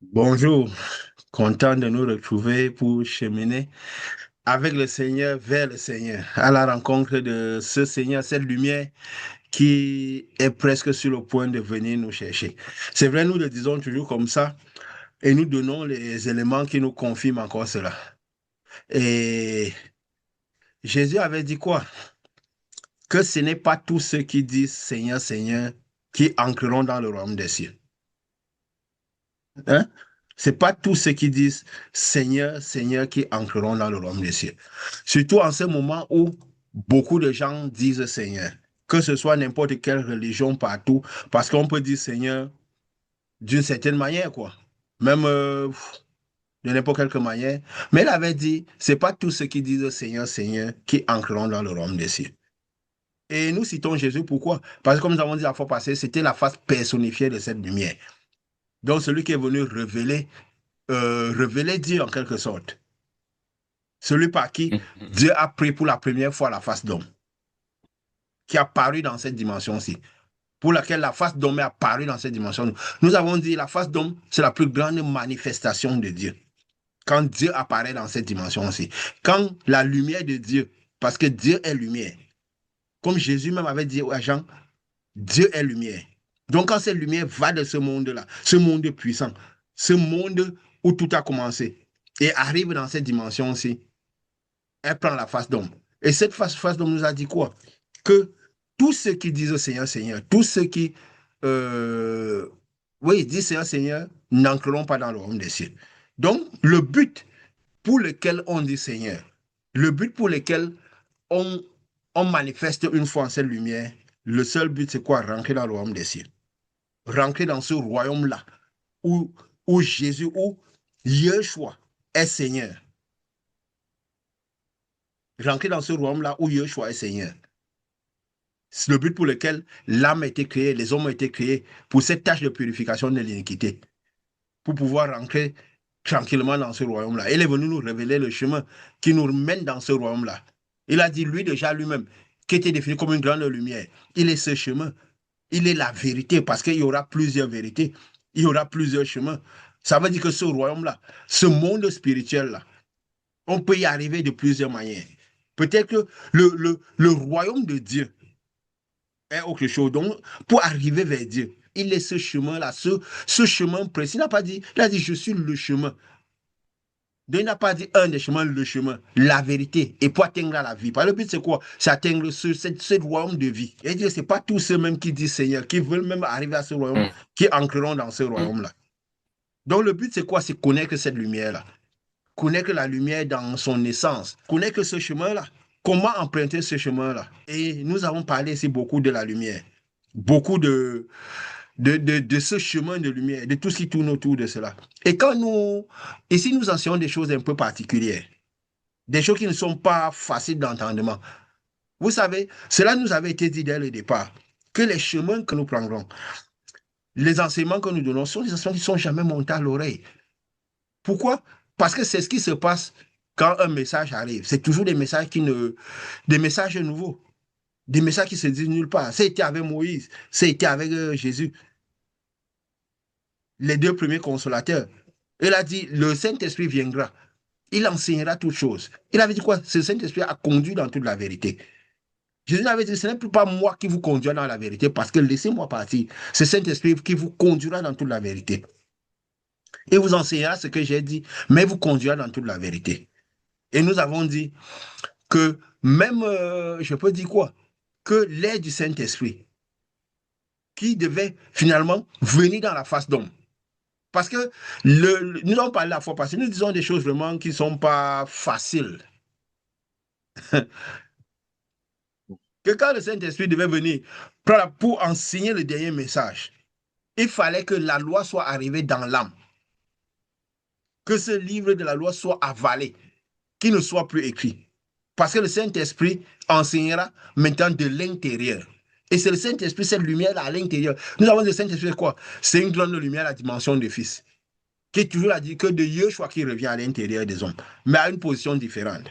Bonjour, content de nous retrouver pour cheminer avec le Seigneur vers le Seigneur, à la rencontre de ce Seigneur, cette lumière qui est presque sur le point de venir nous chercher. C'est vrai, nous le disons toujours comme ça et nous donnons les éléments qui nous confirment encore cela. Et Jésus avait dit quoi? Que ce n'est pas tous ceux qui disent Seigneur, Seigneur qui entreront dans le royaume des cieux. Hein? C'est pas tous ceux qui disent Seigneur, Seigneur qui entreront dans le royaume des cieux. Surtout en ce moment où beaucoup de gens disent Seigneur, que ce soit n'importe quelle religion partout, parce qu'on peut dire Seigneur d'une certaine manière, quoi. Même de n'importe quelle manière. Mais il avait dit, c'est pas tous ceux qui disent Seigneur, Seigneur qui entreront dans le royaume des cieux. Et nous citons Jésus, pourquoi? Parce que comme nous avons dit la fois passée, c'était la face personnifiée de cette lumière. Donc celui qui est venu révéler Dieu en quelque sorte. Celui par qui Mhm. Dieu a pris pour la première fois la face d'homme, qui a apparu dans cette dimension-ci, pour laquelle la face d'homme est apparue dans cette dimension. Nous avons dit la face d'homme, c'est la plus grande manifestation de Dieu. Quand Dieu apparaît dans cette dimension-ci, quand la lumière de Dieu, parce que Dieu est lumière, comme Jésus même avait dit à Jean, Dieu est lumière. Donc quand cette lumière va de ce monde-là, ce monde puissant, ce monde où tout a commencé, et arrive dans cette dimension-ci, elle prend la face d'homme. Et cette face d'homme nous a dit quoi? Que tous ceux qui disent Seigneur, Seigneur, tous ceux qui, euh, oui, disent Seigneur, Seigneur, n'entreront pas dans le royaume des cieux. Donc, le but pour lequel on dit Seigneur, le but pour lequel on, on manifeste une fois en cette lumière, le seul but, c'est quoi? Rentrer dans le royaume des cieux. Rentrer dans ce royaume-là où, où Jésus, où Yeshua est Seigneur. Rentrer dans ce royaume-là où Yeshua est Seigneur. C'est le but pour lequel l'âme a été créée, les hommes ont été créés pour cette tâche de purification de l'iniquité, pour pouvoir rentrer tranquillement dans ce royaume-là. Il est venu nous révéler le chemin qui nous mène dans ce royaume-là. Il a dit, lui déjà lui-même, qui était défini comme une grande lumière, il est ce chemin, il est la vérité, parce qu'il y aura plusieurs vérités, il y aura plusieurs chemins. Ça veut dire que ce royaume-là, ce monde spirituel-là, on peut y arriver de plusieurs manières. Peut-être que le royaume de Dieu, est autre chose. Donc, pour arriver vers Dieu, il est ce chemin-là, ce chemin précis. Il a dit, je suis le chemin. Donc, il n'a pas dit un des chemins, le chemin, la vérité. Et pour atteindre la vie. Parce que le but, c'est quoi? C'est atteindre ce royaume de vie. Et Dieu, ce n'est pas tous ceux même qui disent Seigneur, qui veulent même arriver à ce royaume, qui entreront dans ce royaume-là. Donc, le but, c'est quoi? C'est connaître cette lumière-là. Connaître la lumière dans son essence. Connaître ce chemin-là. Comment emprunter ce chemin-là? Et nous avons parlé ici beaucoup de la lumière. Beaucoup de ce chemin de lumière, de tout ce qui tourne autour de cela. Et quand nous, ici, nous enseignons des choses un peu particulières, des choses qui ne sont pas faciles d'entendement. Vous savez, cela nous avait été dit dès le départ, que les chemins que nous prendrons, les enseignements que nous donnons sont des enseignements qui ne sont jamais montés à l'oreille. Pourquoi? Parce que c'est ce qui se passe quand un message arrive. C'est toujours des messages nouveaux, des messages qui se disent nulle part. Ça a été avec Moïse, ça a été avec Jésus, les deux premiers consolateurs. Il a dit, le Saint-Esprit viendra. Il enseignera toutes choses. Il avait dit quoi? Ce Saint-Esprit a conduit dans toute la vérité. Jésus avait dit, ce n'est plus pas moi qui vous conduira dans la vérité, parce que laissez-moi partir. C'est Saint-Esprit qui vous conduira dans toute la vérité. Et vous enseignera ce que j'ai dit, mais vous conduira dans toute la vérité. Et nous avons dit que même, je peux dire quoi? Que l'aide du Saint-Esprit, qui devait finalement venir dans la face d'homme. Parce que nous avons parlé la fois passée, nous disons des choses vraiment qui ne sont pas faciles. Que quand le Saint-Esprit devait venir pour enseigner le dernier message, il fallait que la loi soit arrivée dans l'âme, que ce livre de la loi soit avalé, qu'il ne soit plus écrit. Parce que le Saint-Esprit enseignera maintenant de l'intérieur. Et c'est le Saint-Esprit, cette lumière à l'intérieur. Nous avons le Saint-Esprit quoi? C'est une grande lumière à la dimension du Fils, qui est toujours dit que de Yeshua qui revient à l'intérieur des hommes, mais à une position différente.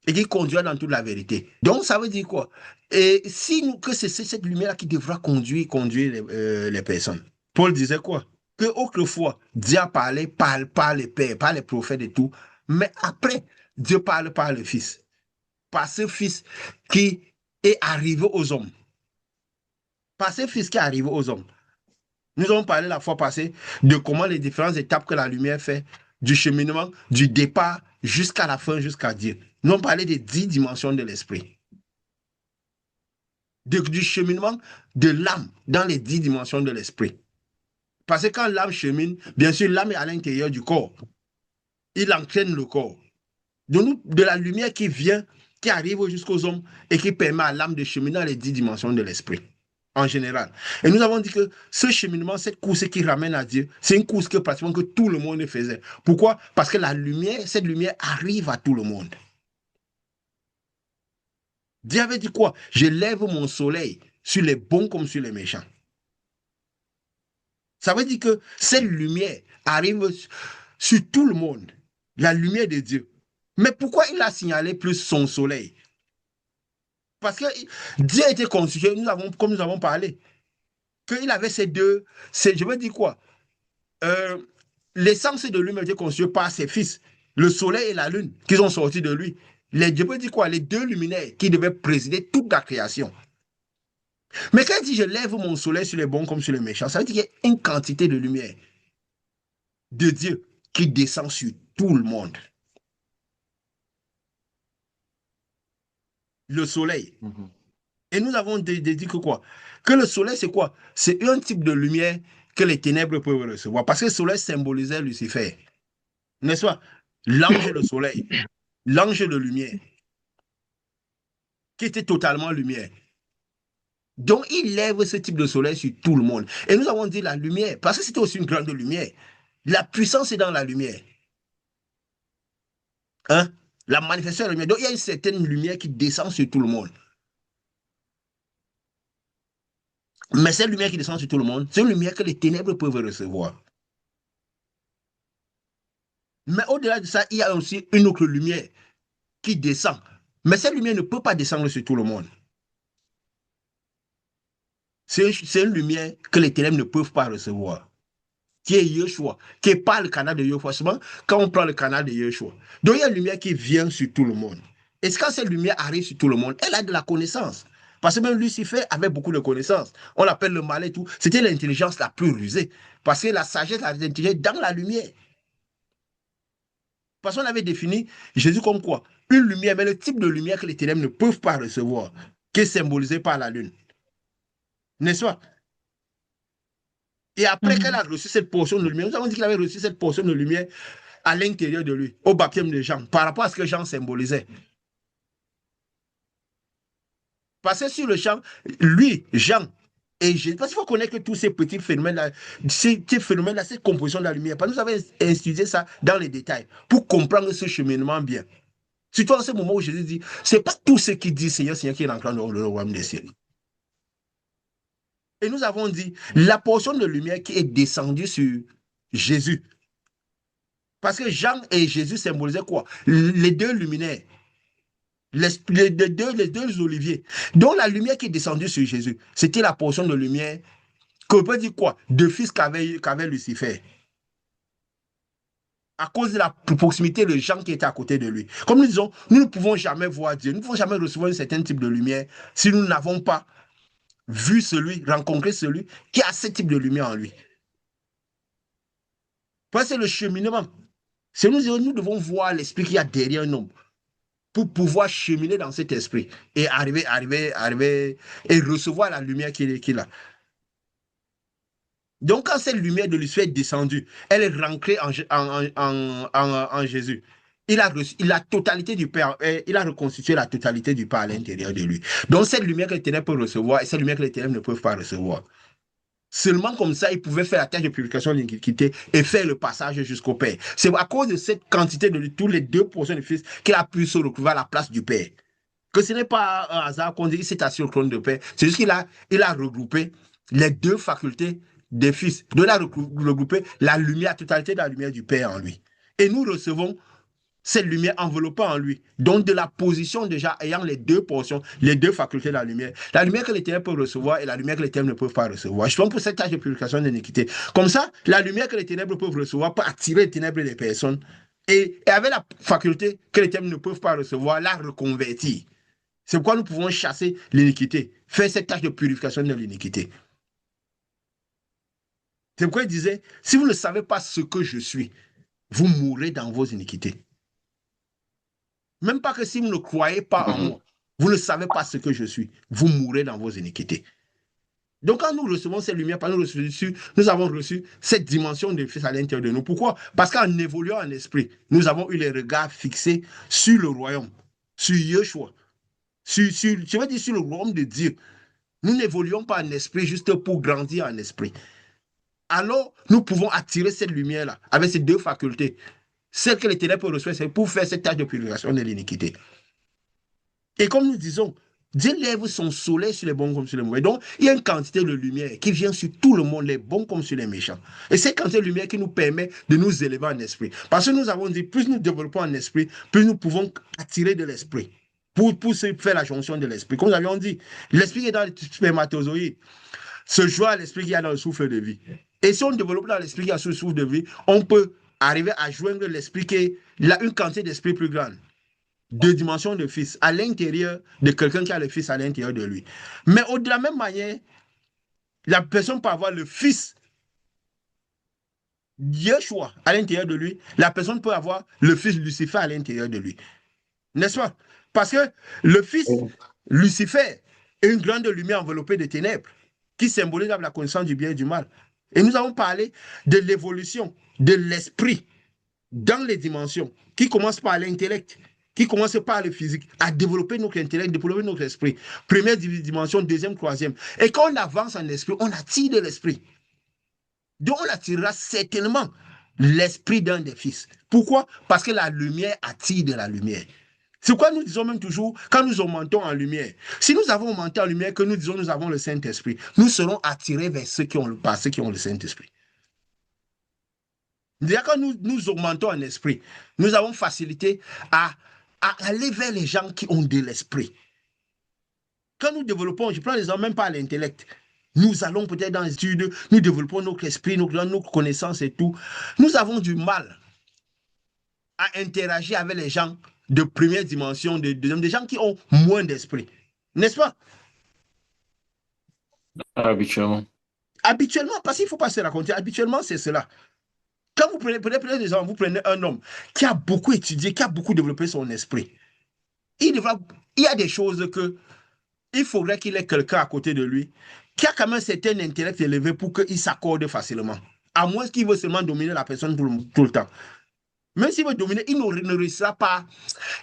Et qui conduira dans toute la vérité. Donc, ça veut dire quoi? Et si nous, que c'est cette lumière qui devra conduire les personnes. Paul disait quoi? que autrefois, Dieu a parlé par les pères, par les prophètes et tout, mais après, Dieu parle par le Fils, par ce Fils qui est arrivé aux hommes, par ce Fils qui est arrivé aux hommes. Nous avons parlé la fois passée de comment les différentes étapes que la lumière fait, du cheminement, du départ jusqu'à la fin, jusqu'à Dieu. Nous avons parlé des 10 dimensions de l'esprit. Du cheminement de l'âme dans les 10 dimensions de l'esprit. Parce que quand l'âme chemine, bien sûr, l'âme est à l'intérieur du corps. Il entraîne le corps. Donc, de la lumière qui vient, qui arrive jusqu'aux hommes et qui permet à l'âme de cheminer dans les 10 dimensions de l'esprit, en général. Et nous avons dit que ce cheminement, cette course qui ramène à Dieu, c'est une course que pratiquement que tout le monde faisait. Pourquoi? Parce que la lumière, cette lumière arrive à tout le monde. Dieu avait dit quoi? Je lève mon soleil sur les bons comme sur les méchants. Ça veut dire que cette lumière arrive sur tout le monde, la lumière de Dieu. Mais pourquoi il a signalé plus son soleil? Parce que Dieu a été constitué, comme nous avons parlé, qu'il avait ces deux, je veux dire quoi? Euh, L'essence de lui a été constituée par ses fils, le soleil et la lune, qui sont sortis de lui. Je veux dire quoi? Les deux luminaires qui devaient présider toute la création. Mais quand il dit je lève mon soleil sur les bons comme sur les méchants, ça veut dire qu'il y a une quantité de lumière de Dieu qui descend sur tout le monde. Le soleil. Et nous avons dit que quoi? Que le soleil, c'est quoi? C'est un type de lumière que les ténèbres peuvent recevoir. Parce que le soleil symbolisait Lucifer. N'est-ce pas? L'ange le soleil, l'ange de lumière, qui était totalement lumière. Donc, il lève ce type de soleil sur tout le monde. Et nous avons dit la lumière, parce que c'était aussi une grande lumière. La puissance est dans la lumière. Hein? La manifestation de la lumière. Donc, il y a une certaine lumière qui descend sur tout le monde. Mais cette lumière qui descend sur tout le monde, c'est une lumière que les ténèbres peuvent recevoir. Mais au-delà de ça, il y a aussi une autre lumière qui descend. Mais cette lumière ne peut pas descendre sur tout le monde. C'est une lumière que les ténèbres ne peuvent pas recevoir. Qui est Yeshua, qui n'est pas le canal de Yeshua. Seulement quand on prend le canal de Yeshua. Donc il y a une lumière qui vient sur tout le monde. Et quand cette lumière arrive sur tout le monde, elle a de la connaissance. Parce que même Lucifer avait beaucoup de connaissances. On l'appelle le mal et tout. C'était l'intelligence la plus rusée. Parce que la sagesse, l'intelligence dans la lumière. Parce qu'on avait défini Jésus comme quoi? Une lumière, mais le type de lumière que les ténèbres ne peuvent pas recevoir, qui est symbolisé par la lune. N'est-ce pas? Et après qu'elle a reçu cette portion de lumière, nous avons dit qu'il avait reçu cette portion de lumière à l'intérieur de lui, au baptême de Jean, par rapport à ce que Jean symbolisait. Parce que sur le champ, lui, Jean, et Jésus, parce qu'il faut connaître tous ces petits phénomènes-là, cette composition de la lumière. Parce que nous avons étudié ça dans les détails pour comprendre ce cheminement bien. Surtout en ce moment où Jésus dit, c'est pas tout ce qui dit Seigneur, Seigneur qui est entré dans le royaume des cieux. Et nous avons dit, la portion de lumière qui est descendue sur Jésus. Parce que Jean et Jésus symbolisaient quoi? Les deux luminaires. Les deux oliviers. Donc la lumière qui est descendue sur Jésus, c'était la portion de lumière qu'on peut dire quoi? De fils qu'avait Lucifer. À cause de la proximité de Jean qui était à côté de lui. Comme nous disons, nous ne pouvons jamais voir Dieu, nous ne pouvons jamais recevoir un certain type de lumière si nous n'avons pas vu celui, rencontré celui qui a ce type de lumière en lui. Parce que c'est le cheminement. C'est nous devons voir l'esprit qu'il y a derrière un homme pour pouvoir cheminer dans cet esprit et arriver et recevoir la lumière qu'il a. Donc, quand cette lumière de Lucifer est descendue, elle est rentrée en Jésus. Il a reçu la totalité du Père, il a reconstitué la totalité du Père à l'intérieur de lui. Donc, cette lumière que les ténèbres peuvent recevoir et cette lumière que les ténèbres ne peuvent pas recevoir. Seulement comme ça, il pouvait faire la tâche de purification de l'iniquité et faire le passage jusqu'au Père. C'est à cause de cette quantité de tous les deux portions du Fils qu'il a pu se retrouver à la place du Père. Que ce n'est pas un hasard qu'on dit qu'il s'est assis au trône de Père. C'est juste qu'il a regroupé les deux facultés des Fils. Donc il a regroupé la lumière, la totalité de la lumière du Père en lui. Et nous recevons cette lumière enveloppant en lui, donc de la position déjà ayant les deux portions, les deux facultés de la lumière que les ténèbres peuvent recevoir et la lumière que les ténèbres ne peuvent pas recevoir. Justement pour cette tâche de purification de l'iniquité. Comme ça, la lumière que les ténèbres peuvent recevoir peut attirer les ténèbres des personnes et avec la faculté que les ténèbres ne peuvent pas recevoir, la reconvertir. C'est pourquoi nous pouvons chasser l'iniquité, faire cette tâche de purification de l'iniquité. C'est pourquoi il disait, si vous ne savez pas ce que je suis, vous mourrez dans vos iniquités. Même pas que si vous ne croyez pas en moi, vous ne savez pas ce que je suis, vous mourrez dans vos iniquités. Donc quand nous recevons cette lumière, nous avons reçu cette dimension de Fils à l'intérieur de nous. Pourquoi? Parce qu'en évoluant en esprit, nous avons eu les regards fixés sur le royaume, sur Yeshua, je veux dire sur le royaume de Dieu. Nous n'évoluons pas en esprit juste pour grandir en esprit. Alors, nous pouvons attirer cette lumière-là avec ces deux facultés. Celle que les ténèbres reçoivent, c'est pour faire cette tâche de purification de l'iniquité. Et comme nous disons, Dieu lève son soleil sur les bons comme sur les mauvais. Donc, il y a une quantité de lumière qui vient sur tout le monde, les bons comme sur les méchants. Et cette quantité de lumière qui nous permet de nous élever en esprit. Parce que nous avons dit, plus nous développons en esprit, plus nous pouvons attirer de l'esprit. Pour faire la jonction de l'esprit. Comme nous avions dit, l'esprit qui est dans les spermatozoïdes se joint à l'esprit qui est dans le souffle de vie. Et si on développe dans l'esprit qui est sur le souffle de vie, on peut arriver à joindre l'esprit qui est une quantité d'esprit plus grande. Deux dimensions de fils à l'intérieur de quelqu'un qui a le fils à l'intérieur de lui. Mais de la même manière, la personne peut avoir le fils Yeshua à l'intérieur de lui, la personne peut avoir le fils Lucifer à l'intérieur de lui. N'est-ce pas? Parce que le fils Lucifer est une grande lumière enveloppée de ténèbres qui symbolise la connaissance du bien et du mal. Et nous avons parlé de l'évolution de l'esprit dans les dimensions qui commence par l'intellect, qui commence par le physique, à développer notre intellect, développer notre esprit. Première dimension, deuxième, troisième. Et quand on avance en esprit, on attire de l'esprit. Donc on attirera certainement l'esprit d'un des fils. Pourquoi? Parce que la lumière attire de la lumière. C'est pourquoi nous disons même toujours, quand nous augmentons en lumière, si nous avons augmenté en lumière, que nous disons nous avons le Saint-Esprit, nous serons attirés vers ceux qui ont le Saint-Esprit. Déjà, quand nous augmentons en esprit, nous avons facilité à aller vers les gens qui ont de l'esprit. Quand nous développons, je prends les gens même pas à l'intellect, nous allons peut-être dans les études, nous développons notre esprit, nos connaissances et tout. Nous avons du mal à interagir avec les gens de première dimension, des gens qui ont moins d'esprit. N'est-ce pas? Habituellement. Habituellement, parce qu'il ne faut pas se raconter, habituellement, c'est cela. Quand vous prenez des gens, vous prenez un homme qui a beaucoup étudié, qui a beaucoup développé son esprit. Il y a des choses que il faudrait qu'il ait quelqu'un à côté de lui qui a quand même un certain intellect élevé pour qu'il s'accorde facilement. À moins qu'il veut seulement dominer la personne tout le temps. Même s'il veut dominer, il ne réussira pas.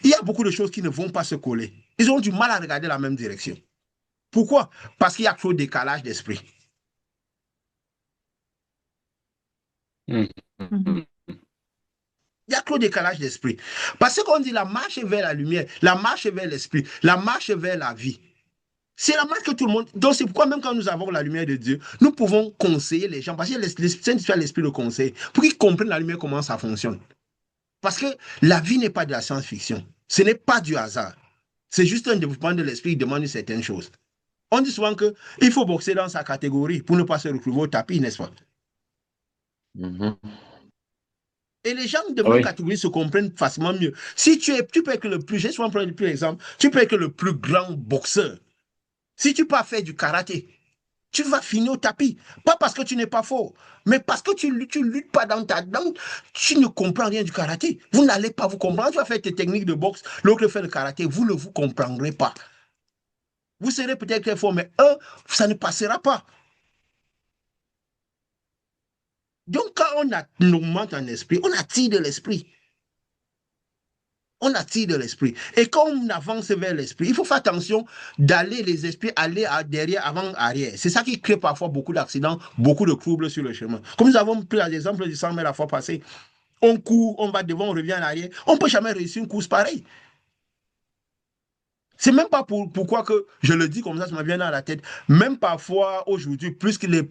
Il y a beaucoup de choses qui ne vont pas se coller. Ils ont du mal à regarder la même direction. Pourquoi? Parce qu'il y a trop de décalage d'esprit. Mm. Il y a trop de décalage d'esprit. Parce qu'on dit la marche vers la lumière, la marche vers l'esprit, la marche vers la vie. C'est la marche que tout le monde. Donc, c'est pourquoi, même quand nous avons la lumière de Dieu, nous pouvons conseiller les gens, parce que Saint-Esprit a l'esprit de conseil, pour qu'ils comprennent la lumière, comment ça fonctionne. Parce que la vie n'est pas de la science-fiction. Ce n'est pas du hasard. C'est juste un développement de l'esprit qui demande certaines choses. On dit souvent qu'il faut boxer dans sa catégorie pour ne pas se retrouver au tapis, n'est-ce pas? Et les gens de ma catégorie se comprennent facilement mieux. Si tu peux être le plus, j'ai souvent pris l'exemple, tu peux être le plus grand boxeur. Si tu peux faire du karaté, tu vas finir au tapis. Pas parce que tu n'es pas fort, mais parce que tu luttes pas dans ta langue, tu ne comprends rien du karaté. Vous n'allez pas vous comprendre. Tu vas faire tes techniques de boxe, l'autre fait le karaté, vous ne vous comprendrez pas. Vous serez peut-être très fort, mais ça ne passera pas. Donc, quand on augmente en esprit, on attire de l'esprit. On attire de l'esprit. Et quand on avance vers l'esprit, il faut faire attention d'aller les esprits aller derrière, avant, arrière. C'est ça qui crée parfois beaucoup d'accidents, beaucoup de troubles sur le chemin. Comme nous avons pris l'exemple du 100 mètres la fois passée. On court, on va devant, on revient en arrière. On ne peut jamais réussir une course pareille. C'est même pas pourquoi que je le dis comme ça me vient dans la tête. Même parfois, aujourd'hui, plus que les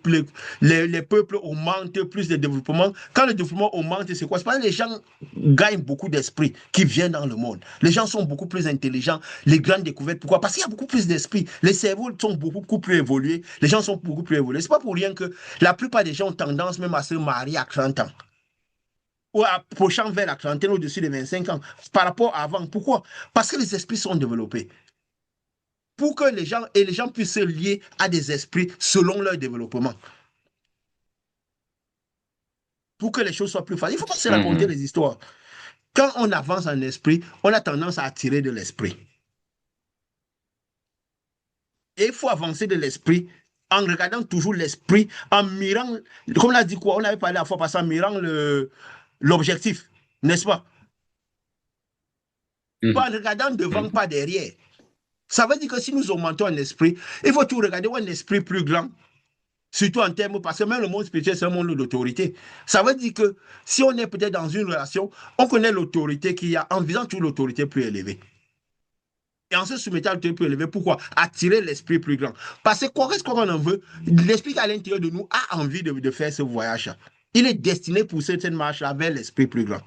peuples augmentent, plus de développement. Quand le développement augmente, c'est quoi? C'est parce que les gens gagnent beaucoup d'esprit qui vient dans le monde. Les gens sont beaucoup plus intelligents. Les grandes découvertes, pourquoi? Parce qu'il y a beaucoup plus d'esprit. Les cerveaux sont beaucoup plus évolués. Les gens sont beaucoup plus évolués. C'est pas pour rien que la plupart des gens ont tendance même à se marier à 30 ans ou approchant vers la trentaine au-dessus de 25 ans par rapport à avant. Pourquoi? Parce que les esprits sont développés pour que les gens puissent se lier à des esprits selon leur développement, pour que les choses soient plus faciles. Il ne faut pas se raconter Mhm. des histoires. Quand on avance en esprit, on a tendance à attirer de l'esprit. Et il faut avancer de l'esprit en regardant toujours l'esprit, en mirant, comme on a dit quoi, on avait parlé à la fois passée, en mirant l'objectif, n'est-ce pas? Pas Mhm. en regardant devant, Mhm. pas derrière. Ça veut dire que si nous augmentons un esprit, il faut tout regarder un esprit plus grand. Surtout en termes, parce que même le monde spirituel, c'est un monde d'autorité. Ça veut dire que si on est peut-être dans une relation, on connaît l'autorité qu'il y a en visant toujours l'autorité plus élevée. Et en se soumettant à l'autorité plus élevée, pourquoi? Attirer l'esprit plus grand. Parce que quoi qu'on en veut, l'esprit à l'intérieur de nous a envie de faire ce voyage. Il est destiné pour cette marche-là vers l'esprit plus grand.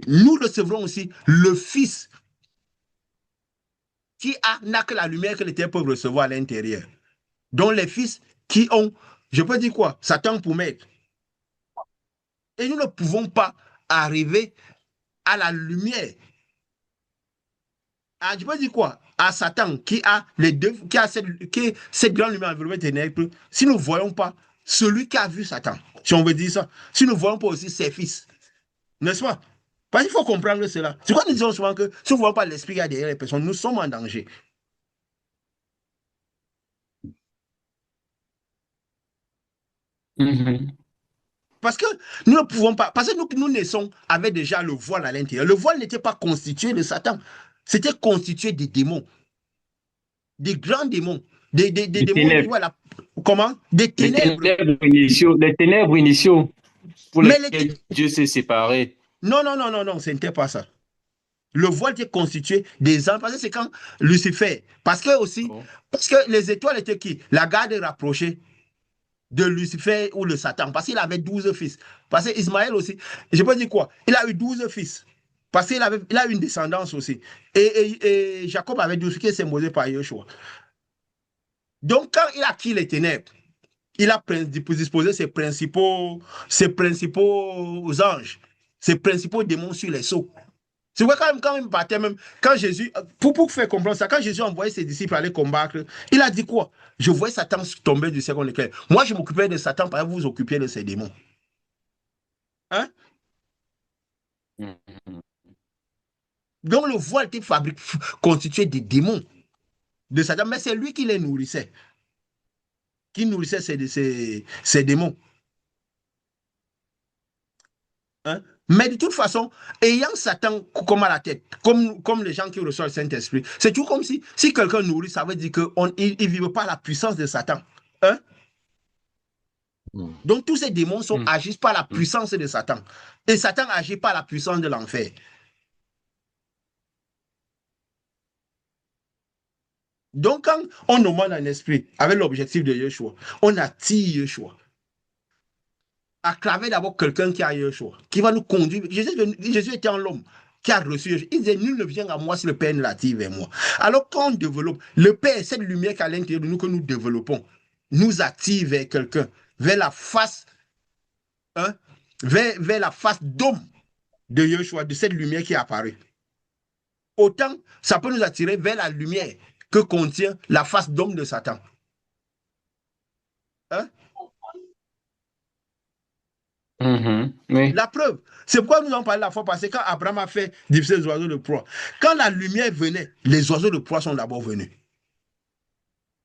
Nous recevrons aussi le Fils qui n'a que la lumière que les terres peuvent recevoir à l'intérieur. Donc les fils qui ont, je peux dire quoi, Satan pour maître. Et nous ne pouvons pas arriver à la lumière. Ah, je peux dire quoi? À Satan qui a les deux, qui cette grande lumière enveloppée de ténèbres, si nous ne voyons pas celui qui a vu Satan, si on veut dire ça, si nous ne voyons pas aussi ses fils, n'est-ce pas? Parce qu'il faut comprendre cela. C'est quoi nous disons souvent que si nous ne voyons pas l'esprit qui a derrière les personnes, nous sommes en danger. Mhm. Parce que nous ne pouvons pas, parce que nous naissons avec déjà le voile à l'intérieur. Le voile n'était pas constitué de Satan, c'était constitué des démons, des grands démons, des Les démons, ténèbres, voilà, comment? Des ténèbres. les ténèbres initiaux pour Mais lesquels Dieu s'est séparé. non, non, non, non, non, ce n'était pas ça. Le voile était constitué des anges, parce que c'est quand Lucifer, parce que Ah aussi, bon? parce que les étoiles étaient qui? La garde rapprochée de Lucifer ou de Satan, parce qu'il avait 12 fils. Parce que Ismaël aussi, je peux dire quoi? Il a eu 12 fils. Parce il a une descendance aussi. Et Jacob avait 12 qui est symbolisé par Yeshua. Donc, quand il a quitté les ténèbres, il a disposé ses principaux anges, ses principaux démons sur les sceaux. C'est vrai, quand même, partait même, quand Jésus, pour faire comprendre ça, quand Jésus a envoyé ses disciples aller combattre, il a dit quoi? Je voyais Satan tomber du second éclair. Moi, je m'occupais de Satan, parce que vous vous occupiez de ses démons. Hein? Mhm. Donc, le voile était constitué des démons de Satan, mais c'est lui qui les nourrissait, qui nourrissait ses démons. Hein? Mais de toute façon, ayant Satan comme à la tête, comme les gens qui reçoivent le Saint-Esprit, c'est tout comme si quelqu'un nourrit, ça veut dire qu'il ne vive pas la puissance de Satan. Hein? Donc tous ces démons Mhm. agissent par la puissance de Satan. Et Satan agit par la puissance de l'enfer. Donc quand on demande un esprit avec l'objectif de Yeshua, on attire Yeshua. Acclamer d'abord quelqu'un qui a Yeshua, qui va nous conduire. Jésus était un homme qui a reçu Yeshua. Il disait, nul ne vient à moi si le Père ne l'attire vers moi. Alors quand on développe, le Père, cette lumière qui est à l'intérieur de nous que nous développons, nous attire vers quelqu'un, vers la face, hein, vers la face d'homme de Yeshua, de cette lumière qui apparaît. Autant ça peut nous attirer vers la lumière que contient la face d'homme de Satan. Hein? Mhm. Oui. La preuve, c'est pourquoi nous en parlé la fois passée, quand Abraham a fait diviser les oiseaux de proie. Quand la lumière venait, les oiseaux de proie sont d'abord venus.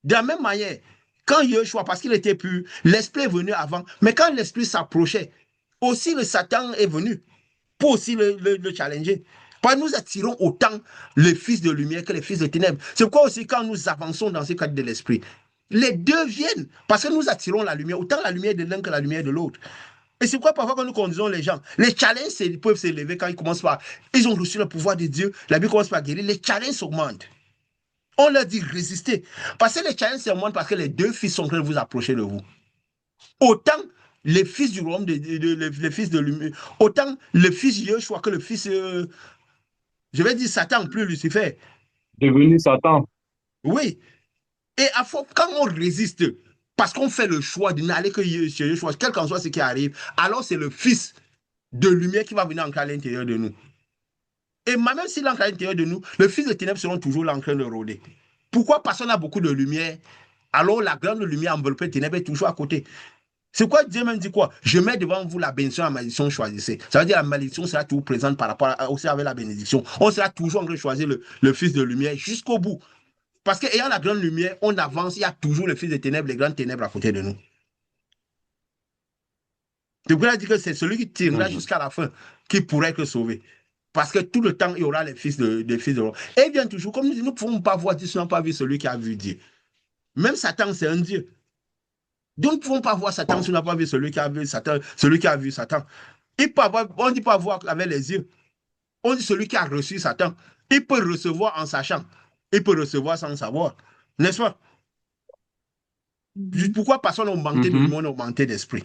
De la même manière, quand Yeshua, parce qu'il était pur, l'esprit est venu avant, mais quand l'esprit s'approchait, aussi le Satan est venu pour aussi le challenger. Parce que nous attirons autant les fils de lumière que les fils de ténèbres. C'est pourquoi aussi quand nous avançons dans ce cadre de l'esprit, les deux viennent parce que nous attirons la lumière, autant la lumière de l'un que la lumière de l'autre. Et c'est pourquoi parfois quand nous conduisons les gens, les challenges peuvent s'élever quand ils commencent par, ils ont reçu le pouvoir de Dieu, la Bible commence par guérir, les challenges augmentent. On leur dit résister. Parce que les challenges augmentent parce que les deux fils sont en train de vous approcher de vous. Autant les fils du royaume, les fils de lumière, autant le fils Yeshua que le fils, je vais dire Satan plus Lucifer. Devenu Satan. Oui. Et quand on résiste, parce qu'on fait le choix de n'aller que chez Yeshua, quel qu'en soit ce qui arrive, alors c'est le fils de lumière qui va venir ancrer à l'intérieur de nous. Et même s'il ancre à l'intérieur de nous, le fils de ténèbres seront toujours là en train de rôder. Pourquoi? Parce qu'on a beaucoup de lumière. Alors la grande lumière enveloppée de ténèbres est toujours à côté. C'est quoi Dieu même dit quoi? Je mets devant vous la bénédiction, la malédiction, choisissez. Ça veut dire la malédiction sera toujours présente par rapport aussi avec la bénédiction. On sera toujours en train de choisir le fils de lumière jusqu'au bout. Parce qu'ayant la grande lumière, on avance, il y a toujours le fils des ténèbres, les grandes ténèbres à côté de nous. C'est pour ça dire que c'est celui qui tiendra Mhm. jusqu'à la fin qui pourrait être sauvé. Parce que tout le temps, il y aura les fils de l'homme. Et bien toujours, comme nous disons, nous ne pouvons pas voir Dieu si nous n'avons pas vu celui qui a vu Dieu. Même Satan, c'est un Dieu. Donc, nous ne pouvons pas voir Satan si nous n'avons pas vu celui qui a vu Satan, celui qui a vu Satan. On ne dit pas voir avec les yeux. On dit celui qui a reçu Satan. Il peut recevoir en sachant. Il peut recevoir sans savoir. N'est-ce pas? Pourquoi? Parce qu'on a augmenté de lumière, Mhm. on a augmenté d'esprit.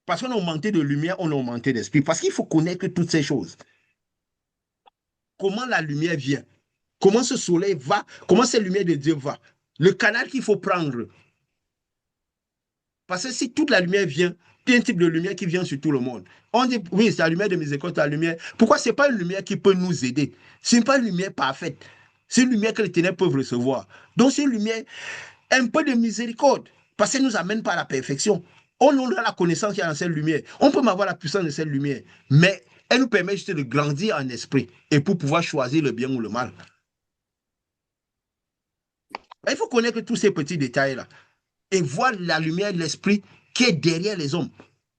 Parce qu'on a augmenté de lumière, on a augmenté d'esprit. Parce qu'il faut connaître toutes ces choses. Comment la lumière vient? Comment ce soleil va? Comment cette lumière de Dieu va? Le canal qu'il faut prendre. Parce que si toute la lumière vient un type de lumière qui vient sur tout le monde. On dit, oui, c'est la lumière de miséricorde, c'est la lumière. Pourquoi ce n'est pas une lumière qui peut nous aider? Ce n'est pas une lumière parfaite. C'est une lumière que les ténèbres peuvent recevoir. Donc, c'est une lumière un peu de miséricorde, parce qu'elle ne nous amène pas à la perfection. On aura la connaissance qu'il y a dans cette lumière. On peut avoir la puissance de cette lumière, mais elle nous permet juste de grandir en esprit et pour pouvoir choisir le bien ou le mal. Il faut connaître tous ces petits détails-là et voir la lumière de l'esprit qui est derrière les hommes.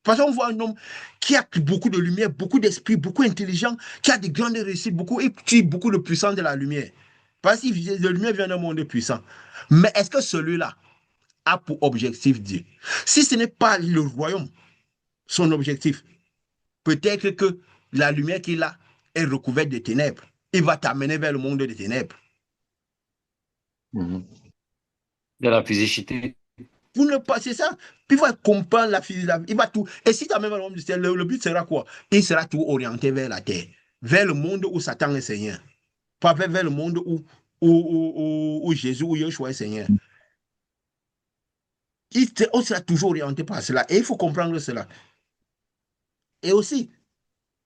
Parce qu'on voit un homme qui a beaucoup de lumière, beaucoup d'esprit, beaucoup intelligent, qui a de grandes réussites, beaucoup, et qui a beaucoup de puissance de la lumière. Parce que la lumière vient d'un monde puissant. Mais est-ce que celui-là a pour objectif Dieu? Si ce n'est pas le royaume, son objectif, peut-être que la lumière qu'il a est recouverte de ténèbres. Il va t'amener vers le monde des ténèbres. De la physicité. Pour ne pas, c'est ça. Puis il va comprendre la physique, il va tout. Et si tu as même un homme du ciel, le but sera quoi? Il sera tout orienté vers la terre, vers le monde où Satan est Seigneur. Pas vers le monde où Jésus, où Yeshua est Seigneur. On sera toujours orienté par cela. Et il faut comprendre cela. Et aussi,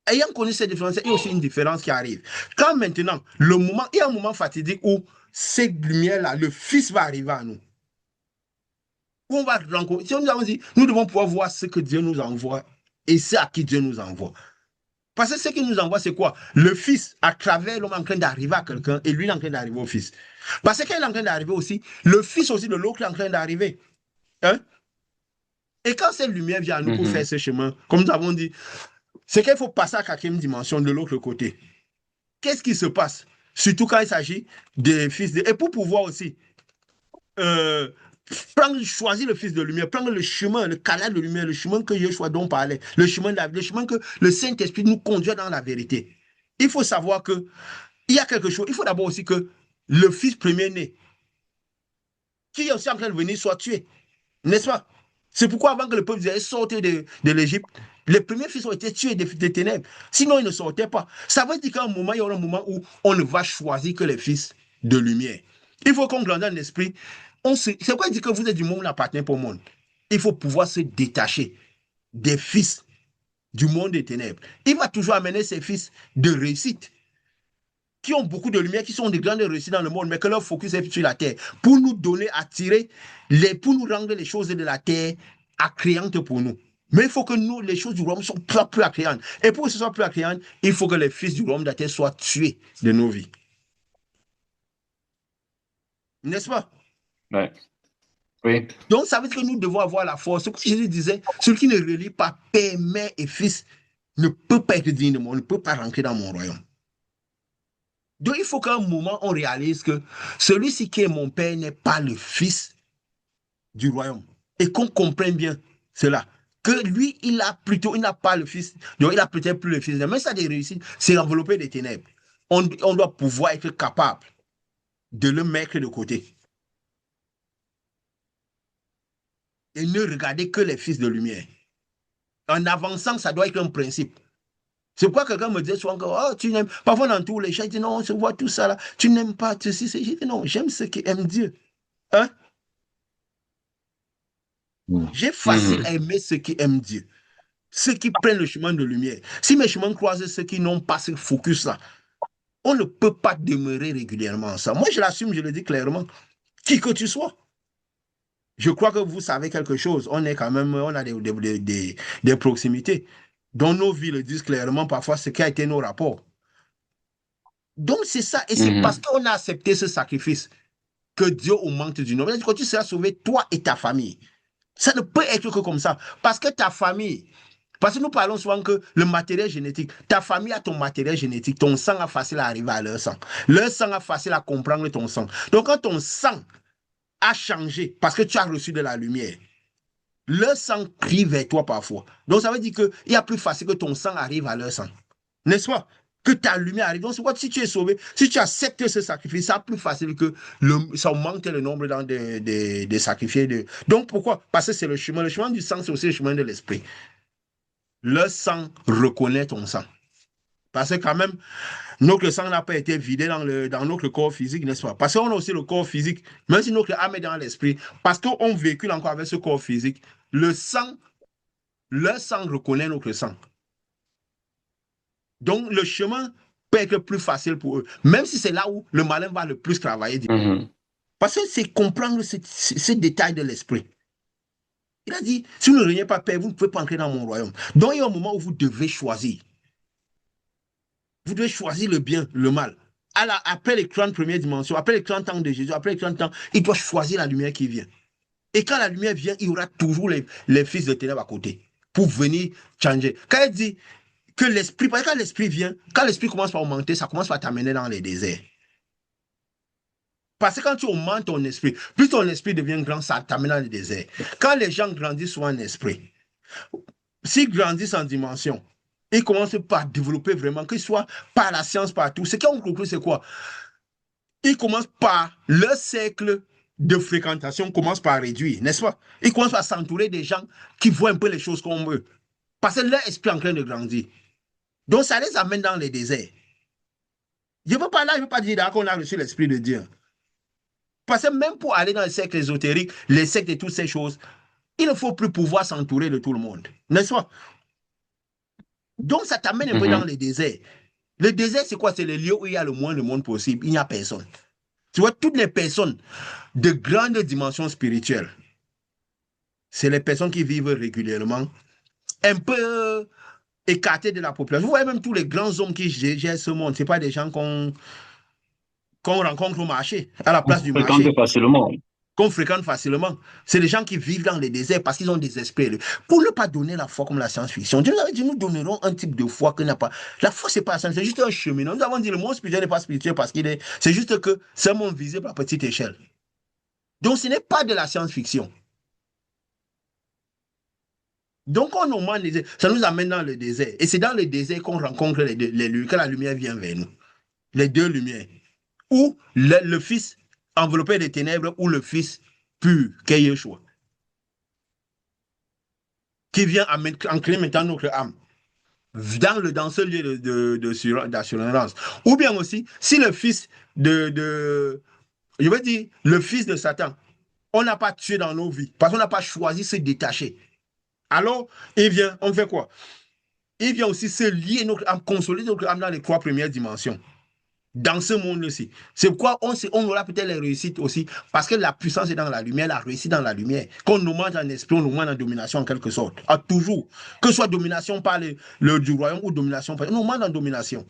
ayant connu cette différence, il y a aussi une différence qui arrive. Quand maintenant, il y a un moment fatidique où cette lumière-là, le Fils va arriver à nous. Où on va rencontrer. Si on nous avons dit, nous devons pouvoir voir ce que Dieu nous envoie et c'est à qui Dieu nous envoie. Parce que ce qu'il nous envoie, c'est quoi? Le Fils, à travers l'homme en train d'arriver à quelqu'un et lui, il est en train d'arriver au Fils. Parce qu'il est en train d'arriver aussi, le Fils aussi de l'autre est en train d'arriver. Hein? Et quand cette lumière vient à nous pour faire ce chemin, comme nous avons dit, c'est qu'il faut passer à la quatrième dimension de l'autre côté. Qu'est-ce qui se passe? Surtout quand il s'agit des fils de... Et pour pouvoir aussi choisir le fils de lumière, prendre le chemin, le canal de lumière, le chemin que Yeshua dont parlait, le chemin que le Saint-Esprit nous conduit dans la vérité. Il faut savoir que il y a quelque chose. Il faut d'abord aussi que le fils premier-né, qui est aussi en train de venir, soit tué. N'est-ce pas? C'est pourquoi avant que le peuple d'Israël sorte de l'Égypte, les premiers fils ont été tués des ténèbres. Sinon, ils ne sortaient pas. Ça veut dire qu'à un moment, il y aura un moment où on ne va choisir que les fils de lumière. Il faut qu'on grandisse en esprit. C'est pourquoi il dit que vous êtes du monde, n'appartenez pas au monde. Il faut pouvoir se détacher des fils du monde des ténèbres. Il va toujours amener ses fils de réussite, qui ont beaucoup de lumière, qui sont des grandes réussites dans le monde, mais que leur focus est sur la terre, pour nous donner, pour nous rendre les choses de la terre attrayantes pour nous. Mais il faut que nous, les choses du royaume soient plus attrayantes. Et pour que ce soit plus attrayant, il faut que les fils du royaume de la terre soient tués de nos vies. N'est-ce pas? Ouais. Oui. Donc, ça veut dire que nous devons avoir la force. Ce que Jésus disait, celui qui ne relie pas père, mère et fils ne peut pas être digne de moi, ne peut pas rentrer dans mon royaume. Donc, il faut qu'à un moment, on réalise que celui-ci qui est mon père n'est pas le fils du royaume. Et qu'on comprenne bien cela. Que lui, il n'a pas le fils, donc il n'a peut-être plus le fils. Mais ça, des réussites, c'est enveloppé des ténèbres. On doit pouvoir être capable de le mettre de côté. Et ne regarder que les fils de lumière. En avançant, ça doit être un principe. C'est pourquoi quelqu'un me disait souvent que oh, tu n'aimes. Parfois, dans tous les chats, il dit non, on se voit tout ça là. Tu n'aimes pas ceci. J'ai dit non, j'aime ceux qui aiment Dieu. Hein? J'ai facile à aimer ceux qui aiment Dieu. Ceux qui prennent le chemin de lumière. Si mes chemins croisent ceux qui n'ont pas ce focus-là, on ne peut pas demeurer régulièrement ensemble. Moi, je l'assume, je le dis clairement. Qui que tu sois. Je crois que vous savez quelque chose. On est quand même, on a des proximités. Dont nos vies le disent clairement parfois ce qui a été nos rapports. Donc, c'est ça. Et c'est parce qu'on a accepté ce sacrifice que Dieu augmente du nombre. Quand tu seras sauvé, toi et ta famille. Ça ne peut être que comme ça. Parce que ta famille, parce que nous parlons souvent que le matériel génétique, ta famille a ton matériel génétique, ton sang a facile à arriver à leur sang. Leur sang a facile à comprendre ton sang. Donc, quand ton sang a changé parce que tu as reçu de la lumière, leur sang crie vers toi parfois. Donc, ça veut dire qu'il y a plus facile que ton sang arrive à leur sang. N'est-ce pas? Que ta lumière arrive. Donc, c'est quoi? Si tu es sauvé, si tu acceptes ce sacrifice, c'est plus facile que ça augmente le nombre des sacrifiés. Donc, pourquoi? Parce que c'est le chemin. Le chemin du sang, c'est aussi le chemin de l'esprit. Le sang reconnaît ton sang. Parce que quand même, notre sang n'a pas été vidé dans notre corps physique, n'est-ce pas? Parce qu'on a aussi le corps physique, même si notre âme est dans l'esprit, parce qu'on véhicule encore avec ce corps physique, le sang Leur sang reconnaît notre sang. Donc, le chemin peut être plus facile pour eux, même si c'est là où le malin va le plus travailler. Parce que c'est comprendre ces détails de l'esprit. Il a dit, si vous ne régnez pas paix, vous ne pouvez pas entrer dans mon royaume. Donc, il y a un moment où vous devez choisir. Vous devez choisir le bien, le mal. Après les 30 premières dimensions, après les 30 ans de Jésus, après les 30 ans, il doit choisir la lumière qui vient. Et quand la lumière vient, il y aura toujours les fils de ténèbres à côté pour venir changer. Quand il dit que l'esprit, parce que quand l'esprit vient, quand l'esprit commence par augmenter, ça commence par t'amener dans les déserts. Parce que quand tu augmentes ton esprit, plus ton esprit devient grand, ça t'amène dans les déserts. Quand les gens grandissent en esprit, s'ils grandissent en dimension, ils commencent par développer vraiment, que ce soit par la science, par tout. Ce qu'ils ont compris, c'est quoi? Ils commencent par leur cercle de fréquentation commence par réduire, n'est-ce pas? Ils commencent par s'entourer des gens qui voient un peu les choses comme eux. Parce que leur esprit est en train de grandir. Donc, ça les amène dans les déserts. Je ne veux pas là, je ne veux pas dire qu'on a reçu l'esprit de Dieu. Parce que même pour aller dans les cercles ésotériques, les sectes et toutes ces choses, il ne faut plus pouvoir s'entourer de tout le monde, n'est-ce pas? Donc, ça t'amène un peu dans les déserts. Le désert, c'est quoi? C'est le lieu où il y a le moins de monde possible. Il n'y a personne. Tu vois, toutes les personnes de grandes dimensions spirituelles, c'est les personnes qui vivent régulièrement, un peu écartées de la population. Vous voyez même tous les grands hommes qui gèrent ce monde, ce pas des gens qu'on rencontre au marché, à la place du Fréquente marché, facilement. qu'on fréquente facilement. C'est des gens qui vivent dans les déserts parce qu'ils ont des esprits. Pour ne pas donner la foi comme la science-fiction, Dieu nous avait dit, nous donnerons un type de foi qu'il n'a pas. La foi, c'est pas ça, c'est juste un chemin. Nous avons dit, le monde spirituel n'est pas spirituel parce qu'il est. C'est juste que c'est un monde visible à petite échelle. Donc, ce n'est pas de la science-fiction. Donc, on augmente les... ça nous amène dans le désert. Et c'est dans le désert qu'on rencontre les lumières, que la lumière vient vers nous. Les deux lumières. Ou le Fils enveloppé des ténèbres, ou le Fils pur, qu'est Yeshua, qui vient ancrer maintenant notre âme dans ce lieu d'assurance. Ou bien aussi, si le Fils je veux dire, le Fils de Satan, on n'a pas tué dans nos vies, parce qu'on n'a pas choisi de se détacher. Alors, il vient, on fait quoi? Il vient aussi se lier notre âme, consolider notre âme dans les 3 premières dimensions. Dans ce monde-ci. C'est pourquoi on aura peut-être les réussites aussi, parce que la puissance est dans la lumière, la réussite dans la lumière. Qu'on nous mange en esprit, on nous mange en domination en quelque sorte. À toujours. Que ce soit domination par du royaume ou domination par... On nous mange en domination.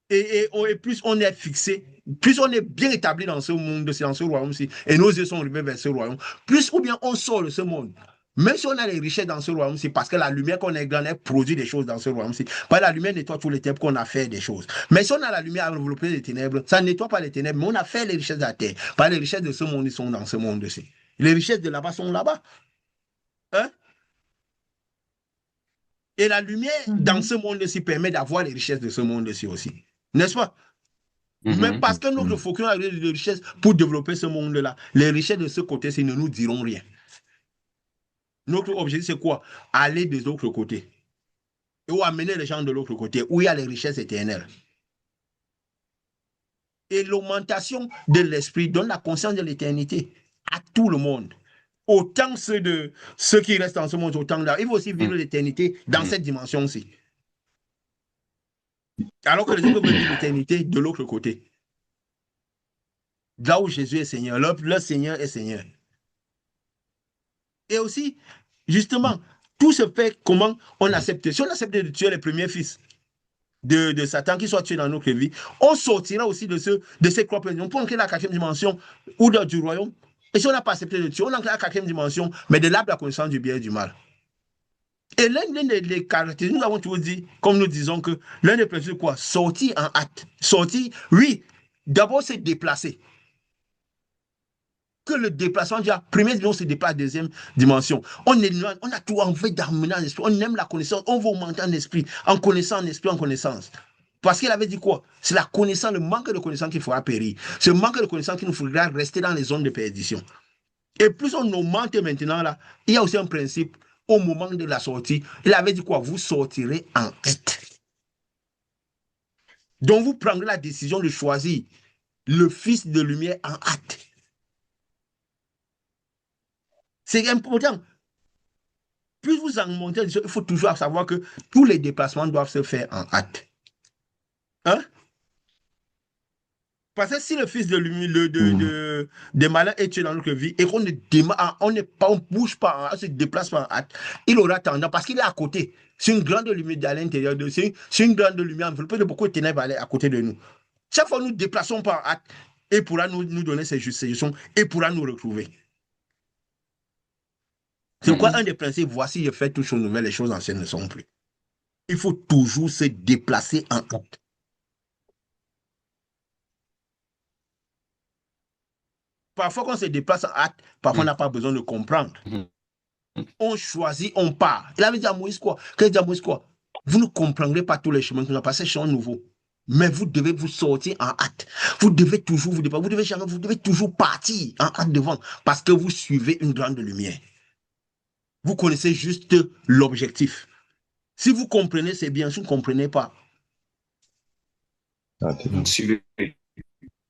Et plus on est fixé, plus on est bien établi dans ce monde, dans ce royaume-ci, et nos yeux sont rivés vers ce royaume, plus ou bien on sort de ce monde. Même si on a les richesses dans ce royaume, c'est parce que la lumière qu'on est grand, elle produit des choses dans ce royaume. Parce que la lumière nettoie tous les ténèbres qu'on a fait des choses. Mais si on a la lumière à envelopper les ténèbres, ça ne nettoie pas les ténèbres, mais on a fait les richesses de la terre. Parce que les richesses de ce monde, ils sont dans ce monde-ci. Les richesses de là-bas sont là-bas. Hein? Et la lumière dans ce monde-ci permet d'avoir les richesses de ce monde-ci aussi. N'est-ce pas? Mais parce que notre focus a les richesses pour développer ce monde-là, les richesses de ce côté-ci ne nous diront rien. Notre objectif, c'est quoi? Aller de l'autre côté. Ou amener les gens de l'autre côté, où il y a les richesses éternelles. Et l'augmentation de l'esprit donne la conscience de l'éternité à tout le monde. Autant ceux qui restent dans ce monde, autant là. Ils vont aussi vivre l'éternité dans cette dimension-ci. Alors que les autres veulent vivre l'éternité de l'autre côté. Là où Jésus est Seigneur, leur Seigneur est Seigneur. Et aussi, justement, tout se fait comment on accepte. Si on accepte de tuer les premiers fils de Satan qui soient tués dans notre vie, on sortira aussi de ces propres dimensions pour entrer dans la 4e dimension ou du royaume. Et si on n'a pas accepté de tuer, on entre dans la 4e dimension, mais de l'arbre de la connaissance du bien et du mal. Et l'un des caractéristiques, nous avons toujours dit, comme nous disons que l'un des principes, quoi? Sortir en hâte. Sortir, oui, d'abord c'est déplacer. Que le déplacement, déjà, première dimension se déplace à deuxième dimension. On a tout envie d'amener en esprit. On aime la connaissance. On veut augmenter en esprit, en connaissance, en esprit, en connaissance. Parce qu'il avait dit quoi? C'est la connaissance, le manque de connaissance qui fera périr. Ce manque de connaissance qui nous fera rester dans les zones de perdition. Et plus on augmente maintenant, là, il y a aussi un principe au moment de la sortie. Il avait dit quoi? Vous sortirez en hâte. Donc vous prendrez la décision de choisir le Fils de lumière en hâte. C'est important. plus vous en montez, il faut toujours savoir que tous les déplacements doivent se faire en hâte. Hein? Parce que si le fils de lui, des malins est tué dans notre vie et qu'on ne démarre, on ne bouge pas, on se déplace pas en hâte, il aura tendance, parce qu'il est à côté. C'est une grande lumière à l'intérieur de c'est une grande lumière enveloppée de beaucoup de ténèbres à côté de nous. Chaque fois, nous ne déplaçons pas en hâte, il pourra nous donner ses justifications et pourra nous retrouver. C'est quoi un des principes? Voici, je fais toutes choses nouvelles, les choses anciennes ne sont plus. Il faut toujours se déplacer en hâte. Parfois, quand on se déplace en hâte, parfois on n'a pas besoin de comprendre. On choisit, on part. Il avait dit à Moïse quoi? Qu'est-ce qu'il dit à Moïse quoi? Vous ne comprendrez pas tous les chemins que nous avons passés, chemins nouveaux. Mais vous devez vous sortir en hâte. Vous devez toujours vous dépasser. Vous devez toujours partir en hâte devant parce que vous suivez une grande lumière. Vous connaissez juste l'objectif. Si vous comprenez, c'est bien. Si vous ne comprenez pas,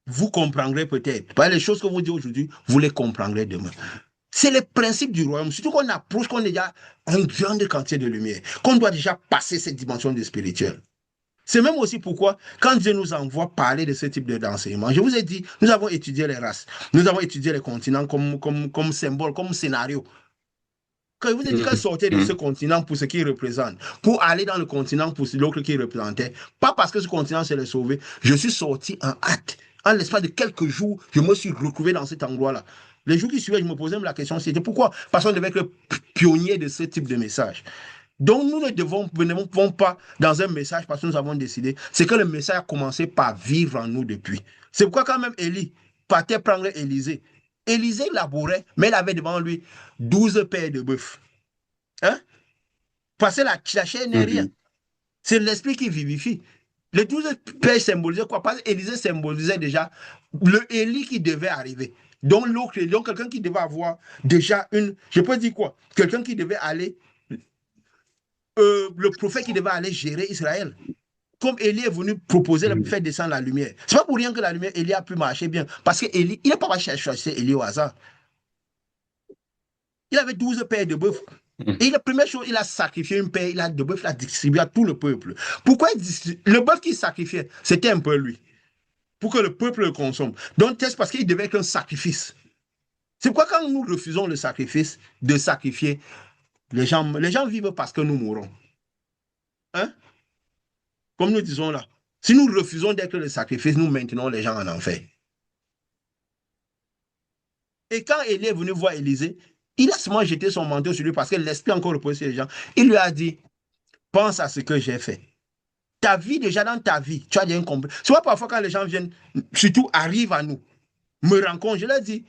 vous comprendrez peut-être. Les choses que vous dites aujourd'hui, vous les comprendrez demain. C'est le principe du royaume. Surtout qu'on approche, qu'on est déjà un grand quantité de lumière, qu'on doit déjà passer cette dimension de spirituel. C'est même aussi pourquoi, quand Dieu nous envoie parler de ce type d'enseignement, je vous ai dit, nous avons étudié les races, nous avons étudié les continents comme symbole, comme scénario. Quand je vous ai dit qu'elle sortait de ce continent pour ce qu'il représente, pour aller dans le continent pour l'autre qu'il représentait, pas parce que ce continent s'est sauvé, je suis sorti en hâte. En l'espace de quelques jours, je me suis retrouvé dans cet endroit-là. Les jours qui suivaient, je me posais même la question, c'était pourquoi? Parce qu'on devait être pionnier de ce type de message. Donc, nous ne devons pas dans un message parce que nous avons décidé. C'est que le message a commencé par vivre en nous depuis. C'est pourquoi quand même Élie partait prendre Élisée. Élisée labourait, mais il avait devant lui 12 paires de bœufs. Hein? Parce que la chair n'est rien. C'est l'esprit qui vivifie. Les 12 paires symbolisaient quoi? Parce qu'Élisée symbolisait déjà le Élie qui devait arriver. Donc, quelqu'un qui devait avoir déjà je peux dire quoi? Quelqu'un qui devait aller le prophète qui devait aller gérer Israël. Comme Élie est venu proposer de faire descendre la lumière. C'est pas pour rien que la lumière, Élie a pu marcher bien. Parce que Élie, il n'a pas cherché Élie au hasard. Il avait 12 paires de bœufs. Et la première chose, il a sacrifié une paire de bœufs, il a distribué à tout le peuple. Pourquoi le bœuf qu'il sacrifiait, c'était un peu lui. Pour que le peuple le consomme. Donc, c'est parce qu'il devait être un sacrifice. C'est pourquoi quand nous refusons le sacrifice, de sacrifier, les gens vivent parce que nous mourons. Hein? Comme nous disons là, si nous refusons d'être le sacrifice, nous maintenons les gens en enfer. Et quand Élie est venu voir Élisée, il a seulement jeté son manteau sur lui parce que l'esprit encore reposé sur les gens. Il lui a dit, pense à ce que j'ai fait. Ta vie, déjà dans ta vie, tu as déjà compris. Tu vois, parfois quand les gens viennent, surtout arrivent à nous, me rencontrent, je leur dis,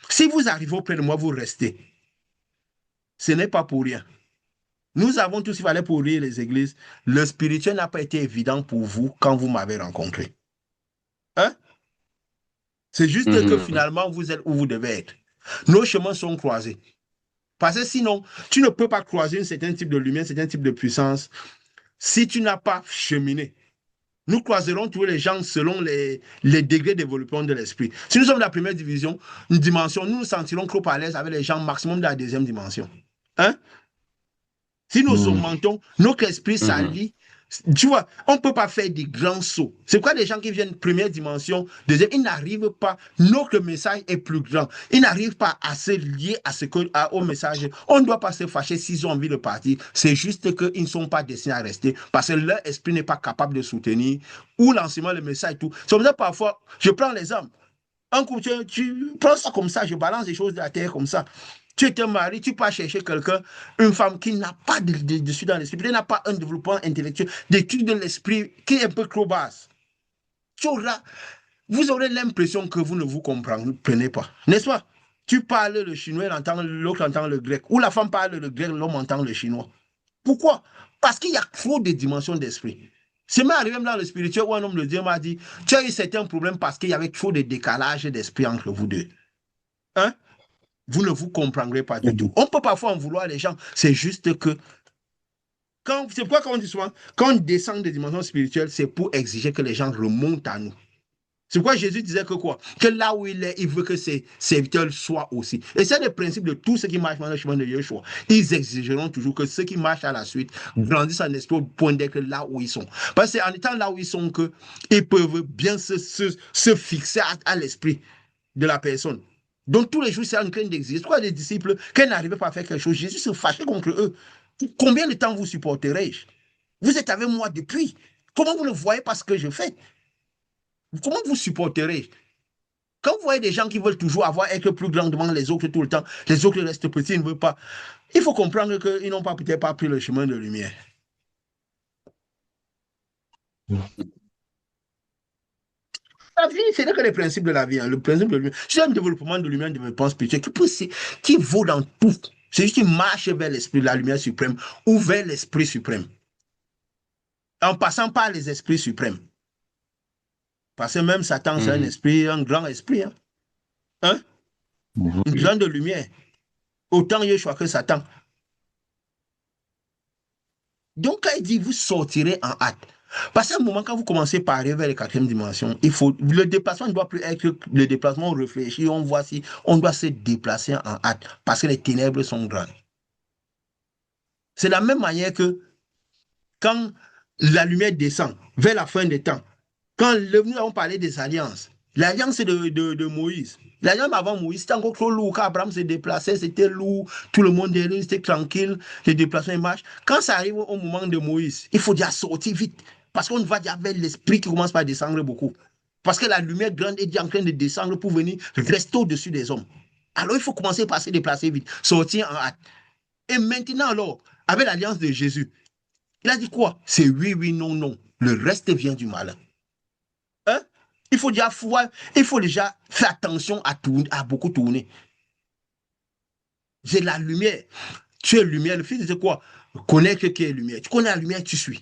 si vous arrivez auprès de moi, vous restez. Ce n'est pas pour rien. Nous avons tout ce qu'il fallait pour ouvrir les églises. Le spirituel n'a pas été évident pour vous quand vous m'avez rencontré. Hein? C'est juste que finalement, vous êtes où vous devez être. Nos chemins sont croisés. Parce que sinon, tu ne peux pas croiser un certain type de lumière, un certain type de puissance, si tu n'as pas cheminé. Nous croiserons tous les gens selon les degrés d'évolution de l'esprit. Si nous sommes de la première dimension, nous nous sentirons trop à l'aise avec les gens maximum de la deuxième dimension. Hein? Si nous augmentons, notre esprit s'allie. Tu vois, on ne peut pas faire des grands sauts. C'est quoi les gens qui viennent première dimension, deuxième, ils n'arrivent pas. Notre message est plus grand. Ils n'arrivent pas à se lier au message. On ne doit pas se fâcher s'ils ont envie de partir. C'est juste qu'ils ne sont pas destinés à rester parce que leur esprit n'est pas capable de soutenir ou l'enseignement, le message, tout. C'est comme ça, parfois, je prends l'exemple. Un coup, tu prends ça comme ça, je balance des choses de la terre comme ça. Tu es un mari, tu peux chercher quelqu'un, une femme qui n'a pas de dessus dans l'esprit, qui n'a pas un développement intellectuel, des trucs de l'esprit qui est un peu trop basse. Vous aurez l'impression que vous ne vous comprenez pas, n'est-ce pas? Tu parles le chinois, l'autre entend le grec, ou la femme parle le grec, l'homme entend le chinois. Pourquoi? Parce qu'il y a trop de dimensions d'esprit. C'est même arrivé dans le spirituel où un homme de Dieu m'a dit, tu as eu certains problèmes parce qu'il y avait trop de décalage d'esprit entre vous deux. Hein? Vous ne vous comprendrez pas du tout. On peut parfois en vouloir les gens. C'est juste que, c'est pourquoi on dit souvent, quand on descend des dimensions spirituelles, c'est pour exiger que les gens remontent à nous. C'est pourquoi Jésus disait que quoi? Que là où il est, il veut que ses serviteurs soient aussi. Et c'est le principe de tous ceux qui marchent dans le chemin de Yeshua. Ils exigeront toujours que ceux qui marchent à la suite grandissent en esprit au point d'être là où ils sont. Parce que c'est en étant là où ils sont qu'ils peuvent bien se fixer à l'esprit de la personne. Donc tous les jours, c'est en train d'exister. Pourquoi les disciples, quand ils n'arrivaient pas à faire quelque chose, Jésus se fâchait contre eux. Combien de temps vous supporterai-je? Vous êtes avec moi depuis. Comment vous ne voyez pas ce que je fais? Comment vous supporterez? Quand vous voyez des gens qui veulent toujours être plus grands devant les autres tout le temps, les autres restent petits, ils ne veulent pas. Il faut comprendre qu'ils n'ont pas peut-être pas pris le chemin de lumière. La vie, c'est que les principes de la vie. Hein. Le principe de lumière. C'est un développement de lumière, de développement spirituel qui vaut dans tout. C'est juste une marche vers l'esprit, la lumière suprême, ou vers l'esprit suprême. En passant par les esprits suprêmes. Parce que même Satan, c'est un esprit, un grand esprit. Hein? Hein? Une grande lumière. Autant Yeshua que Satan. Donc, quand il dit vous sortirez en hâte, parce qu'à un moment, quand vous commencez par arriver vers la quatrième dimension, le déplacement ne doit plus être le déplacement réfléchi, on voit si on doit se déplacer en hâte, parce que les ténèbres sont grandes. C'est la même manière que quand la lumière descend vers la fin des temps, quand nous avons parlé des alliances, l'alliance de Moïse, l'alliance avant Moïse, c'était encore trop lourd. Quand Abraham se déplaçait, c'était lourd. Tout le monde derrière, c'était tranquille. Les déplacements marchent. Quand ça arrive au moment de Moïse, il faut déjà sortir vite. Parce qu'on va déjà vers l'esprit qui commence par descendre beaucoup. Parce que la lumière grande est déjà en train de descendre pour venir rester au-dessus des hommes. Alors il faut commencer par se déplacer vite, sortir en hâte. Et maintenant, alors, avec l'alliance de Jésus, il a dit quoi? C'est oui, oui, non, non. Le reste vient du malin. Hein? Il faut déjà faire attention à beaucoup tourner. J'ai la lumière. Tu es lumière. Le fils c'est quoi? Connais ce qui est lumière. Tu connais la lumière, tu suis.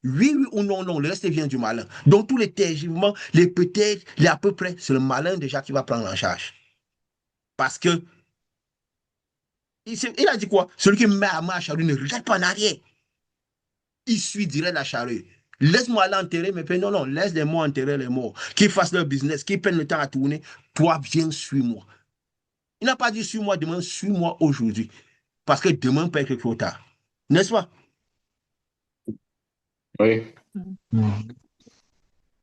Oui, oui ou non, non. Le reste vient du malin. Donc tous les tergiversements, les peut-être, les à peu près, c'est le malin déjà qui va prendre en charge. Parce que il a dit quoi? Celui qui met à main à charrue ne regarde pas en arrière. Il suit direct la charrue. Laisse-moi aller enterrer mes pères. Non, non, laisse les morts enterrer les morts. Qu'ils fassent leur business, qu'ils prennent le temps à tourner. Toi, viens, suis-moi. Il n'a pas dit suis-moi demain, suis-moi aujourd'hui. Parce que demain peut être trop tard. N'est-ce pas? Oui.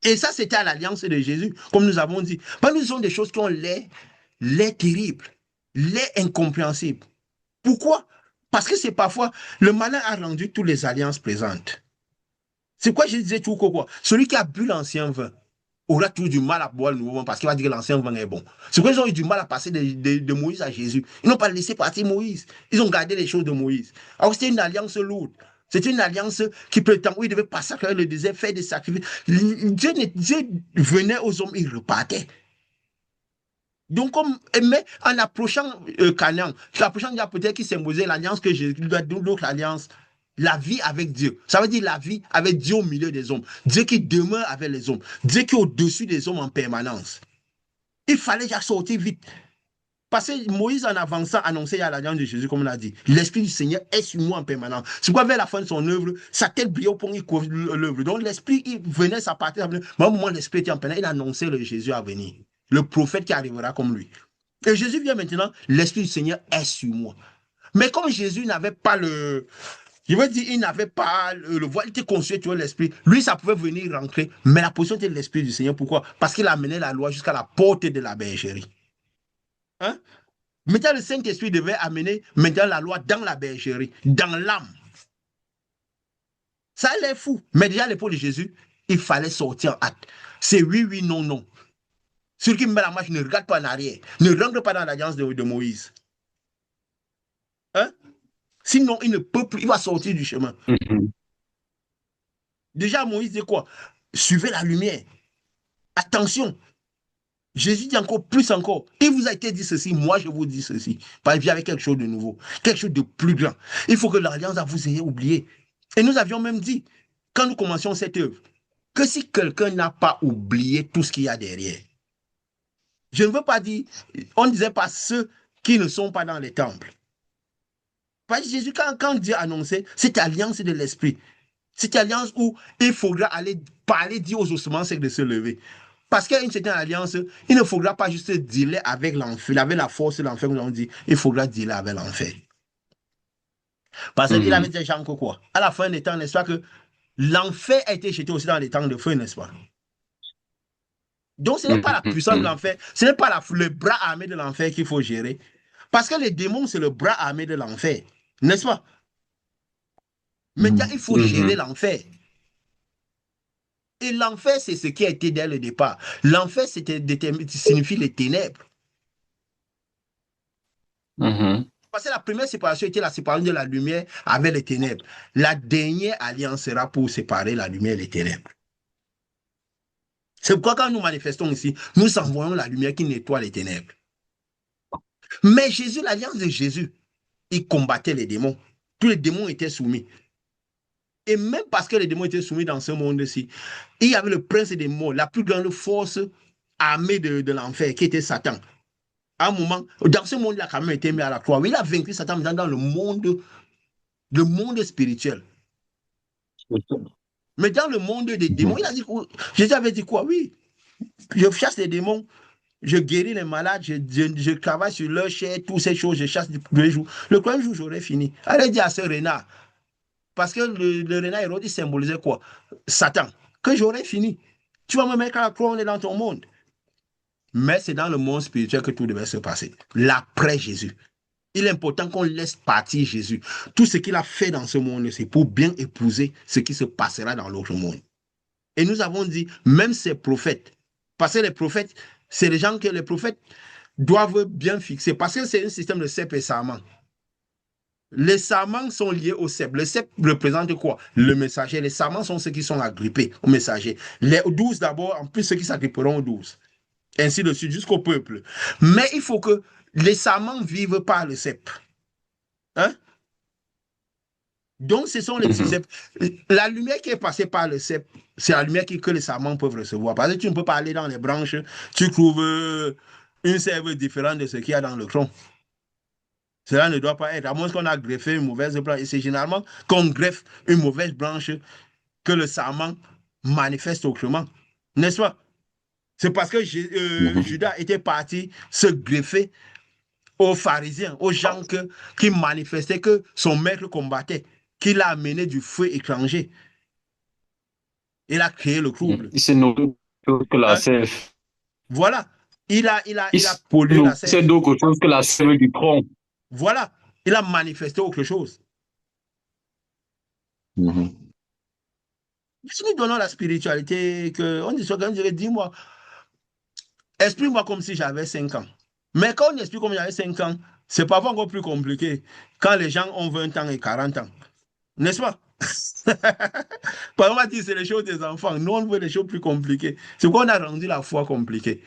Et ça, c'était à l'alliance de Jésus, comme nous avons dit. Parce que nous sont des choses qui ont l'air terribles, l'air incompréhensibles. Pourquoi? Parce que c'est parfois, le malin a rendu toutes les alliances présentes. C'est quoi je disais tout quoi? Celui qui a bu l'ancien vin aura toujours du mal à boire le nouveau vin parce qu'il va dire que l'ancien vin est bon. C'est quoi ils ont eu du mal à passer de Moïse à Jésus. Ils n'ont pas laissé partir Moïse. Ils ont gardé les choses de Moïse. Alors c'était une alliance lourde. C'était une alliance qui peut être où il devait passer à travers le désert, faire des sacrifices. Dieu venait aux hommes, il repartait. Donc, mais en approchant Canaan, l'approchant peut-être qui symbolisait l'alliance que Jésus doit d'autres alliance, la vie avec Dieu. Ça veut dire la vie avec Dieu au milieu des hommes. Dieu qui demeure avec les hommes. Dieu qui est au-dessus des hommes en permanence. Il fallait déjà sortir vite. Parce que Moïse, en avançant, annonçait à l'alliance de Jésus, comme on l'a dit, l'Esprit du Seigneur est sur moi en permanence. C'est pourquoi, vers la fin de son œuvre, sa tête brillait au point qu'il couvre l'œuvre. Donc, l'Esprit, il venait, sa partie, mais au moment où l'Esprit était en permanence, il annonçait le Jésus à venir. Le prophète qui arrivera comme lui. Et Jésus vient maintenant, l'Esprit du Seigneur est sur moi. Mais comme Jésus n'avait pas je veux dire, il n'avait pas le voile, il était construit sur l'Esprit. Lui, ça pouvait venir rentrer, mais la position était de l'Esprit du Seigneur. Pourquoi? Parce qu'il amenait la loi jusqu'à la porte de la bergerie. Hein? Maintenant, le Saint-Esprit devait amener maintenant la loi dans la bergerie, dans l'âme. Ça allait fou. Mais déjà à l'époque de Jésus, il fallait sortir en hâte. C'est oui, oui, non, non. Celui qui met la marche ne regarde pas en arrière, ne rentre pas dans l'alliance de Moïse. Hein? Sinon, il ne peut plus, il va sortir du chemin. Déjà, Moïse dit quoi? Suivez la lumière. Attention. Jésus dit encore plus encore. Il vous a été dit ceci, moi je vous dis ceci. Parce qu'il y avait quelque chose de nouveau, quelque chose de plus grand. Il faut que l'alliance vous ayez oublié. Et nous avions même dit, quand nous commencions cette œuvre, que si quelqu'un n'a pas oublié tout ce qu'il y a derrière, je ne veux pas dire, on ne disait pas ceux qui ne sont pas dans les temples. Parce que Jésus, quand Dieu annonçait cette alliance de l'esprit, cette alliance où il faudra aller parler, dire aux ossements, c'est de se lever. Parce qu'il y a une certaine alliance, il ne faudra pas juste dealer avec l'enfer, avec la force de l'enfer, comme on dit, il faudra dealer avec l'enfer. Parce qu'il avait dit Jean que quoi? À la fin des temps, n'est-ce pas que l'enfer a été jeté aussi dans les temps de feu, n'est-ce pas? Donc ce n'est pas la puissance de l'enfer, ce n'est pas le bras armé de l'enfer qu'il faut gérer. Parce que les démons, c'est le bras armé de l'enfer, n'est-ce pas? Maintenant, il faut gérer l'enfer. Et l'enfer, c'est ce qui a été dès le départ. L'enfer, signifie les ténèbres. Parce que la première séparation était la séparation de la lumière avec les ténèbres. La dernière alliance sera pour séparer la lumière et les ténèbres. C'est pourquoi quand nous manifestons ici, nous envoyons la lumière qui nettoie les ténèbres. Mais Jésus, l'alliance de Jésus, il combattait les démons. Tous les démons étaient soumis. Et même parce que les démons étaient soumis dans ce monde-ci, il y avait le prince des morts, la plus grande force armée de l'enfer, qui était Satan. À un moment, dans ce monde, il a quand même été mis à la croix. Il a vaincu Satan dans le monde spirituel. Mais dans le monde des démons, il a dit, Jésus avait dit quoi? Oui, je chasse les démons, je guéris les malades, je travaille sur leur chair, toutes ces choses, je chasse tous les jours. Le troisième jour, j'aurai fini. Allez dire à ce renard, parce que le renard Hérode, il symbolisait quoi? Satan, que j'aurai fini. Tu vas me mettre à la croix, on est dans ton monde. Mais c'est dans le monde spirituel que tout devait se passer. L'après Jésus. Il est important qu'on laisse partir Jésus. Tout ce qu'il a fait dans ce monde, c'est pour bien épouser ce qui se passera dans l'autre monde. Et nous avons dit, même ces prophètes, parce que les prophètes, c'est les gens que les prophètes doivent bien fixer, parce que c'est un système de cep et sarment. Les sarments sont liés au cep. Le cep représente quoi? Le messager. Les sarments sont ceux qui sont agrippés au messager. Les 12 d'abord, en plus ceux qui s'agripperont aux 12. Ainsi de suite, jusqu'au peuple. Mais il faut que les sarments vivent par le cep. Hein? Donc, ce sont les cep. La lumière qui est passée par le cep, c'est la lumière que les sarments peuvent recevoir. Parce que tu ne peux pas aller dans les branches, tu trouves une sève différente de ce qu'il y a dans le tronc. Cela ne doit pas être, à moins qu'on a greffé une mauvaise branche. Et c'est généralement qu'on greffe une mauvaise branche que le sarment manifeste autrement. N'est-ce pas? C'est parce que Judas était parti se greffer aux pharisiens, aux gens qui manifestaient que son maître combattait, qu'il a amené du feu étranger. Il a créé le trouble. Il s'est nourri que la sève. Voilà. Il a pollué la sève. C'est d'autre chose que la sève du tronc. Voilà. Il a manifesté autre chose. Si nous donnons la spiritualité, on dit ça, on dirait, dis-moi, explique-moi comme si j'avais 5 ans. Mais quand on explique comme j'avais 5 ans, c'est parfois encore plus compliqué quand les gens ont 20 ans et 40 ans. N'est-ce pas? Par exemple, on dit c'est les choses des enfants. Nous, on veut des choses plus compliquées. C'est pourquoi on a rendu la foi compliquée.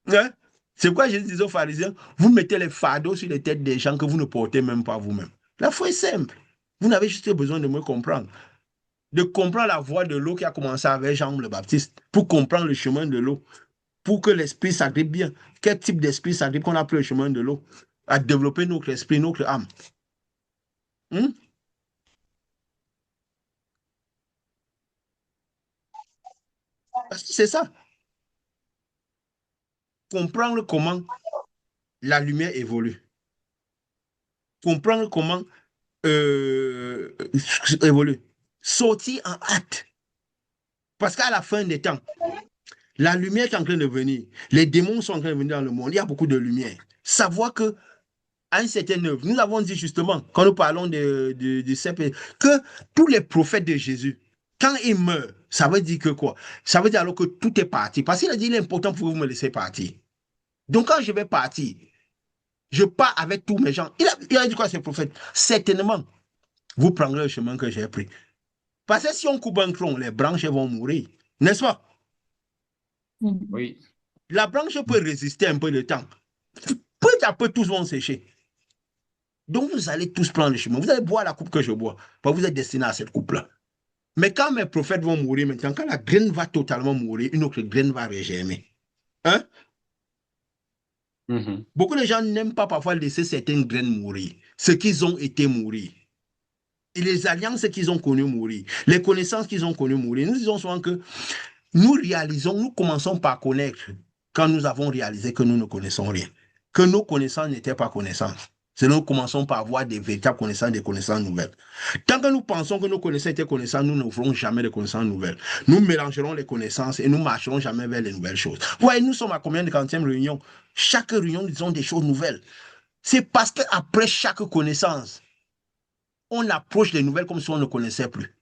Hein? C'est pourquoi je dis aux pharisiens, vous mettez les fardeaux sur les têtes des gens que vous ne portez même pas vous-même. La foi est simple. Vous n'avez juste besoin de me comprendre. De comprendre la voie de l'eau qui a commencé avec Jean le Baptiste, pour comprendre le chemin de l'eau, pour que l'esprit s'agrippe bien. Quel type d'esprit s'agrippe qu'on a pris le chemin de l'eau? À développer notre esprit, notre âme. Parce que c'est ça. Comprendre comment la lumière évolue. Comprendre comment évolue. Sortir en hâte. Parce qu'à la fin des temps, la lumière qui est en train de venir, les démons sont en train de venir dans le monde, il y a beaucoup de lumière. Savoir que à une certaine œuvre, nous avons dit justement, quand nous parlons de CP, que tous les prophètes de Jésus, quand ils meurent, ça veut dire que quoi? Ça veut dire alors que tout est parti. Parce qu'il a dit, il est important pour vous me laisser partir. Donc quand je vais partir, je pars avec tous mes gens. Il a dit quoi à ces prophètes? Certainement, vous prendrez le chemin que j'ai pris. Parce que si on coupe un tronc, les branches vont mourir. N'est-ce pas? Oui. La branche peut résister un peu de temps. Peu à peu, tous vont sécher. Donc, vous allez tous prendre le chemin. Vous allez boire la coupe que je bois. Parce que vous êtes destiné à cette coupe-là. Mais quand mes prophètes vont mourir maintenant, quand la graine va totalement mourir, une autre graine va régermer. Hein? Beaucoup de gens n'aiment pas parfois laisser certaines graines mourir. Ce qu'ils ont été mourir. Et les alliances qu'ils ont connues mourir. Les connaissances qu'ils ont connues mourir. Nous disons souvent que nous commençons par connaître quand nous avons réalisé que nous ne connaissons rien, que nos connaissances n'étaient pas connaissances. C'est nous commençons par avoir des véritables connaissances, des connaissances nouvelles. Tant que nous pensons que nos connaissances étaient connaissances, nous ne ferons jamais de connaissances nouvelles. Nous mélangerons les connaissances et nous marcherons jamais vers les nouvelles choses. Vous voyez, nous sommes à combien de 40e réunion? Chaque réunion, nous disons des choses nouvelles. C'est parce qu'après chaque connaissance, on approche les nouvelles comme si on ne connaissait plus.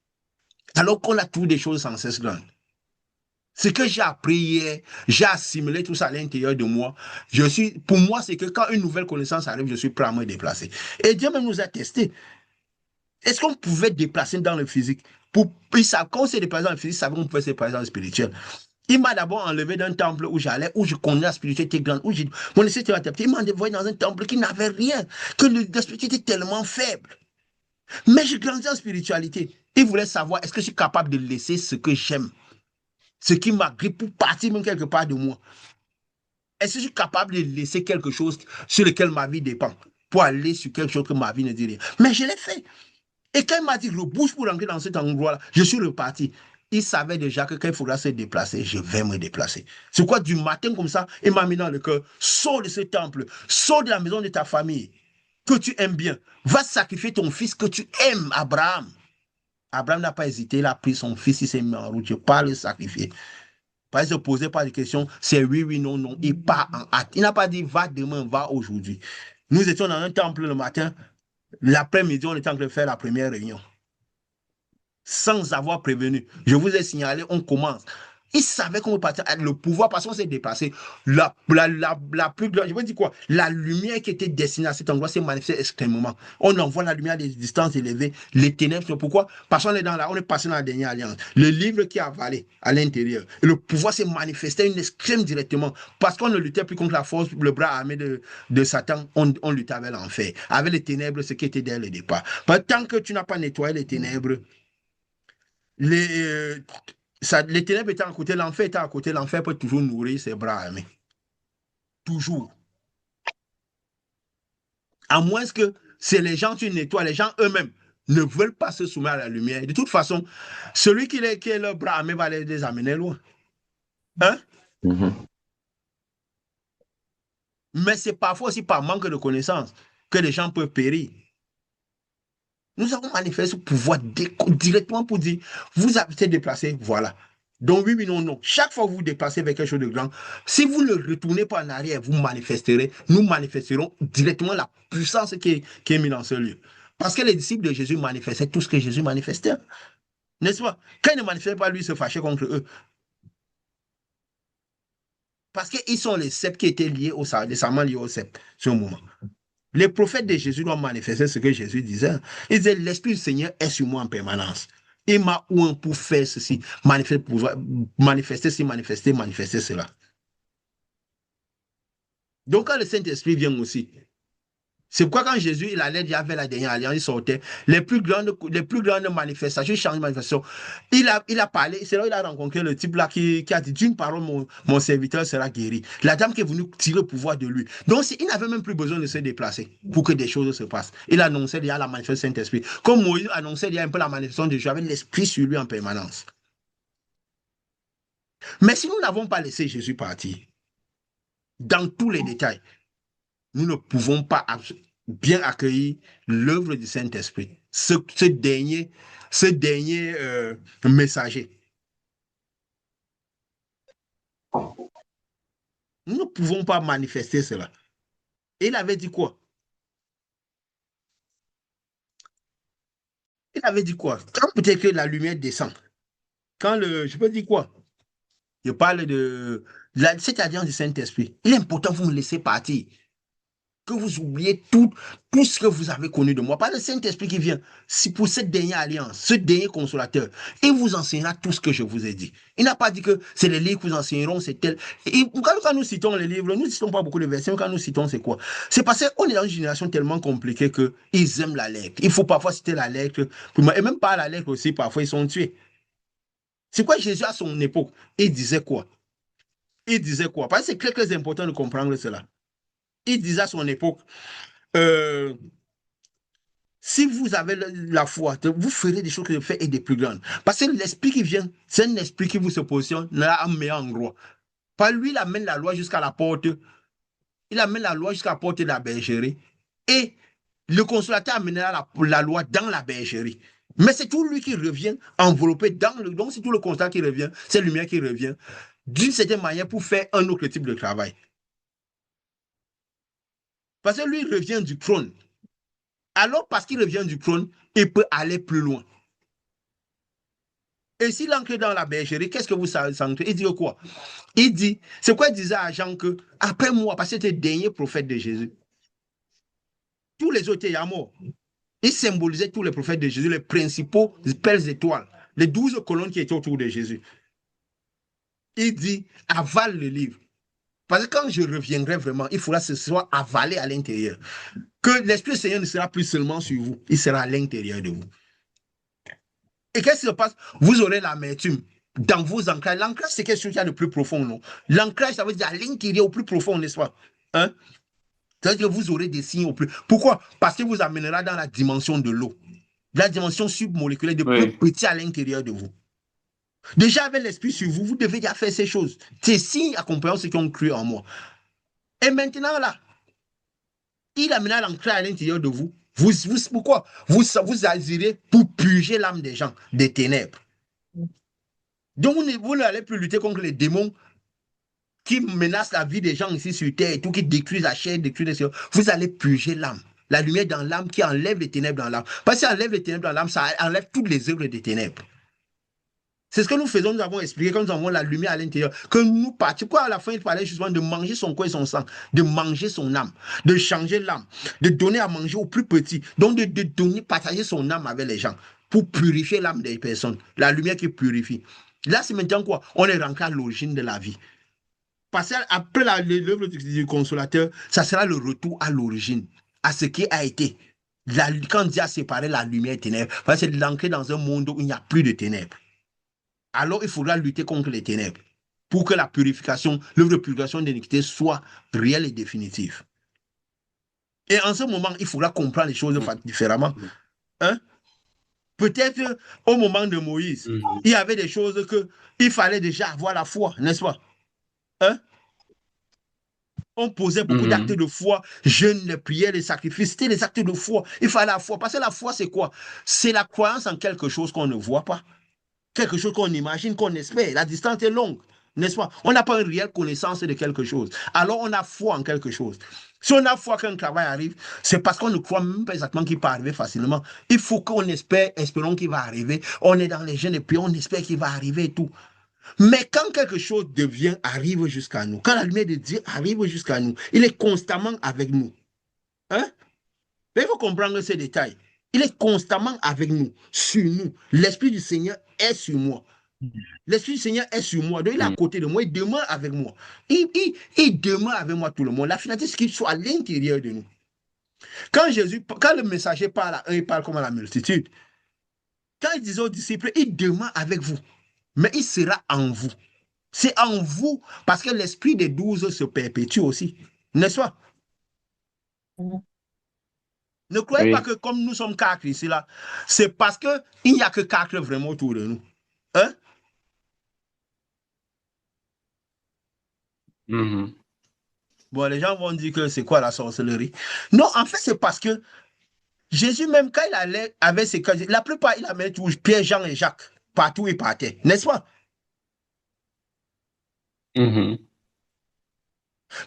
Alors qu'on a toujours des choses sans cesse grandes. Ce que j'ai appris hier, j'ai assimilé tout ça à l'intérieur de moi. Pour moi, c'est que quand une nouvelle connaissance arrive, je suis prêt à me déplacer. Et Dieu même nous a testés. Est-ce qu'on pouvait déplacer dans le physique? Quand on s'est déplacé dans le physique, il savait qu'on pouvait se déplacer dans le spirituel. Il m'a d'abord enlevé d'un temple où j'allais, où je connais la spiritualité grande, où mon esprit était adapté. Il m'a envoyé dans un temple qui n'avait rien, que la spiritualité était tellement faible. Mais je grandis en spiritualité. Il voulait savoir, est-ce que je suis capable de laisser ce que j'aime, ce qui m'agrippe pour partir même quelque part de moi? Est-ce que je suis capable de laisser quelque chose sur lequel ma vie dépend pour aller sur quelque chose que ma vie ne dit rien? Mais je l'ai fait. Et quand il m'a dit, rebouche pour rentrer dans cet endroit-là, je suis reparti. Il savait déjà que quand il faudra se déplacer, je vais me déplacer. C'est quoi, du matin comme ça, il m'a mis dans le cœur, sors de ce temple, sors de la maison de ta famille, que tu aimes bien. Va sacrifier ton fils que tu aimes, Abraham. Abraham n'a pas hésité, il a pris son fils, il s'est mis en route, je parle le sacrifier. Pas il ne se posait pas de questions, c'est oui, oui, non, non. Il part en hâte. Il n'a pas dit va demain, va aujourd'hui. Nous étions dans un temple le matin, l'après-midi, on était en train de faire la première réunion. Sans avoir prévenu. Je vous ai signalé, on commence. Il savait qu'on partait le pouvoir parce qu'on s'est déplacé. La plus grande, je veux dire quoi? La lumière qui était destinée à cet endroit s'est manifestée extrêmement. On envoie la lumière à des distances élevées, les ténèbres. Pourquoi? Parce qu'on est on est passé dans la dernière alliance. Le livre qui a avalé à l'intérieur. Et le pouvoir s'est manifesté à une extrême directement. Parce qu'on ne luttait plus contre la force, le bras armé de Satan, on luttait avec l'enfer. Avec les ténèbres, ce qui était dès le départ. Tant que tu n'as pas nettoyé les ténèbres, les, les ténèbres étant à côté, l'enfer étant à côté, l'enfer peut toujours nourrir ses bras armés. Toujours. À moins que c'est les gens qui nettoient, les gens eux-mêmes ne veulent pas se soumettre à la lumière. De toute façon, celui qui est le bras armé va les amener loin. Hein? Mais c'est parfois aussi par manque de connaissances que les gens peuvent périr. Nous avons manifesté ce pouvoir directement pour dire, vous avez été déplacé, voilà. Donc oui, non, non. Chaque fois que vous vous déplacez vers quelque chose de grand, si vous ne retournez pas en arrière, vous manifesterez, nous manifesterons directement la puissance qui est mise dans ce lieu. Parce que les disciples de Jésus manifestaient tout ce que Jésus manifestait. N'est-ce pas? Quand ils ne manifestaient pas, lui se fâchait contre eux. Parce qu'ils sont les sept qui étaient liés les serments liés au sept, sur un moment. Les prophètes de Jésus doivent manifester ce que Jésus disait. Il disait, l'Esprit du Seigneur est sur moi en permanence. Il m'a oint pour faire ceci, manifester ceci, manifester cela. Donc quand le Saint-Esprit vient aussi, c'est pourquoi quand Jésus il allait déjà vers la dernière alliance, il sortait, les plus grandes manifestations, changements de manifestation, il a parlé, c'est là où il a rencontré le type là qui a dit d'une parole, mon serviteur sera guéri. La dame qui est venue tirer le pouvoir de lui. Donc il n'avait même plus besoin de se déplacer pour que des choses se passent. Il annonçait déjà la manifestation du Saint-Esprit. Comme Moïse annonçait déjà un peu la manifestation de Dieu avec l'Esprit sur lui en permanence. Mais si nous n'avons pas laissé Jésus partir, dans tous les détails, nous ne pouvons pas bien accueillir l'œuvre du Saint-Esprit, ce dernier messager. Nous ne pouvons pas manifester cela. Et il avait dit quoi? Il avait dit quoi? Quand peut-être que la lumière descend, je peux dire quoi? Je parle de cette alliance du Saint-Esprit. Il est important que vous me laissez partir. Que vous oubliez tout ce que vous avez connu de moi. Pas le Saint-Esprit qui vient. C'est pour cette dernière alliance, ce dernier consolateur. Il vous enseignera tout ce que je vous ai dit. Il n'a pas dit que c'est les livres que vous enseigneront, c'est tel. Et quand nous citons les livres, nous ne citons pas beaucoup de versets. Quand nous citons, c'est quoi? C'est parce qu'on est dans une génération tellement compliquée qu'ils aiment la lettre. Il faut parfois citer la lettre. Et même pas la lettre aussi, parfois ils sont tués. C'est quoi Jésus à son époque? Il disait quoi? Il disait quoi? Parce que c'est très, très important de comprendre cela. Il disait à son époque, Si vous avez la foi, vous ferez des choses que je fais et des plus grandes. Parce que l'esprit qui vient, c'est un esprit qui vous se positionne là à un meilleur endroit. Pas lui, il amène la loi jusqu'à la porte. Il amène la loi jusqu'à la porte de la bergerie. Et le consolateur amènera la loi dans la bergerie. Mais c'est tout lui qui revient enveloppé dans le. Donc, c'est tout le constat qui revient, c'est la lumière qui revient, d'une certaine manière, pour faire un autre type de travail. Parce que lui, il revient du trône. Alors, parce qu'il revient du trône, il peut aller plus loin. Et s'il entre dans la bergerie, qu'est-ce que vous sentez? Il dit quoi? Il dit, c'est quoi il disait à Jean que, après moi, parce que c'était le dernier prophète de Jésus, tous les autres étaient morts. Il symbolisait tous les prophètes de Jésus, les principaux belles étoiles, les 12 colonnes qui étaient autour de Jésus. Il dit, avale le livre. Parce que quand je reviendrai vraiment, il faudra que ce soit avalé à l'intérieur. Que l'Esprit du Seigneur ne sera plus seulement sur vous, il sera à l'intérieur de vous. Et qu'est-ce qui se passe? Vous aurez l'amertume dans vos ancrages. L'ancrage, c'est quelque chose qui est le plus profond, non? L'ancrage, ça veut dire à l'intérieur, au plus profond, n'est-ce pas? Hein? C'est-à-dire que vous aurez des signes au plus. Pourquoi? Parce que vous amènera dans la dimension de l'eau, la dimension submoléculaire, de plus petit à l'intérieur de vous. Déjà, avec l'esprit sur vous, vous devez déjà faire ces choses. Ces signes accompagnant ceux qui ont cru en moi. Et maintenant, là, il amènera l'ancrage à l'intérieur de vous. Pourquoi? Vous agirez pour purger l'âme des gens, des ténèbres. Donc, vous n'allez plus lutter contre les démons qui menacent la vie des gens ici sur terre et tout, qui détruisent la chair, détruisent les choses. Vous allez purger l'âme. La lumière dans l'âme qui enlève les ténèbres dans l'âme. Parce que ça enlève les ténèbres dans l'âme, ça enlève toutes les œuvres des ténèbres. C'est ce que nous faisons, nous avons expliqué quand nous avons la lumière à l'intérieur, que nous partions. Quoi, à la fin, il parlait justement de manger son corps et son sang, de manger son âme, de changer l'âme, de donner à manger aux plus petits, donc de donner, partager son âme avec les gens pour purifier l'âme des personnes. La lumière qui purifie. Là, c'est maintenant quoi? On est rentré à l'origine de la vie. Parce qu'après l'œuvre du consolateur, ça sera le retour à l'origine, à ce qui a été. Quand Dieu a séparé la lumière et les ténèbres, c'est l'ancrer dans un monde où il n'y a plus de ténèbres. Alors il faudra lutter contre les ténèbres pour que la purification, l'œuvre de purification d'iniquité soit réelle et définitive. Et en ce moment, il faudra comprendre les choses différemment. Hein? Peut-être au moment de Moïse, il y avait des choses qu'il fallait déjà avoir la foi, n'est-ce pas? Hein? On posait beaucoup d'actes de foi, jeûnes, les prières, les sacrifices, c'était des actes de foi. Il fallait la foi, parce que la foi, c'est quoi? C'est la croyance en quelque chose qu'on ne voit pas. Quelque chose qu'on imagine, qu'on espère. La distance est longue, n'est-ce pas? On n'a pas une réelle connaissance de quelque chose. Alors, on a foi en quelque chose. Si on a foi qu'un travail arrive, c'est parce qu'on ne croit même pas exactement qu'il peut arriver facilement. Il faut qu'on espère, espérons qu'il va arriver. On est dans les jeunes et puis on espère qu'il va arriver et tout. Mais quand quelque chose arrive jusqu'à nous, quand la lumière de Dieu arrive jusqu'à nous, il est constamment avec nous. Hein? Mais il faut comprendre ces détails. Il est constamment avec nous, sur nous. L'Esprit du Seigneur est sur moi. L'Esprit du Seigneur est sur moi. Donc, il est à côté de moi. Il demeure avec moi. Il demeure avec moi tout le monde. La finalité, c'est qu'il soit à l'intérieur de nous. Quand le messager parle à eux, il parle comme à la multitude. Quand il disait aux disciples, il demeure avec vous. Mais il sera en vous. C'est en vous parce que l'esprit des 12 se perpétue aussi. N'est-ce pas? Ne croyez pas que comme nous sommes 4 ici, là, c'est parce qu'il n'y a que 4 vraiment autour de nous. Hein? Bon, les gens vont dire que c'est quoi la sorcellerie? Non, en fait, c'est parce que Jésus, même quand il allait avec ses cas, la plupart, il amenait toujours Pierre, Jean et Jacques. Partout où il partait. N'est-ce pas?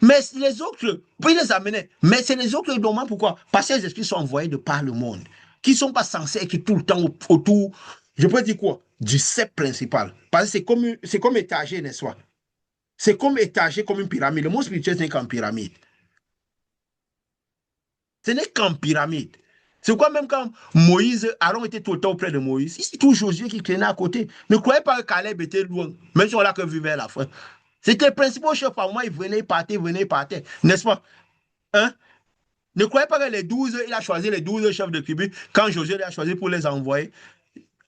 Mais les autres, il les amenait. Mais c'est les autres dont pourquoi? Parce que les esprits sont envoyés de par le monde, qui ne sont pas censés être tout le temps autour, je peux dire quoi? Du cep principal. Parce que c'est comme étagé, n'est-ce pas? C'est comme étagé, comme une pyramide. Le monde spirituel, ce n'est qu'en pyramide. Ce n'est qu'en pyramide. C'est quoi même quand Moïse, Aaron était tout le temps auprès de Moïse, c'est toujours Josué qui traînait à côté. Ne croyez pas que Caleb était loin, même si on l'a que vu vers la fin. C'était le principal chef, par moi, il venait, il partait, n'est-ce pas? Hein? Ne croyez pas que les 12, il a choisi les 12 chefs de tribu, quand Josué les a choisis pour les envoyer.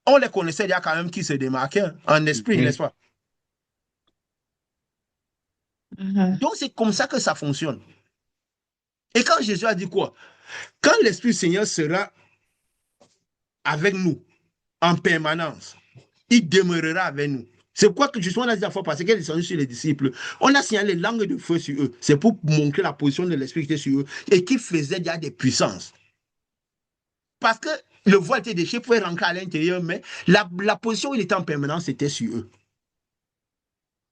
On les connaissait déjà quand même qui se démarquaient en esprit, n'est-ce pas? Donc c'est comme ça que ça fonctionne. Et quand Jésus a dit quoi? Quand l'Esprit du Seigneur sera avec nous en permanence. Il demeurera avec nous. C'est pourquoi que justement, on a dit la fois passée qu'elle est descendue sur les disciples. On a signalé les langues de feu sur eux. C'est pour montrer la position de l'esprit qui était sur eux et qui faisait déjà des puissances. Parce que le voile était déchiré, pouvait rentrer à l'intérieur, mais la position où il était en permanence, c'était sur eux.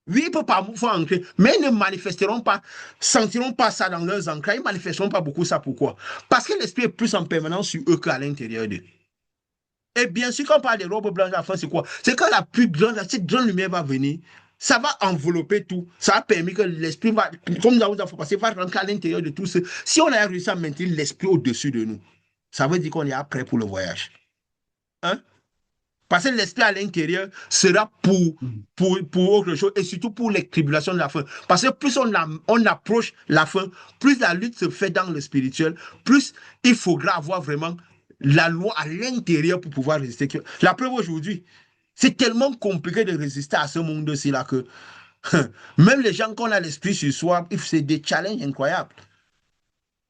Oui, ils peuvent parfois entrer, mais ils ne manifesteront pas, sentiront pas ça dans leurs ancrages, ils ne manifesteront pas beaucoup ça. Pourquoi? Parce que l'esprit est plus en permanence sur eux qu'à l'intérieur d'eux. Et bien sûr, quand on parle des robes blanches à la fin, c'est quoi? C'est quand la plus grande, cette grande lumière va venir, ça va envelopper tout. Ça a permis que l'esprit va, comme nous avons passé, va rentrer à l'intérieur de tout ce. Si on a réussi à maintenir l'esprit au-dessus de nous, ça veut dire qu'on est prêt pour le voyage. Hein? Parce que l'esprit à l'intérieur sera pour autre chose et surtout pour les tribulations de la fin. Parce que plus on approche la fin, plus la lutte se fait dans le spirituel, plus il faudra avoir vraiment la loi à l'intérieur pour pouvoir résister. La preuve aujourd'hui, c'est tellement compliqué de résister à ce monde-ci là que même les gens qui ont l'esprit sur soi, c'est des challenges incroyables.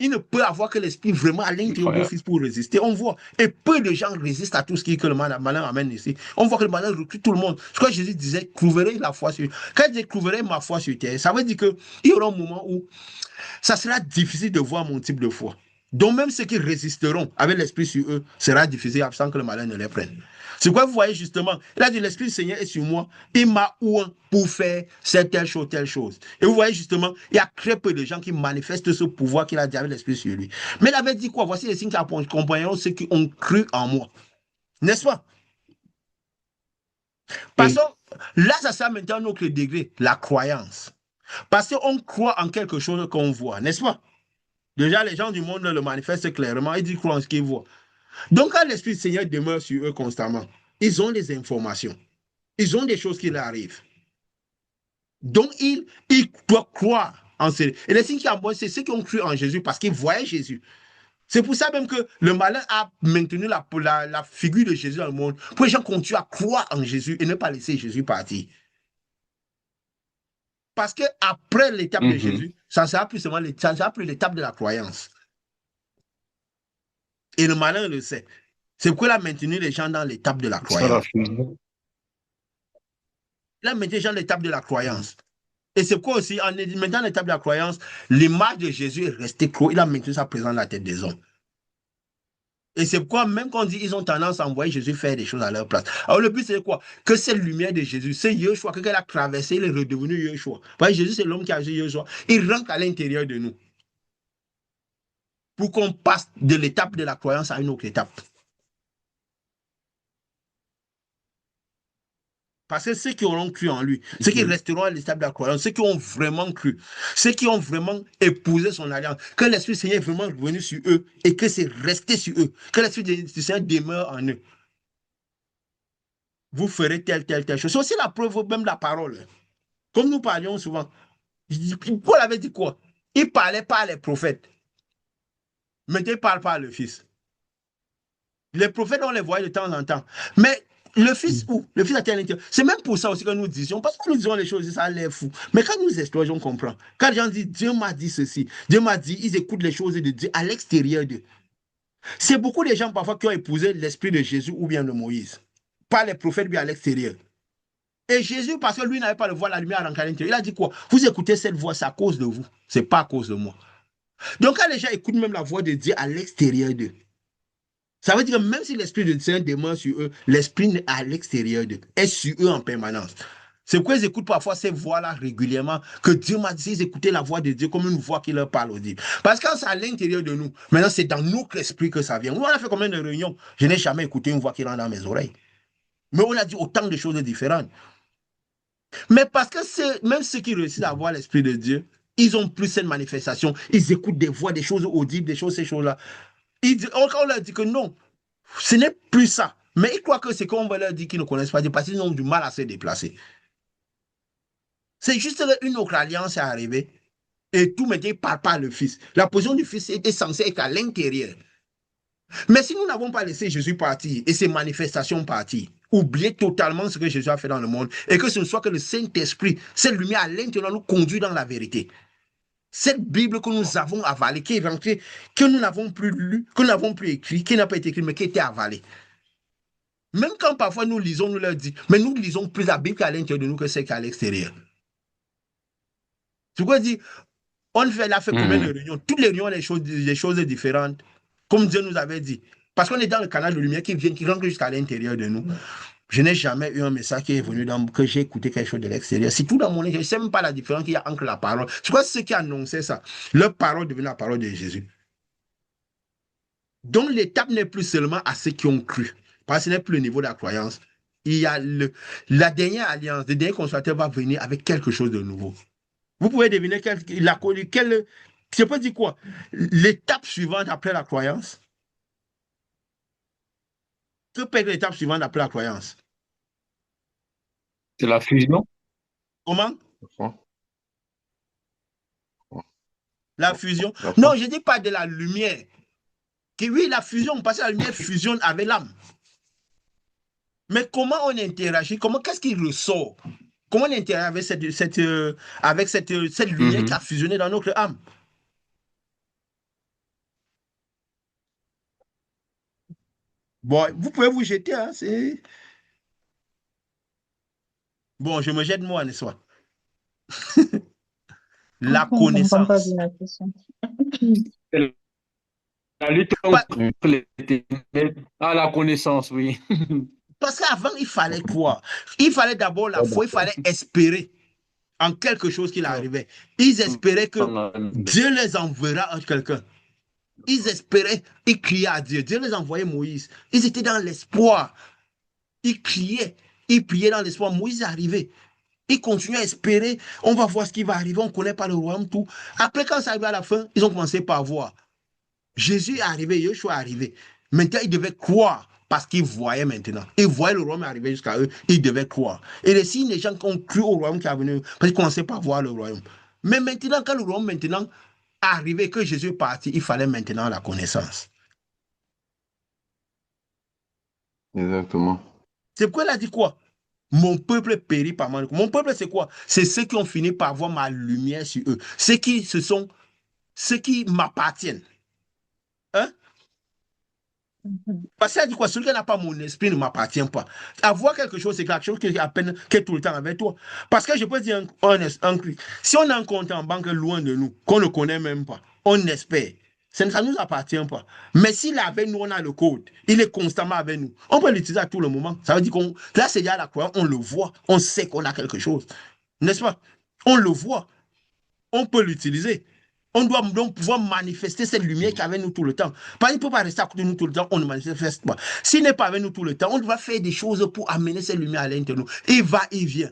Il ne peut avoir que l'esprit vraiment à l'intérieur du Fils pour résister. On voit. Et peu de gens résistent à tout ce que le malin amène ici. On voit que le malin recrute tout le monde. Je crois que Jésus disait, trouverez la foi sur. Quand il dit trouverez ma foi sur terre, ça veut dire qu'il y aura un moment où ça sera difficile de voir mon type de foi. Donc même ceux qui résisteront avec l'esprit sur eux, sera difficile sans que le malin ne les prenne. C'est quoi vous voyez justement, il a dit l'esprit du Seigneur est sur moi, il m'a oint pour faire cette telle chose, telle chose. Et vous voyez justement, il y a très peu de gens qui manifestent ce pouvoir qu'il a dit avec l'esprit sur lui. Mais il avait dit quoi? Voici les signes qui accompagneront ceux qui ont cru en moi. N'est-ce pas? Parce que là, ça sert maintenant à notre degré, la croyance. Parce qu'on croit en quelque chose qu'on voit, n'est-ce pas? Déjà, les gens du monde le manifestent clairement, ils disent croient en ce qu'ils voient. Donc, quand l'Esprit du Seigneur demeure sur eux constamment, ils ont des informations. Ils ont des choses qui leur arrivent. Donc, ils doivent croire en ce. Et les signes qui envoient, c'est ceux qui ont cru en Jésus parce qu'ils voyaient Jésus. C'est pour ça même que le malin a maintenu la figure de Jésus dans le monde, pour que les gens continuent à croire en Jésus et ne pas laisser Jésus partir. Parce qu'après l'étape de Jésus, ça ne sera plus seulement l'étape de la croyance. Et le malin le sait. C'est pourquoi il a maintenu les gens dans l'étape de la croyance. Il a maintenu les gens dans l'étape de la croyance. Et c'est pourquoi aussi, en maintenant l'étape de la croyance, l'image de Jésus est restée clos. Il a maintenu sa présence dans la tête des hommes. Et c'est pourquoi, même quand on dit ils ont tendance à envoyer Jésus faire des choses à leur place. Alors le but, c'est quoi? Que cette lumière de Jésus, c'est Yeshua, que qu'elle a traversé, il est redevenu Yeshua. Parce que Jésus, c'est l'homme qui a vu Yeshua. Il rentre à l'intérieur de nous. Pour qu'on passe de l'étape de la croyance à une autre étape. Parce que ceux qui auront cru en lui, ceux qui resteront à l'étape de la croyance, ceux qui ont vraiment cru, ceux qui ont vraiment épousé son alliance, que l'Esprit du Seigneur est vraiment revenu sur eux et que c'est resté sur eux, que l'Esprit du Seigneur demeure en eux. Vous ferez telle chose. C'est aussi la preuve, même la parole. Comme nous parlions souvent. Paul avait dit quoi? Il parlait pas les prophètes. Maintenant, il ne parle pas à le Fils. Les prophètes, on les voit de temps en temps. Mais le Fils où? Le Fils à l'intérieur. C'est même pour ça aussi que nous disions, parce que nous disons les choses, ça a l'air fou. Mais quand nous explorons, on comprend. Quand les gens disent, Dieu m'a dit ceci, Dieu m'a dit, ils écoutent les choses de Dieu à l'extérieur d'eux. C'est beaucoup de gens parfois qui ont épousé l'esprit de Jésus ou bien de Moïse. Pas les prophètes, mais à l'extérieur. Et Jésus, parce que lui n'avait pas le voix, la lumière à l'intérieur, il a dit quoi? Vous écoutez cette voix, c'est à cause de vous. C'est pas à cause de moi. Donc quand les gens écoutent même la voix de Dieu à l'extérieur d'eux, ça veut dire que même si l'esprit de Dieu demeure sur eux, l'esprit est à l'extérieur d'eux, est sur eux en permanence. C'est pourquoi ils écoutent parfois ces voix-là régulièrement, que Dieu m'a dit, ils écoutaient la voix de Dieu comme une voix qui leur parle audible. Parce que quand c'est à l'intérieur de nous, maintenant c'est dans notre esprit que ça vient. Nous, on a fait combien de réunions? Je n'ai jamais écouté une voix qui rentre dans mes oreilles. Mais on a dit autant de choses différentes. Mais parce que même ceux qui réussissent à avoir l'esprit de Dieu, ils ont plus cette manifestation. Ils écoutent des voix, des choses audibles, des choses, ces choses-là. On leur dit que non, ce n'est plus ça. Mais ils croient que c'est qu'on va leur dire qu'ils ne connaissent pas Dieu parce qu'ils ont du mal à se déplacer. C'est juste qu'une autre alliance est arrivée et tout maintenant par le Fils. La position du Fils était censée être à l'intérieur. Mais si nous n'avons pas laissé Jésus partir et ses manifestations partir, oublier totalement ce que Jésus a fait dans le monde et que ce ne soit que le Saint-Esprit, cette lumière à l'intérieur nous conduit dans la vérité. Cette Bible que nous avons avalée, qui est rentrée, que nous n'avons plus lue, que nous n'avons plus écrit, qui n'a pas été écrite, mais qui était avalée. Même quand parfois nous lisons, nous leur disons, mais nous lisons plus la Bible à l'intérieur de nous que celle qu'à l'extérieur. Tu vois, dire, a fait combien de Mhm. réunions? Toutes les réunions, des choses différentes, comme Dieu nous avait dit. Parce qu'on est dans le canal de lumière qui vient, qui rentre jusqu'à l'intérieur de nous. Je n'ai jamais eu un message qui est venu que j'ai écouté quelque chose de l'extérieur. C'est tout dans mon je ne sais même pas la différence qu'il y a entre la parole. Tu vois, ceux qui annonçaient ça, leur parole devenait la parole de Jésus. Donc, l'étape n'est plus seulement à ceux qui ont cru. Parce que ce n'est plus le niveau de la croyance. Il y a la dernière alliance, le dernier consolateur va venir avec quelque chose de nouveau. Vous pouvez deviner je peux dire quoi? L'étape suivante après la croyance. Que peut être l'étape suivante après la croyance? C'est la fusion. Comment? La foi. La fusion. La Non, foi. je ne dis pas de la lumière. Oui, la fusion, parce que la lumière fusionne avec l'âme. Mais comment on interagit? Qu'est-ce qui ressort? Comment on interagit avec cette lumière qui Mhm. a fusionné dans notre âme? Bon, vous pouvez vous jeter, hein, Bon, je me jette moi, n'est-ce pas? La Je ne comprends pas connaissance. bien la question. C'est la lutte Pa- contre les ténèbres à la connaissance, oui. Parce qu'avant, il fallait croire. Il fallait d'abord la foi, il fallait espérer en quelque chose qui arrivait. Ils espéraient que Dieu les enverra à quelqu'un. Ils espéraient, ils criaient à Dieu. Dieu les envoyait Moïse. Ils étaient dans l'espoir. Ils criaient, ils priaient dans l'espoir. Moïse est arrivé. Ils continuaient à espérer. On va voir ce qui va arriver. On ne connaît pas le royaume, tout. Après, quand ça arrivait à la fin, ils ont commencé par voir. Jésus est arrivé, Yeshua est arrivé. Maintenant, ils devaient croire parce qu'ils voyaient maintenant. Ils voyaient le royaume arriver jusqu'à eux. Ils devaient croire. Et les signes, les gens qui ont cru au royaume qui est venu, parce qu'ils commençaient par voir le royaume. Mais maintenant, quand le royaume maintenant arrivé, que Jésus est parti, il fallait maintenant la connaissance. Exactement. C'est pourquoi il a dit quoi? Mon peuple périt par manque. Mon peuple, c'est quoi? C'est ceux qui ont fini par voir ma lumière sur eux. Ceux qui m'appartiennent. Hein? Parce qu'il a dit quoi? Celui qui n'a pas mon esprit ne m'appartient pas. Avoir quelque chose, c'est quelque chose qui est à peine, qui est tout le temps avec toi. Parce que je peux dire si on a un compte en banque loin de nous, qu'on ne connaît même pas, on espère. Ça ne nous appartient pas. Mais s'il est avec nous, on a le code. Il est constamment avec nous. On peut l'utiliser à tout le moment. Ça veut dire qu'on, là, c'est déjà la croyance, on le voit. On sait qu'on a quelque chose. N'est-ce pas? On le voit. On peut l'utiliser. On doit donc pouvoir manifester cette lumière qui est avec nous tout le temps. Parce qu'il ne peut pas rester à côté de nous tout le temps, on ne manifeste pas. S'il n'est pas avec nous tout le temps, on doit faire des choses pour amener cette lumière à l'intérieur de nous. Il va, il vient.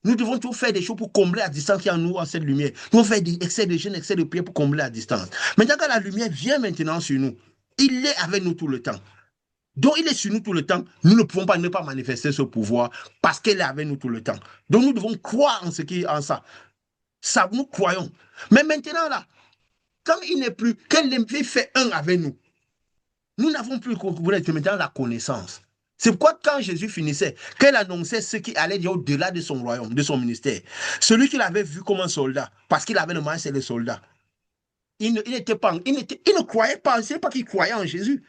Nous devons toujours faire des choses pour combler la distance qui est en nous, en cette lumière. Nous devons faire des excès de jeûne, excès de prière pour combler la distance. Maintenant, quand la lumière vient maintenant sur nous, il est avec nous tout le temps. Donc, il est sur nous tout le temps. Nous ne pouvons pas ne pas manifester ce pouvoir parce qu'il est avec nous tout le temps. Donc, nous devons croire en ça. Ça, nous croyons. Mais maintenant, là, quand il n'est plus, quand l'envie fait un avec nous, nous n'avons plus maintenant la connaissance. C'est pourquoi quand Jésus finissait, qu'elle annonçait ce qui allait dire au-delà de son royaume, de son ministère, celui qu'il avait vu comme un soldat, parce qu'il avait le mal, c'est le soldat. Il ne croyait pas, c'est pas qu'il croyait en Jésus.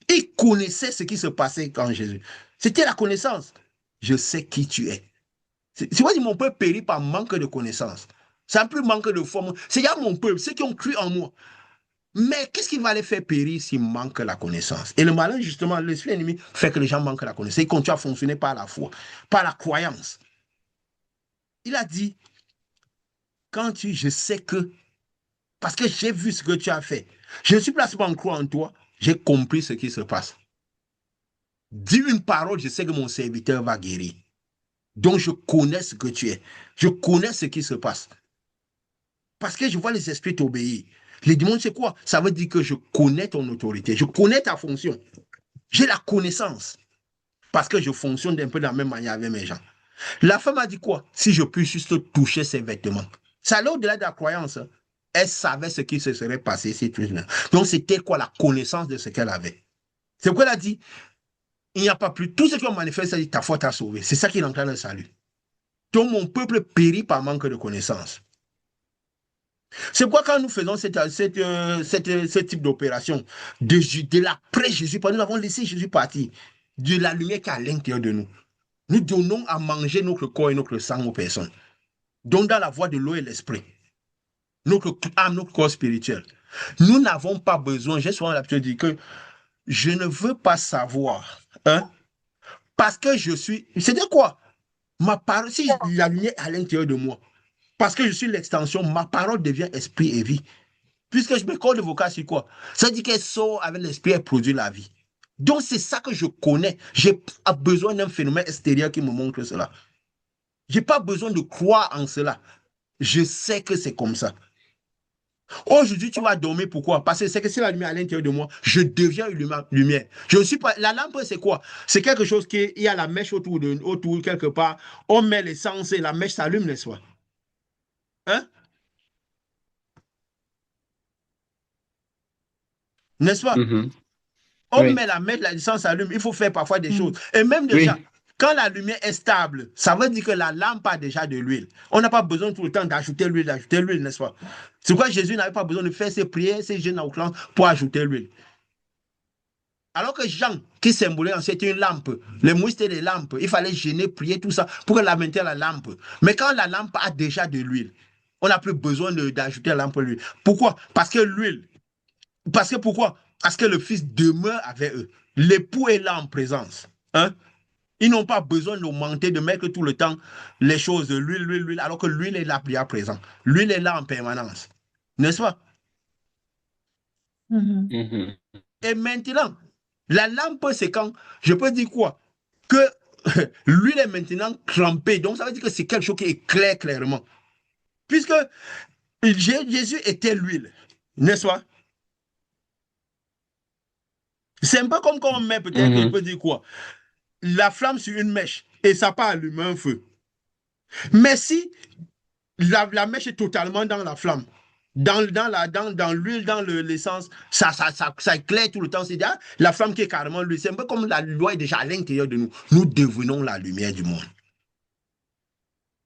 Il connaissait ce qui se passait en Jésus. C'était la connaissance. Je sais qui tu es. Tu vois, mon peuple périt par manque de connaissance. C'est un peu manque de foi. C'est déjà mon peuple, ceux qui ont cru en moi. Mais qu'est-ce qui va les faire périr s'ils manquent la connaissance? Et le malin, justement, l'esprit ennemi fait que les gens manquent la connaissance. Ils continuent à fonctionner par la foi, par la croyance. Il a dit, je sais que, parce que j'ai vu ce que tu as fait, je ne suis pas en croix en toi, j'ai compris ce qui se passe. Dis une parole, je sais que mon serviteur va guérir. Donc je connais ce que tu es. Je connais ce qui se passe. Parce que je vois les esprits t'obéir. Les démons, c'est quoi? Ça veut dire que je connais ton autorité, je connais ta fonction. J'ai la connaissance. Parce que je fonctionne d'un peu de la même manière avec mes gens. La femme a dit quoi? Si je puis juste toucher ses vêtements. Ça allait au-delà de la croyance. Elle savait ce qui se serait passé si tu... Donc c'était quoi la connaissance de ce qu'elle avait? C'est pourquoi elle a dit, il n'y a pas plus. Tout ce qui ont manifesté, ça dit, ta foi t'a sauvé. C'est ça qui entraîne le salut. Donc mon peuple périt par manque de connaissance. C'est pourquoi quand nous faisons ce type d'opération, de l'après Jésus, nous avons laissé Jésus partir. de la lumière qui est à l'intérieur de nous. Nous donnons à manger notre corps et notre sang aux personnes. Donc dans la voie de l'eau et l'esprit. Notre âme, notre corps spirituel. Nous n'avons pas besoin, j'ai souvent l'habitude de dire que je ne veux pas savoir, hein, parce que je suis, c'est-à-dire quoi? Ma parole, si la lumière est à l'intérieur de moi, parce que je suis l'extension, ma parole devient esprit et vie. Puisque je me colle le vocal sur quoi? Ça dit qu'elle sort avec l'esprit et produit la vie. Donc c'est ça que je connais. J'ai pas besoin d'un phénomène extérieur qui me montre cela. J'ai pas besoin de croire en cela. Je sais que c'est comme ça. Aujourd'hui, tu vas dormir, pourquoi? Parce que c'est que si la lumière est à l'intérieur de moi, je deviens une lumière. Je ne suis pas. La lampe, c'est quoi? C'est quelque chose qui il y a la mèche autour quelque part. On met l'essence et la mèche s'allume, n'est-ce pas? Hein? N'est-ce pas? Mhm. On Oui. met la mèche, la licence s'allume. Il faut faire parfois des choses. Et même déjà, Oui. quand la lumière est stable, ça veut dire que la lampe a déjà de l'huile. On n'a pas besoin tout le temps d'ajouter l'huile, n'est-ce pas? C'est pourquoi Jésus n'avait pas besoin de faire ses prières, ses jeûnes au clan pour ajouter l'huile. Alors que Jean, qui symbolise, c'était une lampe. Les Moïse étaient des lampes. Il fallait gêner, prier, tout ça pour que la maintenir la lampe. Mais quand la lampe a déjà de l'huile, on n'a plus besoin d'ajouter la lampe à l'huile. Pourquoi? Parce que l'huile. Parce que pourquoi? Parce que le Fils demeure avec eux. L'époux est là en présence. Hein? Ils n'ont pas besoin d'augmenter, de mettre tout le temps les choses, l'huile, alors que l'huile est là à présent. L'huile est là en permanence. N'est-ce pas? Mhm. Et maintenant, la lampe, c'est quand, je peux dire quoi? Que l'huile est maintenant trempée. Donc, ça veut dire que c'est quelque chose qui éclaire clairement. Puisque Jésus était l'huile, n'est-ce pas? C'est un peu comme quand on met peut-être, je Mhm. peux dire quoi? La flamme sur une mèche et ça peut allumer un feu. Mais si la mèche est totalement dans la flamme, dans l'huile, dans l'essence, ça éclaire tout le temps. C'est la flamme qui est carrément l'huile. C'est un peu comme la loi est déjà à l'intérieur de nous. Nous devenons la lumière du monde.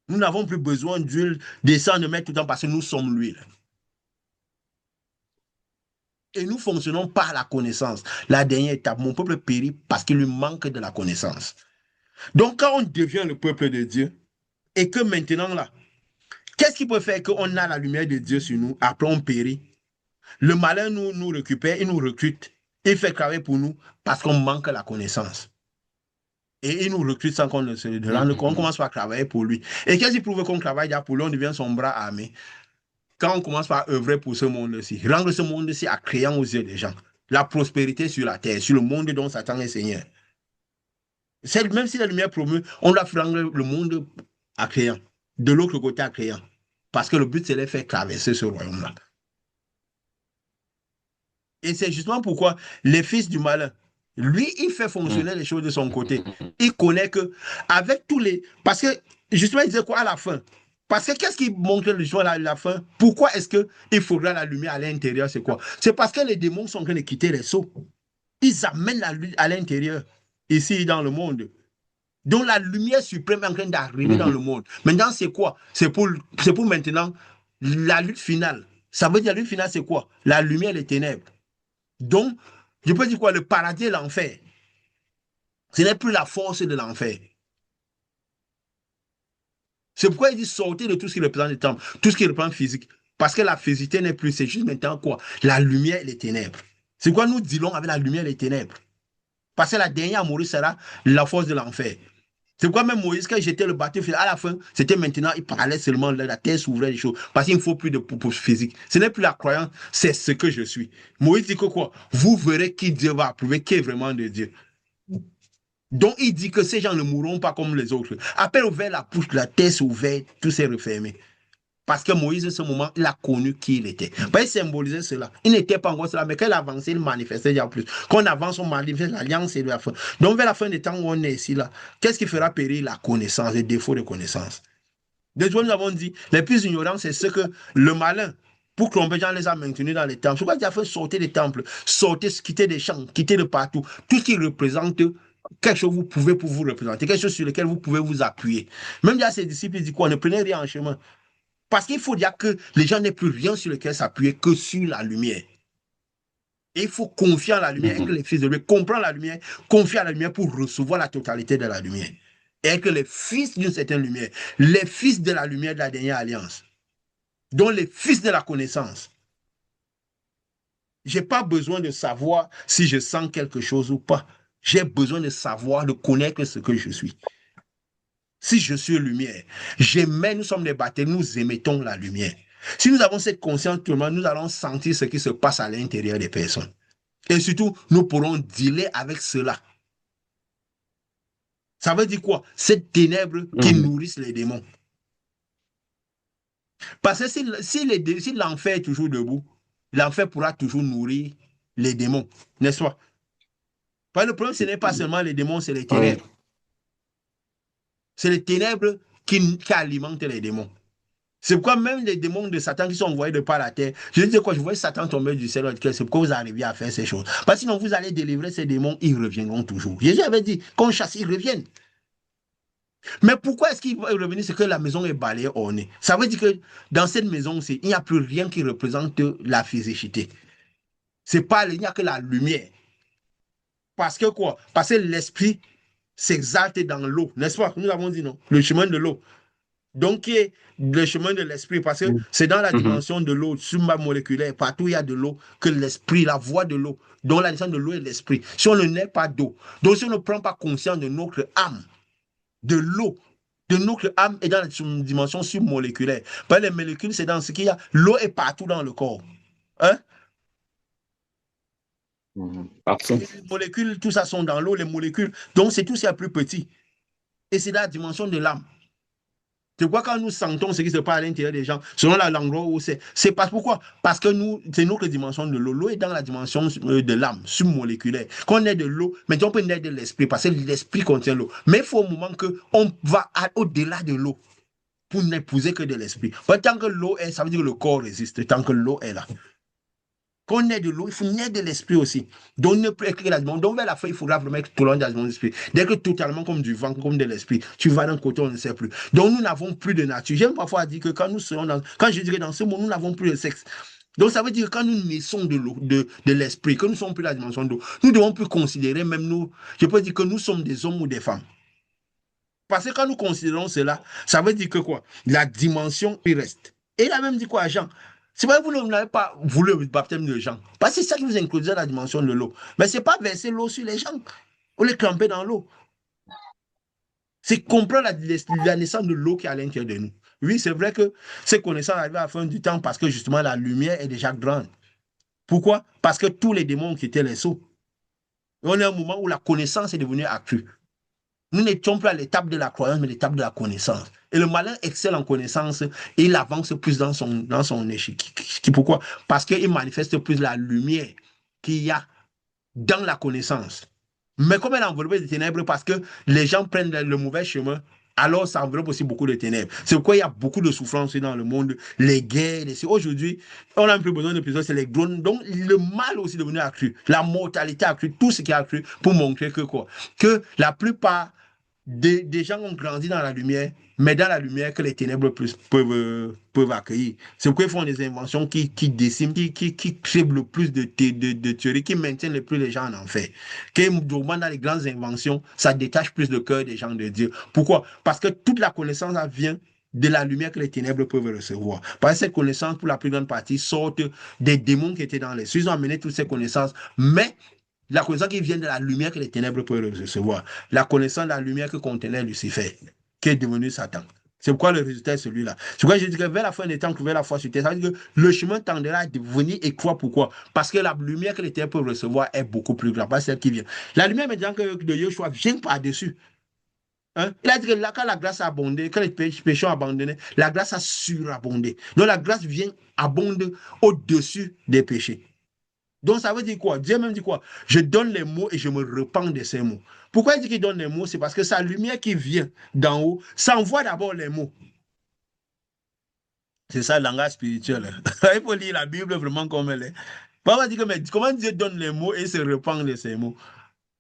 Nous n'avons plus besoin d'huile, d'essence, de mettre tout le temps parce que nous sommes l'huile. Et nous fonctionnons par la connaissance. La dernière étape, mon peuple périt parce qu'il lui manque de la connaissance. Donc, quand on devient le peuple de Dieu, et que maintenant, là, qu'est-ce qui peut faire qu'on a la lumière de Dieu sur nous, après on périt? Le malin nous récupère, il nous recrute, il fait travailler pour nous parce qu'on manque la connaissance. Et il nous recrute sans qu'on ne se rende compte, on Mhm. commence par travailler pour lui. Et qu'est-ce qui prouve qu'on travaille déjà pour lui? On devient son bras armé. Quand on commence par œuvrer pour ce monde-ci, rendre ce monde-ci attrayant aux yeux des gens, la prospérité sur la terre, sur le monde dont Satan est Seigneur. Même si la lumière promue, on doit rendre le monde attrayant, de l'autre côté attrayant. Parce que le but, c'est de les faire traverser ce royaume-là. Et c'est justement pourquoi les fils du malin, lui, il fait fonctionner les choses de son côté. Il connaît que, avec tous les. Parce que, justement, il disait quoi à la fin? Parce que qu'est-ce qui montre justement la fin? Pourquoi est-ce qu'il faudra la lumière à l'intérieur? C'est quoi? C'est parce que les démons sont en train de quitter les seaux. Ils amènent la lumière à l'intérieur, ici dans le monde. Donc la lumière suprême est en train d'arriver dans le Mhm. monde. Maintenant, c'est quoi? C'est pour maintenant la lutte finale. Ça veut dire la lutte finale, c'est quoi? La lumière et les ténèbres. Donc, je peux dire quoi? Le paradis et l'enfer. Ce n'est plus la force de l'enfer. C'est pourquoi il dit sortez de tout ce qui représente le temps, tout ce qui représente physique. Parce que la physicité n'est plus, c'est juste maintenant quoi? La lumière et les ténèbres. C'est quoi nous disons avec la lumière et les ténèbres? Parce que la dernière à mourir sera la force de l'enfer. C'est pourquoi même Moïse, quand j'étais le bateau, à la fin, c'était maintenant, il parlait seulement, la terre s'ouvrait, les choses. Parce qu'il ne faut plus de pour physique. Ce n'est plus la croyance, c'est ce que je suis. Moïse dit que quoi? Vous verrez qui Dieu va approuver, qui est vraiment de Dieu. Donc il dit que ces gens ne mourront pas comme les autres. Après ouvert la bouche, la terre s'est ouverte, tout s'est refermé. Parce que Moïse, à ce moment, il a connu qui il était. Il symbolisait cela. Il n'était pas encore cela, mais quand il avançait, il manifestait déjà plus. Quand on avance, on manifeste l'alliance et la fin. Donc, vers la fin des temps où on est ici, là, qu'est-ce qui fera périr la connaissance, les défauts de connaissance? Déjà, nous avons dit, les plus ignorants, c'est ce que le malin, pour tromper les gens, les a maintenus dans les temples. C'est pourquoi il a fait sortir des temples, sortir, quitter des champs, quitter de partout. Tout ce qui représente quelque chose que vous pouvez pour vous représenter, quelque chose sur lequel vous pouvez vous appuyer. Même il y a ses disciples, ils disent quoi? Ne prenez rien en chemin. Parce qu'il faut dire que les gens n'aient plus rien sur lequel s'appuyer que sur la lumière. Et il faut confier en la lumière et que les fils de lumière comprennent la lumière, confier à la lumière pour recevoir la totalité de la lumière. Et que les fils d'une certaine lumière, les fils de la lumière de la dernière alliance, dont les fils de la connaissance. Je n'ai pas besoin de savoir si je sens quelque chose ou pas. J'ai besoin de savoir, de connaître ce que je suis. Si je suis lumière, j'émets, nous sommes des batteries, nous émettons la lumière. Si nous avons cette conscience, nous allons sentir ce qui se passe à l'intérieur des personnes. Et surtout, nous pourrons dealer avec cela. Ça veut dire quoi? Cette ténèbre qui nourrissent les démons. Parce que si l'enfer est toujours debout, l'enfer pourra toujours nourrir les démons, n'est-ce pas? Parce que le problème, ce n'est pas seulement les démons, c'est les ténèbres. C'est les ténèbres qui alimentent les démons. C'est pourquoi même les démons de Satan qui sont envoyés de par la terre, je dis quoi, je vois Satan tomber du ciel, c'est pourquoi vous arrivez à faire ces choses. Parce que sinon, vous allez délivrer ces démons, ils reviendront toujours. Jésus avait dit, qu'on chasse, ils reviennent. Mais pourquoi est-ce qu'ils vont revenir? C'est que la maison est balayée au nez. Ça veut dire que dans cette maison, il n'y a plus rien qui représente la physicité. Il n'y a que la lumière. Parce que quoi? Parce que l'esprit s'exalte dans l'eau, n'est-ce pas? Nous avons dit non, le chemin de l'eau. Donc, qui est le chemin de l'esprit, parce que c'est dans la dimension de l'eau, submoléculaire, partout où il y a de l'eau, que l'esprit, la voie de l'eau, dont la dimension de l'eau est l'esprit. Si on ne naît pas d'eau, donc si on ne prend pas conscience de notre âme, de l'eau, de notre âme est dans la dimension submoléculaire. Parce que les molécules, c'est dans ce qu'il y a. L'eau est partout dans le corps. Hein? Les molécules, tout ça sont dans l'eau, les molécules. Donc, c'est tout ce qui est plus petit. Et c'est dans la dimension de l'âme. Tu vois, quand nous sentons ce qui se passe à l'intérieur des gens, selon l'endroit où c'est pas pourquoi? Parce que c'est notre dimension de l'eau. L'eau est dans la dimension de l'âme, submoléculaire. Quand on est de l'eau, mais on peut naître de l'esprit, parce que l'esprit contient l'eau. Mais il faut au moment qu'on va au-delà de l'eau pour n'épouser que de l'esprit. Tant que l'eau est, ça veut dire que le corps résiste, tant que l'eau est là. Quand on est de l'eau, il faut naître de l'esprit aussi. Donc, ne plus écrire la dimension. Donc, vers la fin, il faudra vraiment être tout loin de la dimension de l'esprit. Dès que totalement comme du vent, comme de l'esprit, tu vas d'un côté, on ne sait plus. Donc, nous n'avons plus de nature. J'aime parfois dire que quand nous serons quand je dirais dans ce monde, nous n'avons plus de sexe. Donc, ça veut dire que quand nous naissons de l'eau, de l'esprit, que nous ne sommes plus la dimension de l'eau, nous devons plus considérer même nous, je peux dire que nous sommes des hommes ou des femmes. Parce que quand nous considérons cela, ça veut dire que quoi? La dimension, il reste. Et il a même dit quoi à Jean? C'est vrai que vous n'avez pas voulu le baptême de Jean. Parce que c'est ça qui vous introduisait la dimension de l'eau. Mais ce n'est pas verser l'eau sur les gens ou les clamper dans l'eau. C'est comprendre la naissance de l'eau qui est à l'intérieur de nous. Oui, c'est vrai que ces connaissances arrivent à la fin du temps parce que justement la lumière est déjà grande. Pourquoi? Parce que tous les démons qui étaient les sots. On est à un moment où la connaissance est devenue accrue. Nous n'étions plus à l'étape de la croyance, mais à l'étape de la connaissance. Et le malin excelle en connaissance et il avance plus dans son échec. Pourquoi? Parce qu'il manifeste plus la lumière qu'il y a dans la connaissance. Mais comme elle est enveloppée de ténèbres, parce que les gens prennent le mauvais chemin, alors ça enveloppe aussi beaucoup de ténèbres. C'est pourquoi il y a beaucoup de souffrances dans le monde, les guerres. Aujourd'hui, on n'a plus besoin de plusieurs, c'est les drones. Donc, le mal aussi est devenu accru, la mortalité accrue, tout ce qui est accru pour montrer que quoi? Que la plupart des gens ont grandi dans la lumière, mais dans la lumière que les ténèbres peuvent accueillir. C'est pourquoi ils font des inventions qui déciment, qui créent le plus de théories, qui maintiennent le plus les gens en enfer. Dans les grandes inventions, ça détache plus le cœur des gens de Dieu. Pourquoi? Parce que toute la connaissance vient de la lumière que les ténèbres peuvent recevoir. Parce que ces connaissances, pour la plus grande partie, sortent des démons qui étaient dans les cieux. Ils ont amené toutes ces connaissances, mais la connaissance qui vient de la lumière que les ténèbres peuvent recevoir. La connaissance de la lumière que contenait Lucifer, qui est devenu Satan. C'est pourquoi le résultat est celui-là. C'est pourquoi je dis que vers la fin des temps, vers la foi sur terre, ça veut dire que le chemin tendra à devenir étroit. Pourquoi? Parce que la lumière que les ténèbres peuvent recevoir est beaucoup plus grande, pas celle qui vient. La lumière maintenant que de Yeshua vient par-dessus. Hein? Il a dit que là, quand la grâce a abondé, quand les péchés ont abandonné, la grâce a surabondé. Donc la grâce vient abonde au-dessus des péchés. Donc, ça veut dire quoi? Dieu même dit quoi? Je donne les mots et je me repens de ces mots. Pourquoi il dit qu'il donne les mots? C'est parce que sa lumière qui vient d'en haut, ça envoie d'abord les mots. C'est ça le langage spirituel. Il faut lire la Bible vraiment comme elle est. On va dire que, mais comment Dieu donne les mots et se repent de ces mots?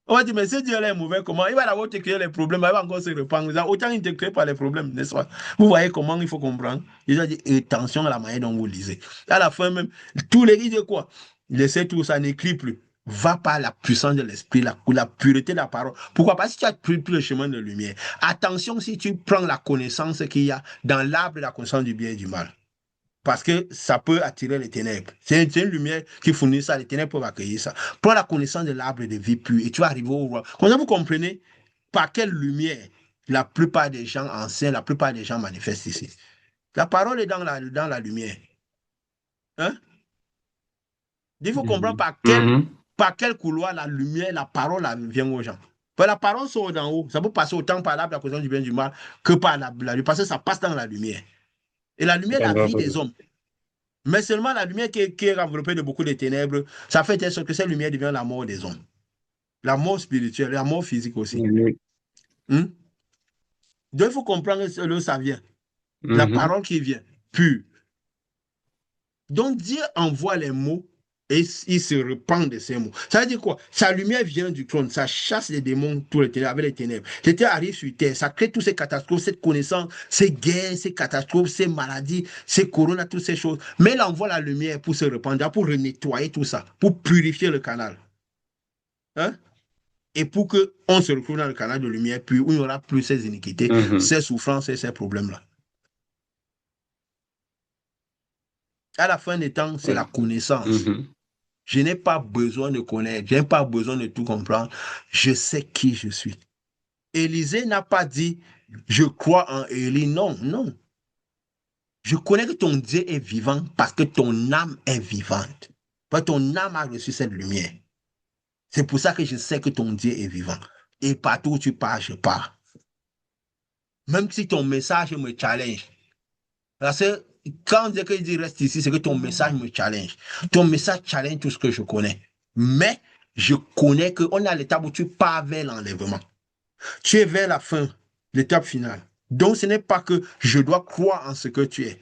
On va dire, mais si Dieu est mauvais, comment? Il va d'abord te créer les problèmes, il va encore se rependre. Autant il te crée pas les problèmes, n'est-ce pas? Vous voyez comment il faut comprendre? Il a dit, attention à la manière dont vous lisez. À la fin même, tous les disent quoi? Laissez tout ça, n'écris plus. Va par la puissance de l'esprit, la pureté de la parole. Pourquoi? Parce que si tu as pris le chemin de lumière. Attention si tu prends la connaissance qu'il y a dans l'arbre de la connaissance du bien et du mal. Parce que ça peut attirer les ténèbres. C'est une lumière qui fournit ça, les ténèbres peuvent accueillir ça. Prends la connaissance de l'arbre de vie pure et tu vas arriver au roi. Comme ça, vous comprenez par quelle lumière la plupart des gens enseignent, la plupart des gens manifestent ici. La parole est dans la lumière. Hein? Il faut comprendre par quel couloir la lumière, la parole vient aux gens. La parole sort d'en haut. Ça peut passer autant par l'arbre de la connaissance du bien et du mal que par la lumière. Parce que ça passe dans la lumière. Et la lumière, la vie des hommes. Mais seulement la lumière qui est enveloppée de beaucoup de ténèbres, ça fait telle sorte que cette lumière devient la mort des hommes. La mort spirituelle, la mort physique aussi. Donc il faut comprendre d'où ça vient. La parole qui vient, pure. Donc Dieu envoie les mots et il se repent de ces mots. Ça veut dire quoi? Sa lumière vient du trône, ça chasse les démons tous les ténèbres, avec les ténèbres. Les ténèbres arrivent sur terre, ça crée toutes ces catastrophes, cette connaissance, ces guerres, ces catastrophes, ces maladies, ces coronas, toutes ces choses. Mais il envoie la lumière pour se répandre, pour nettoyer tout ça, pour purifier le canal. Hein? Et pour qu'on se retrouve dans le canal de lumière, puis où il n'y aura plus ces iniquités, ces souffrances et ces problèmes-là. À la fin des temps, c'est la connaissance. Je n'ai pas besoin de connaître, je n'ai pas besoin de tout comprendre. Je sais qui je suis. Élisée n'a pas dit, je crois en Élie. Non, non. Je connais que ton Dieu est vivant parce que ton âme est vivante. Parce que ton âme a reçu cette lumière. C'est pour ça que je sais que ton Dieu est vivant. Et partout où tu pars, je pars. Même si ton message me challenge. Parce que quand on dit que je reste ici, c'est que ton message me challenge. Ton message challenge tout ce que je connais. Mais je connais qu'on est à l'étape où tu pars vers l'enlèvement. Tu es vers la fin, l'étape finale. Donc ce n'est pas que je dois croire en ce que tu es.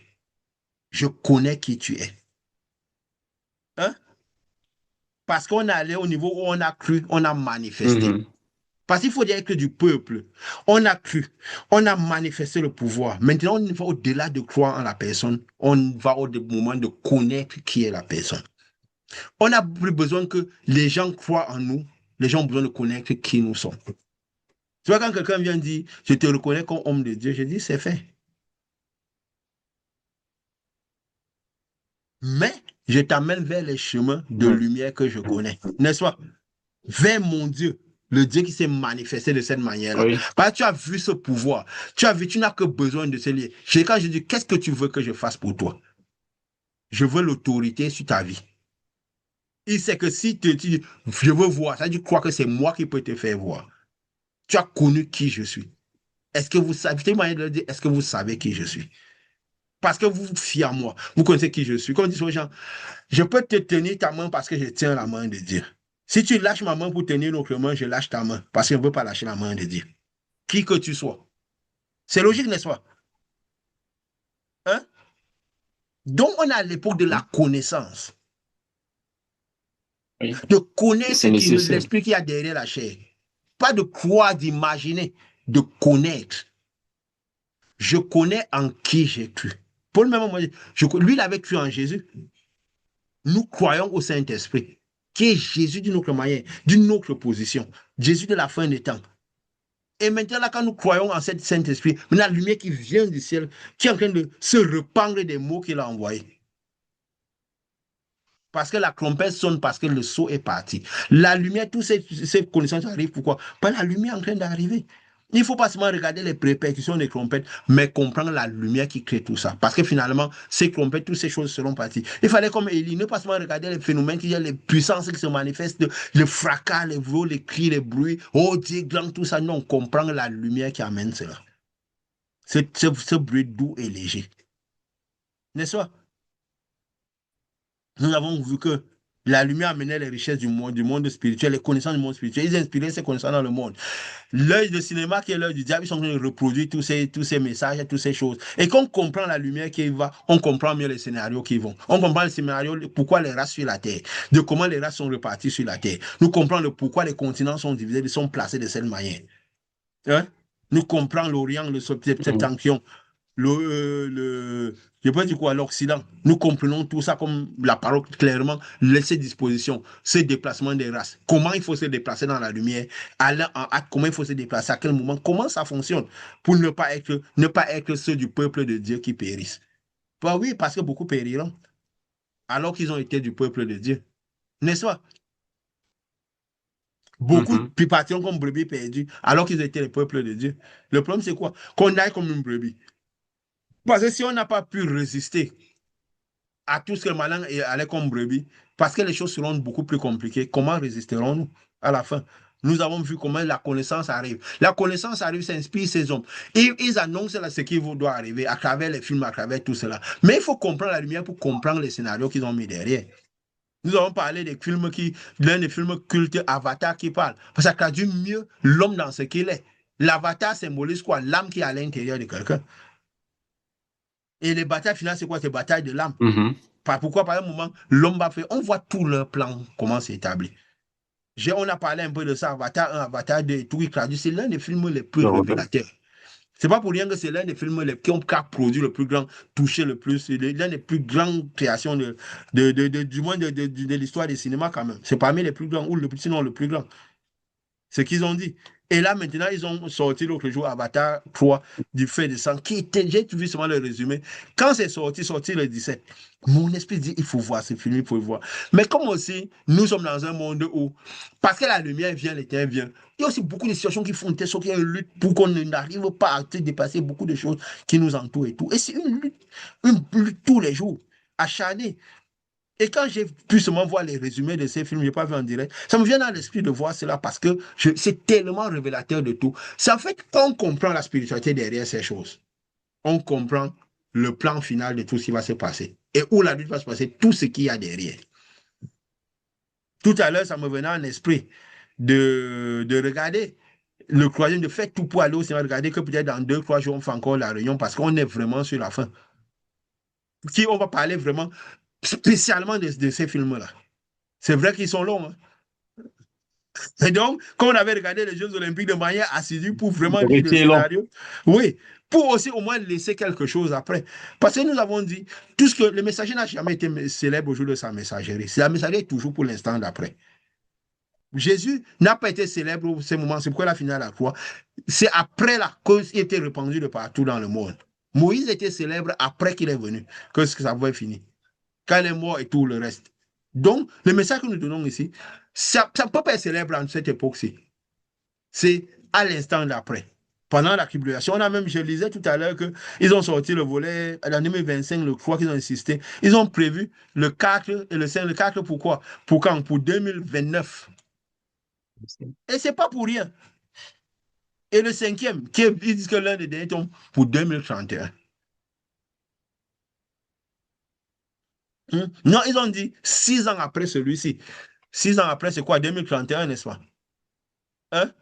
Je connais qui tu es. Hein? Parce qu'on est allé au niveau où on a cru, on a manifesté. Parce qu'il faut dire que du peuple, on a cru, on a manifesté le pouvoir. Maintenant, on va au-delà de croire en la personne, on va au moment de connaître qui est la personne. On n'a plus besoin que les gens croient en nous, les gens ont besoin de connaître qui nous sommes. Tu vois, quand quelqu'un vient dire, je te reconnais comme homme de Dieu, je dis, c'est fait. Mais je t'amène vers les chemins de lumière que je connais, n'est-ce pas? Vers mon Dieu. Le Dieu qui s'est manifesté de cette manière-là. Oui. Parce que tu as vu ce pouvoir. Tu as vu, tu n'as que besoin de ce lier. Quand je dis, qu'est-ce que tu veux que je fasse pour toi? Je veux l'autorité sur ta vie. Il sait que si tu dis, je veux voir, ça tu crois que c'est moi qui peux te faire voir. Tu as connu qui je suis. Est-ce que vous savez, est-ce que vous savez qui je suis? Parce que vous vous fiez à moi. Vous connaissez qui je suis. Comme dit aux gens, je peux te tenir ta main parce que je tiens la main de Dieu. Si tu lâches ma main pour tenir notre main, je lâche ta main parce que je ne veux pas lâcher la main de Dieu. Qui que tu sois. C'est logique, n'est-ce pas? Hein? Donc, on est à l'époque de la connaissance. Oui. De connaître l'esprit qu'il y a derrière la chair. Pas de croire, d'imaginer, de connaître. Je connais en qui j'ai cru. Paul même lui, il avait cru en Jésus. Nous croyons au Saint-Esprit, qui est Jésus d'une autre manière, d'une autre position. Jésus de la fin des temps. Et maintenant, là, quand nous croyons en cet Saint-Esprit, la lumière qui vient du ciel, qui est en train de se répandre des mots qu'il a envoyés. Parce que la trompette sonne, parce que le sceau est parti. La lumière, toutes ces connaissances arrivent. Pourquoi? Parce que la lumière est en train d'arriver. Il ne faut pas seulement regarder les répercussions des trompettes, mais comprendre la lumière qui crée tout ça. Parce que finalement, ces trompettes, toutes ces choses seront parties. Il fallait, comme Élie, ne pas seulement regarder les phénomènes, qu'il y a les puissances qui se manifestent, le fracas, les vols, les cris, les bruits, oh Dieu grand, tout ça. Non, comprendre la lumière qui amène cela. Ce bruit doux et léger. N'est-ce pas? Nous avons vu que la lumière amenait les richesses du monde spirituel, les connaissances du monde spirituel. Ils inspiraient ces connaissances dans le monde. L'œil de cinéma qui est l'œil du diable, ils sont en train de reproduire tous ces messages, toutes ces choses. Et quand on comprend la lumière qui va, on comprend mieux les scénarios qui vont. On comprend les scénarios, pourquoi les races sur la Terre, de comment les races sont reparties sur la Terre. Nous comprenons pourquoi les continents sont divisés, sont placés de cette manière. Hein? Nous comprenons l'Orient, le Septentrion. je peux dire quoi, l'Occident, nous comprenons tout ça comme la parole clairement, laisser disposition, ce déplacement des races. Comment il faut se déplacer dans la lumière, aller en hâte, comment il faut se déplacer, à quel moment, comment ça fonctionne pour ne pas être ceux du peuple de Dieu qui périssent. Bah oui, parce que beaucoup périront, alors qu'ils ont été du peuple de Dieu. N'est-ce pas? Beaucoup Mhm. puis partiront comme brebis perdues, alors qu'ils étaient le peuple de Dieu. Le problème, c'est quoi? Qu'on aille comme une brebis. Parce que si on n'a pas pu résister à tout ce que le malin allait comme brebis, parce que les choses seront beaucoup plus compliquées, comment résisterons-nous à la fin? Nous avons vu comment la connaissance arrive. La connaissance arrive, ça inspire ces hommes. Et ils annoncent là, ce qui doit arriver à travers les films, à travers tout cela. Mais il faut comprendre la lumière pour comprendre les scénarios qu'ils ont mis derrière. Nous avons parlé des films l'un des films cultes, Avatar, qui parle. Parce que ça traduit mieux l'homme dans ce qu'il est. L'avatar symbolise quoi? L'âme qui est à l'intérieur de quelqu'un. Et les batailles finales, c'est quoi? C'est bataille de l'âme. Mhm. Pourquoi, par un moment, l'homme va faire. On voit tout leur plan, comment c'est établi. On a parlé un peu de ça, Avatar 1, Avatar 2, tout qui traduit. C'est l'un des films les plus Je vois. révélateurs. C'est pas pour rien que c'est l'un des films qui a produit le plus grand, touché le plus, c'est l'un des plus grandes créations du moins de l'histoire du cinéma quand même. C'est parmi les plus grands, ou sinon le plus grand. Ce qu'ils ont dit. Et là, maintenant, ils ont sorti l'autre jour Avatar 3 du fait de sang, j'ai vu seulement le résumé. Quand c'est sorti le 17, mon esprit dit, il faut voir ce film, il faut le voir. Mais comme aussi, nous sommes dans un monde où, parce que la lumière vient, l'éteint vient, il y a aussi beaucoup de situations qui font telle sorte qu'il y a une lutte pour qu'on n'arrive pas à dépasser beaucoup de choses qui nous entourent et tout. Et c'est une lutte tous les jours, acharnée. Et quand j'ai pu seulement voir les résumés de ces films, je n'ai pas vu en direct, ça me vient dans l'esprit de voir cela parce que c'est tellement révélateur de tout. C'est en fait qu'on comprend la spiritualité derrière ces choses. On comprend le plan final de tout ce qui va se passer et où la lutte va se passer, tout ce qu'il y a derrière. Tout à l'heure, ça me venait en esprit de regarder le troisième, de faire tout pour aller au cinéma, regarder que peut-être dans 2, 3 jours, on fait encore la réunion parce qu'on est vraiment sur la fin. Si on va parler vraiment spécialement de ces films-là. C'est vrai qu'ils sont longs, hein. Et donc, comme on avait regardé les Jeux Olympiques de manière assidue pour vraiment lire le Vérité est long. scénario, oui, pour aussi au moins laisser quelque chose après. Parce que nous avons dit, tout ce que le messager n'a jamais été célèbre au jour de sa messagerie. C'est la messagerie est toujours pour l'instant d'après. Jésus n'a pas été célèbre au ce moment, c'est pourquoi il a fini à la croix. C'est après la cause qui était répandue de partout dans le monde. Moïse était célèbre après qu'il est venu, que ça va finir. Quand il est mort et tout le reste. Donc, le message que nous donnons ici, ça ne peut pas être célèbre en cette époque-ci. C'est à l'instant d'après. Pendant la tribulation, je lisais tout à l'heure qu'ils ont sorti le volet, en 2025, le croix qu'ils ont insisté. Ils ont prévu le 4 et le 5. Le 4, pourquoi? Pour quand? Pour 2029. Et c'est pas pour rien. Et le cinquième, ils disent que l'un des derniers tombe pour 2031. Non, ils ont dit 6 ans après celui-ci. 6 ans après, c'est quoi? 2031, n'est-ce pas? Hein?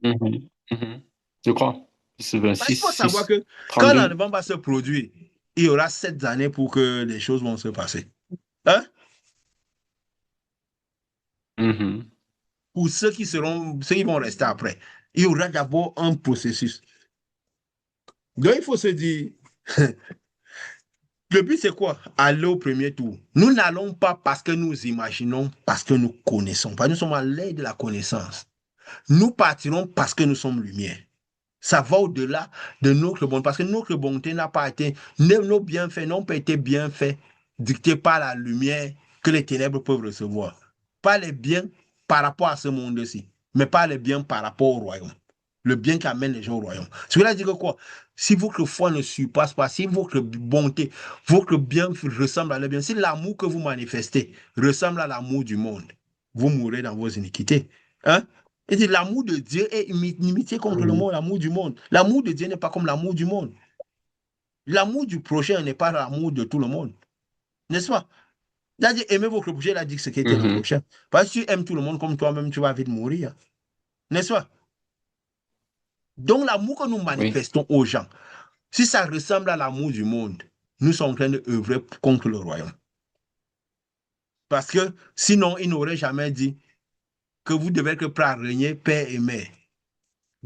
Mhm. Mhm. Je crois. C'est Bah, il 26, faut savoir 6, que quand 32. l'enlèvement va se produire, il y aura 7 années pour que les choses vont se passer. Hein? Mhm. Pour ceux qui vont rester après, il y aura d'abord un processus. Donc, il faut se dire, le but, c'est quoi? Aller au premier tour. Nous n'allons pas parce que nous imaginons, parce que nous connaissons pas. Nous sommes à l'aide de la connaissance. Nous partirons parce que nous sommes lumière. Ça va au-delà de notre bonté. Parce que notre bonté n'a pas été, nos bienfaits n'ont pas été bienfaits dictés par la lumière que les ténèbres peuvent recevoir. Pas les biens par rapport à ce monde-ci, mais pas les biens par rapport au royaume. Le bien qui amène les gens au royaume. Cela dit que quoi? Si votre foi ne surpasse pas, si votre bonté, votre bien ressemble à le bien, si l'amour que vous manifestez ressemble à l'amour du monde, vous mourrez dans vos iniquités. Hein? Et dit l'amour de Dieu est inimitié contre le Mhm. monde, l'amour du monde. L'amour de Dieu n'est pas comme l'amour du monde. L'amour du prochain n'est pas l'amour de tout le monde. N'est-ce pas? Il a dit aimez votre prochain, il a dit ce qui était le Mhm. prochain. Parce que si tu aimes tout le monde comme toi-même, tu vas vite mourir. N'est-ce pas? Donc l'amour que nous Oui. manifestons aux gens, si ça ressemble à l'amour du monde, nous sommes en train d'œuvrer contre le royaume. Parce que sinon, il n'aurait jamais dit que vous devez être prêt à régner père et mère.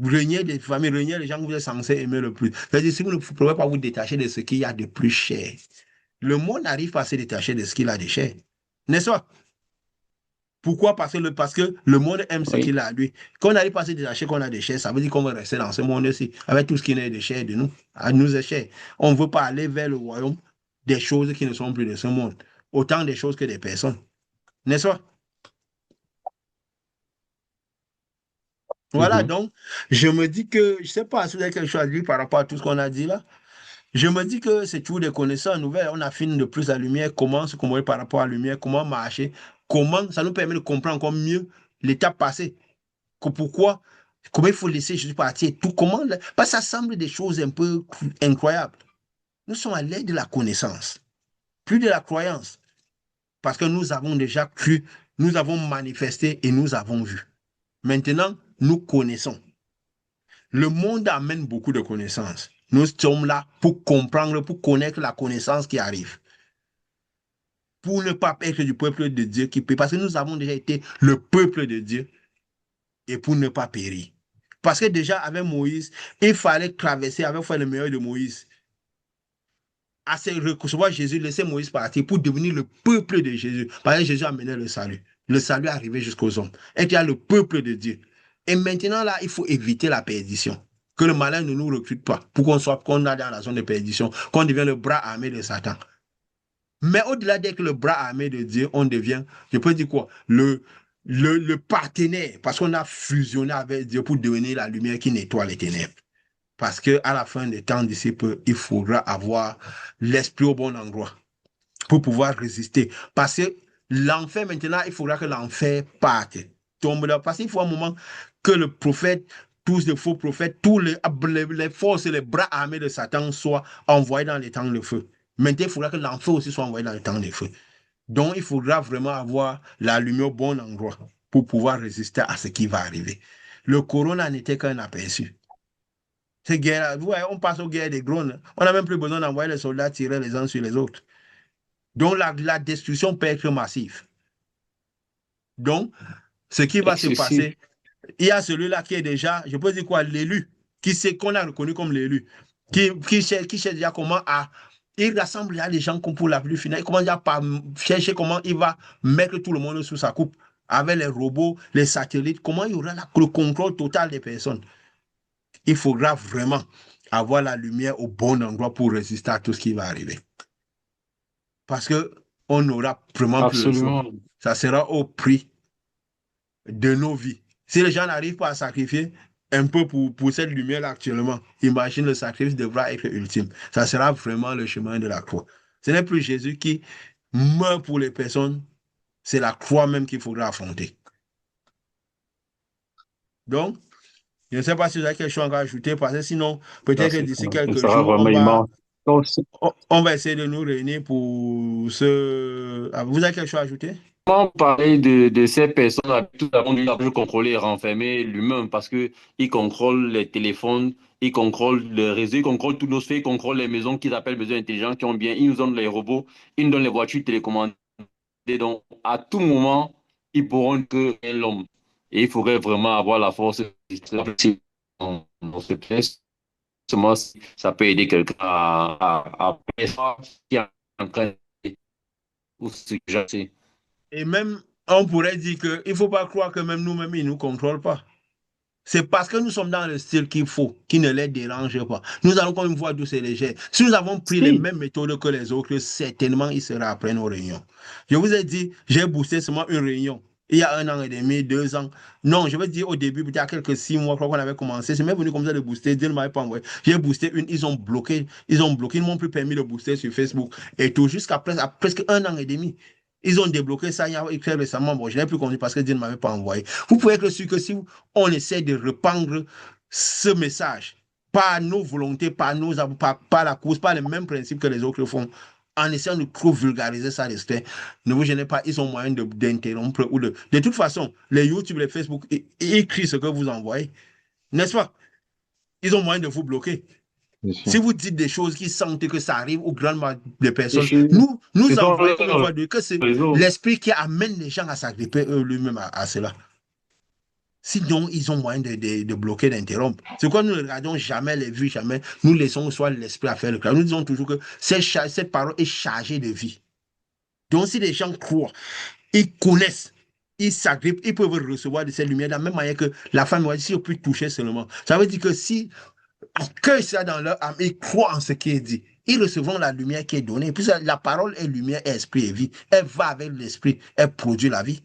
Reniez des familles, reniez les gens que vous êtes censés aimer le plus. C'est-à-dire, si vous ne pouvez pas vous détacher de ce qu'il y a de plus cher, le monde n'arrive pas à se détacher de ce qu'il a de cher. N'est-ce pas? Pourquoi? Parce que le monde aime ce Oui. qu'il a, lui. Quand on n'arrive pas à se détacher qu'on a des cher, ça veut dire qu'on va rester dans ce monde-ci, avec tout ce qui est de cher de nous. À nous est cher. On ne veut pas aller vers le royaume des choses qui ne sont plus de ce monde. Autant des choses que des personnes. N'est-ce pas? Voilà, Mhm. donc, je me dis que, je ne sais pas si vous avez quelque chose à dire par rapport à tout ce qu'on a dit là. Je me dis que c'est toujours des connaissances nouvelles. On affine de plus la lumière, comment se comporter par rapport à la lumière, comment marcher, comment ça nous permet de comprendre encore mieux l'étape passée. Pourquoi, comment il faut laisser Jésus partir, tout comment. Parce que ça semble des choses un peu incroyables. Nous sommes à l'aide de la connaissance, plus de la croyance, parce que nous avons déjà cru, nous avons manifesté et nous avons vu. Maintenant, nous connaissons. Le monde amène beaucoup de connaissances. Nous sommes là pour comprendre, pour connaître la connaissance qui arrive. Pour ne pas être du peuple de Dieu qui périt. Parce que nous avons déjà été le peuple de Dieu et pour ne pas périr. Parce que déjà, avec Moïse, il fallait traverser, avec le meilleur de Moïse, à recevoir Jésus, laisser Moïse partir pour devenir le peuple de Jésus. Parce que Jésus amenait le salut. Le salut arrivait jusqu'aux hommes. Et il y a le peuple de Dieu. Et maintenant, là, il faut éviter la perdition. Que le malin ne nous recrute pas pour qu'on aille dans la zone de perdition, qu'on devienne le bras armé de Satan. Mais au-delà d'être le bras armé de Dieu, on devient, je peux dire quoi, le partenaire, parce qu'on a fusionné avec Dieu pour devenir la lumière qui nettoie les ténèbres. Parce qu'à la fin des temps, d'ici peu, il faudra avoir l'esprit au bon endroit pour pouvoir résister. Parce que l'enfer, maintenant, il faudra que l'enfer parte, tombe là. Parce qu'il faut un moment que le prophète, tous les faux prophètes, tous les forces et les bras armés de Satan soient envoyés dans les temps de feu. Maintenant, il faudra que l'enfer aussi soit envoyé dans les temps de feu. Donc, il faudra vraiment avoir la lumière au bon endroit pour pouvoir résister à ce qui va arriver. Le corona n'était qu'un aperçu. Ces guerres, vous voyez, on passe aux guerres des drones. On n'a même plus besoin d'envoyer les soldats tirer les uns sur les autres. Donc, la destruction peut être massive. Donc, ce qui va se Excessif. passer, il y a celui-là qui est déjà, je peux dire quoi, l'élu, qui sait qu'on a reconnu comme l'élu, qui cherche déjà comment à. Il rassemble déjà les gens comme pour la plus finale. Il commence déjà par chercher comment il va mettre tout le monde sous sa coupe avec les robots, les satellites, comment il y aura le contrôle total des personnes. Il faudra vraiment avoir la lumière au bon endroit pour résister à tout ce qui va arriver. Parce qu'on n'aura vraiment plus le choix. Absolument. Ça sera au prix de nos vies. Si les gens n'arrivent pas à sacrifier un peu pour cette lumière-là actuellement, imagine le sacrifice devra être ultime. Ça sera vraiment le chemin de la croix. Ce n'est plus Jésus qui meurt pour les personnes, c'est la croix même qu'il faudra affronter. Donc, je ne sais pas si vous avez quelque chose à ajouter, parce que sinon, Ça, peut-être que d'ici ce quelques sera jours, vraiment immense. Donc, on va essayer de nous réunir pour ce. Ah, vous avez quelque chose à ajouter? comment parler de ces personnes, tout avons dû contrôler et renfermer l'humain parce que ils contrôlent les téléphones, ils contrôlent le réseau, ils contrôlent tous nos faits, ils contrôlent les maisons qu'ils appellent maisons intelligentes qui ont bien, ils nous donnent les robots, ils nous donnent les voitures télécommandées. Donc, à tout moment, ils pourront que l'homme. Et il faudrait vraiment avoir la force dans ce test. Seulement, ça peut aider quelqu'un à faire ce qui est en train de ou ce que j'ai fait. Et même, on pourrait dire qu'il ne faut pas croire que même nous-mêmes, ils ne nous contrôlent pas. C'est parce que nous sommes dans le style qu'il faut, qui ne les dérange pas. Nous allons comme une voix douce et légère. Si nous avons pris les Si, mêmes méthodes que les autres, certainement, ils seraient après nos réunions. Je vous ai dit, j'ai boosté seulement une réunion. Il y a 1 an et demi, 2 ans. Non, je veux dire au début, peut-être il y a quelques 6 mois, quand on avait commencé, c'est même venu comme ça de booster. Dieu ne m'avait pas envoyé. J'ai boosté une, ils ont bloqué, ils ne m'ont plus permis de booster sur Facebook. Et tout jusqu'à presque 1 an et demi. Ils ont débloqué ça il y a très récemment. Bon, je n'ai plus compris parce que Dieu ne m'avait pas envoyé. Vous pouvez être sûr que si on essaie de répandre ce message, par nos volontés, par la cause, par les mêmes principes que les autres font, en essayant de trop vulgariser ça, ne vous gênez pas, ils ont moyen d'interrompre ou de toute façon, les YouTube, les Facebook, ils écrivent ce que vous envoyez, n'est-ce pas? Ils ont moyen de vous bloquer. Bien Si sûr. vous dites des choses qui sentent que ça arrive aux grandes de c'est personnes, chez nous c'est dans envoyons comme on le voit que c'est réseau. l'esprit qui amène les gens à s'agripper eux-mêmes à cela. Sinon, ils ont moyen de bloquer, d'interrompre. C'est quoi nous ne regardons jamais les vues, jamais. Nous laissons soit l'esprit à faire le travail. Nous disons toujours que cette parole est chargée de vie. Donc, si les gens croient, ils connaissent, ils s'agrippent, ils peuvent recevoir de cette lumière de la même manière que la femme, si on peut toucher seulement. Ça veut dire que si accueillent ça dans leur âme, ils croient en ce qui est dit. Ils recevront la lumière qui est donnée. Puis la parole est lumière, esprit et vie. Elle va avec l'esprit, elle produit la vie.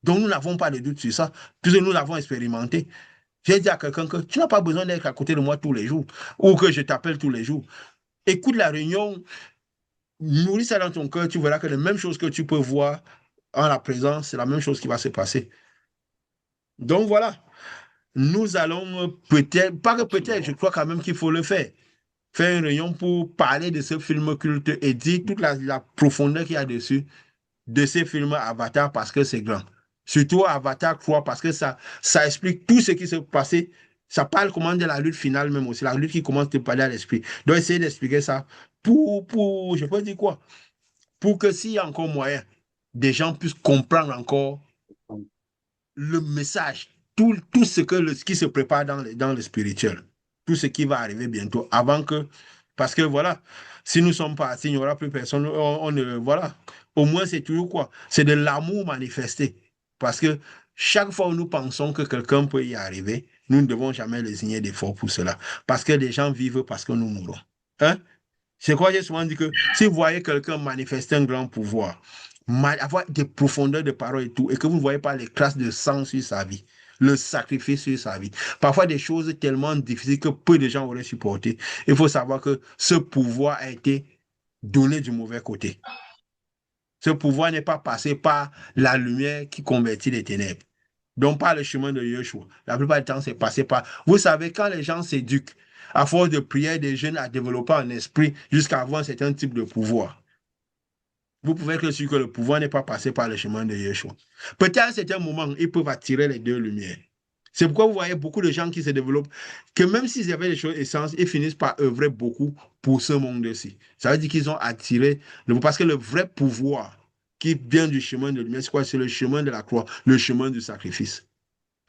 Donc nous n'avons pas de doute sur ça, puisque nous l'avons expérimenté. J'ai dit à quelqu'un que tu n'as pas besoin d'être à côté de moi tous les jours, ou que je t'appelle tous les jours. Écoute la réunion, nourris ça dans ton cœur, tu verras que la même chose que tu peux voir en la présence, c'est la même chose qui va se passer. Donc voilà, nous allons peut-être, pas que peut-être, je crois quand même qu'il faut le faire. Faire une réunion pour parler de ce film culte et dire toute la profondeur qu'il y a dessus, de ces films Avatar, parce que c'est grand. Surtout Avatar 3, parce que ça explique tout ce qui s'est passé. Ça parle comment de la lutte finale même aussi, la lutte qui commence à parler à l'esprit. Donc, essayer d'expliquer ça je peux dire quoi? Pour que s'il y a encore moyen, des gens puissent comprendre encore le message, tout ce qui se prépare dans le spirituel, tout ce qui va arriver bientôt, avant que, parce que voilà, si nous sommes partis, il n'y aura plus personne, voilà, au moins c'est toujours quoi? C'est de l'amour manifesté, parce que chaque fois où nous pensons que quelqu'un peut y arriver, nous ne devons jamais lésigner d'efforts pour cela, parce que les gens vivent parce que nous mourons. Hein? C'est quoi j'ai souvent dit que si vous voyez quelqu'un manifester un grand pouvoir, avoir des profondeurs de parole et tout, et que vous ne voyez pas les traces de sang sur sa vie, le sacrifice sur sa vie, parfois des choses tellement difficiles que peu de gens auraient supporté, il faut savoir que ce pouvoir a été donné du mauvais côté. Ce pouvoir n'est pas passé par la lumière qui convertit les ténèbres. Donc, par le chemin de Yeshua. La plupart du temps, c'est passé par... Vous savez, quand les gens s'éduquent, à force de prière des jeunes à développer un esprit jusqu'à avoir un certain type de pouvoir, vous pouvez être sûr que le pouvoir n'est pas passé par le chemin de Yeshua. Peut-être à un certain moment, ils peuvent attirer les deux lumières. C'est pourquoi vous voyez beaucoup de gens qui se développent, que même s'ils avaient des choses essences, ils finissent par œuvrer beaucoup pour ce monde-ci. Ça veut dire qu'ils ont attiré, parce que le vrai pouvoir qui vient du chemin de lumière, c'est quoi? C'est le chemin de la croix, le chemin du sacrifice.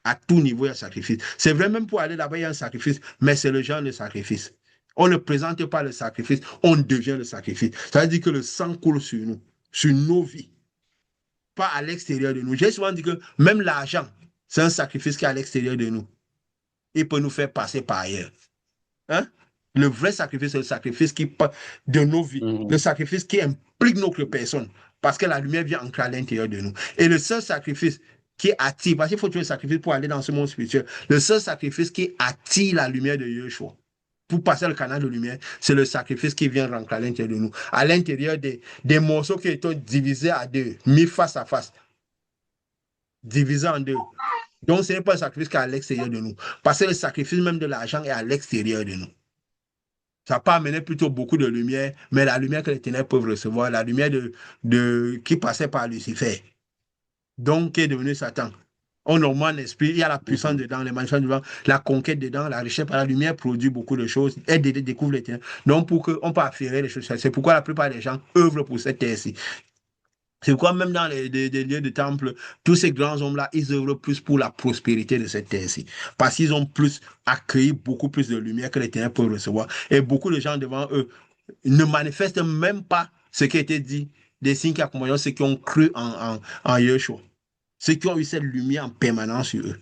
À tout niveau, il y a un sacrifice. C'est vrai, même pour aller là-bas, il y a un sacrifice, mais c'est le genre de sacrifice. On ne présente pas le sacrifice, on devient le sacrifice. Ça veut dire que le sang coule sur nous, sur nos vies, pas à l'extérieur de nous. J'ai souvent dit que même l'argent, c'est un sacrifice qui est à l'extérieur de nous. Il peut nous faire passer par ailleurs. Hein? Le vrai sacrifice, c'est le sacrifice de nos vies, le sacrifice qui implique notre personne, parce que la lumière vient ancrer à l'intérieur de nous. Et le seul sacrifice qui attire, parce qu'il faut trouver le sacrifice pour aller dans ce monde spirituel, le seul sacrifice qui attire la lumière de Yeshua, pour passer le canal de lumière, c'est le sacrifice qui vient rentrer à l'intérieur de nous, à l'intérieur des morceaux qui étaient divisés à deux, mis face à face, divisés en deux. Donc, ce n'est pas un sacrifice qui est à l'extérieur de nous, parce que le sacrifice même de l'argent est à l'extérieur de nous. Ça peut amener plutôt beaucoup de lumière, mais la lumière que les ténèbres peuvent recevoir, la lumière qui passait par Lucifer, donc qui est devenu Satan. On augmente l'esprit, il y a la puissance dedans, les manifestations dedans, la conquête dedans, la richesse par la lumière produit beaucoup de choses, elle découvre les ténèbres. Donc, pour qu'on puisse affairer les choses, c'est pourquoi la plupart des gens œuvrent pour cette terre-ci. C'est pourquoi même dans les lieux de temple, tous ces grands hommes-là, ils œuvrent plus pour la prospérité de cette terre-ci. Parce qu'ils ont plus accueilli beaucoup plus de lumière que les ténèbres peuvent recevoir. Et beaucoup de gens devant eux ne manifestent même pas ce qui a été dit, des signes qui accompagnent ceux qui ont cru en Yeshua. Ceux qui ont eu cette lumière en permanence sur eux.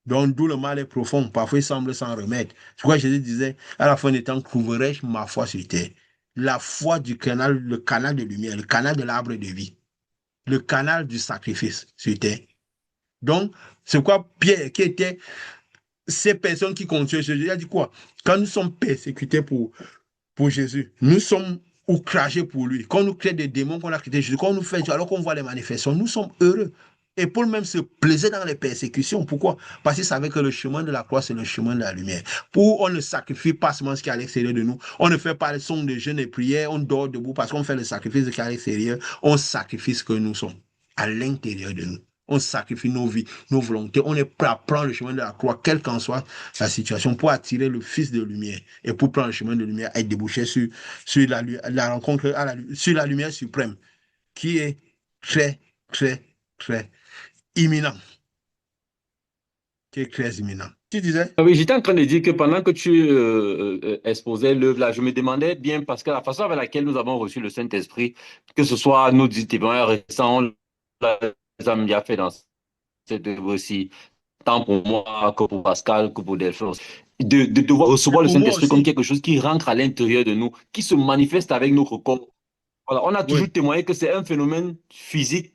Donc, d'où le mal est profond. Parfois, il semble sans remède. C'est pourquoi Jésus disait, à la fin des temps, trouverai-je ma foi sur terre. La foi du canal, le canal de lumière, le canal de l'arbre de vie, le canal du sacrifice sur terre. Donc, c'est quoi Pierre, qui était ces personnes qui continuent Jésus, il a dit quoi? Quand nous sommes persécutés pour Jésus, nous sommes outragés pour lui. Quand on nous crée des démons qu'on a créé Jésus, quand on nous fait, alors qu'on voit les manifestations, nous sommes heureux. Et Paul même se plaisait dans les persécutions. Pourquoi? Parce qu'il savait que le chemin de la croix, c'est le chemin de la lumière. Pour on ne sacrifie pas seulement ce qui est à l'extérieur de nous. On ne fait pas le son de jeûne et prière, on dort debout parce qu'on fait le sacrifice de qui est à l'extérieur. On sacrifie ce que nous sommes à l'intérieur de nous. On sacrifie nos vies, nos volontés. On est prêt à prendre le chemin de la croix, quelle qu'en soit la situation, pour attirer le Fils de lumière et pour prendre le chemin de lumière et déboucher sur la rencontre, sur la lumière suprême, qui est très, très, très imminent. qui est très imminent. Tu disais? Ah oui, j'étais en train de dire que pendant que tu exposais l'œuvre là, je me demandais bien, parce que la façon avec laquelle nous avons reçu le Saint-Esprit, que ce soit nos témoignages récents, les amis a fait dans cette œuvre aussi, tant pour moi que pour Pascal, que pour Delphine, de devoir Et recevoir le pour moi Saint-Esprit comme aussi. quelque chose qui rentre à l'intérieur de nous, qui se manifeste avec notre corps. Voilà, on a toujours Oui. témoigné que c'est un phénomène physique,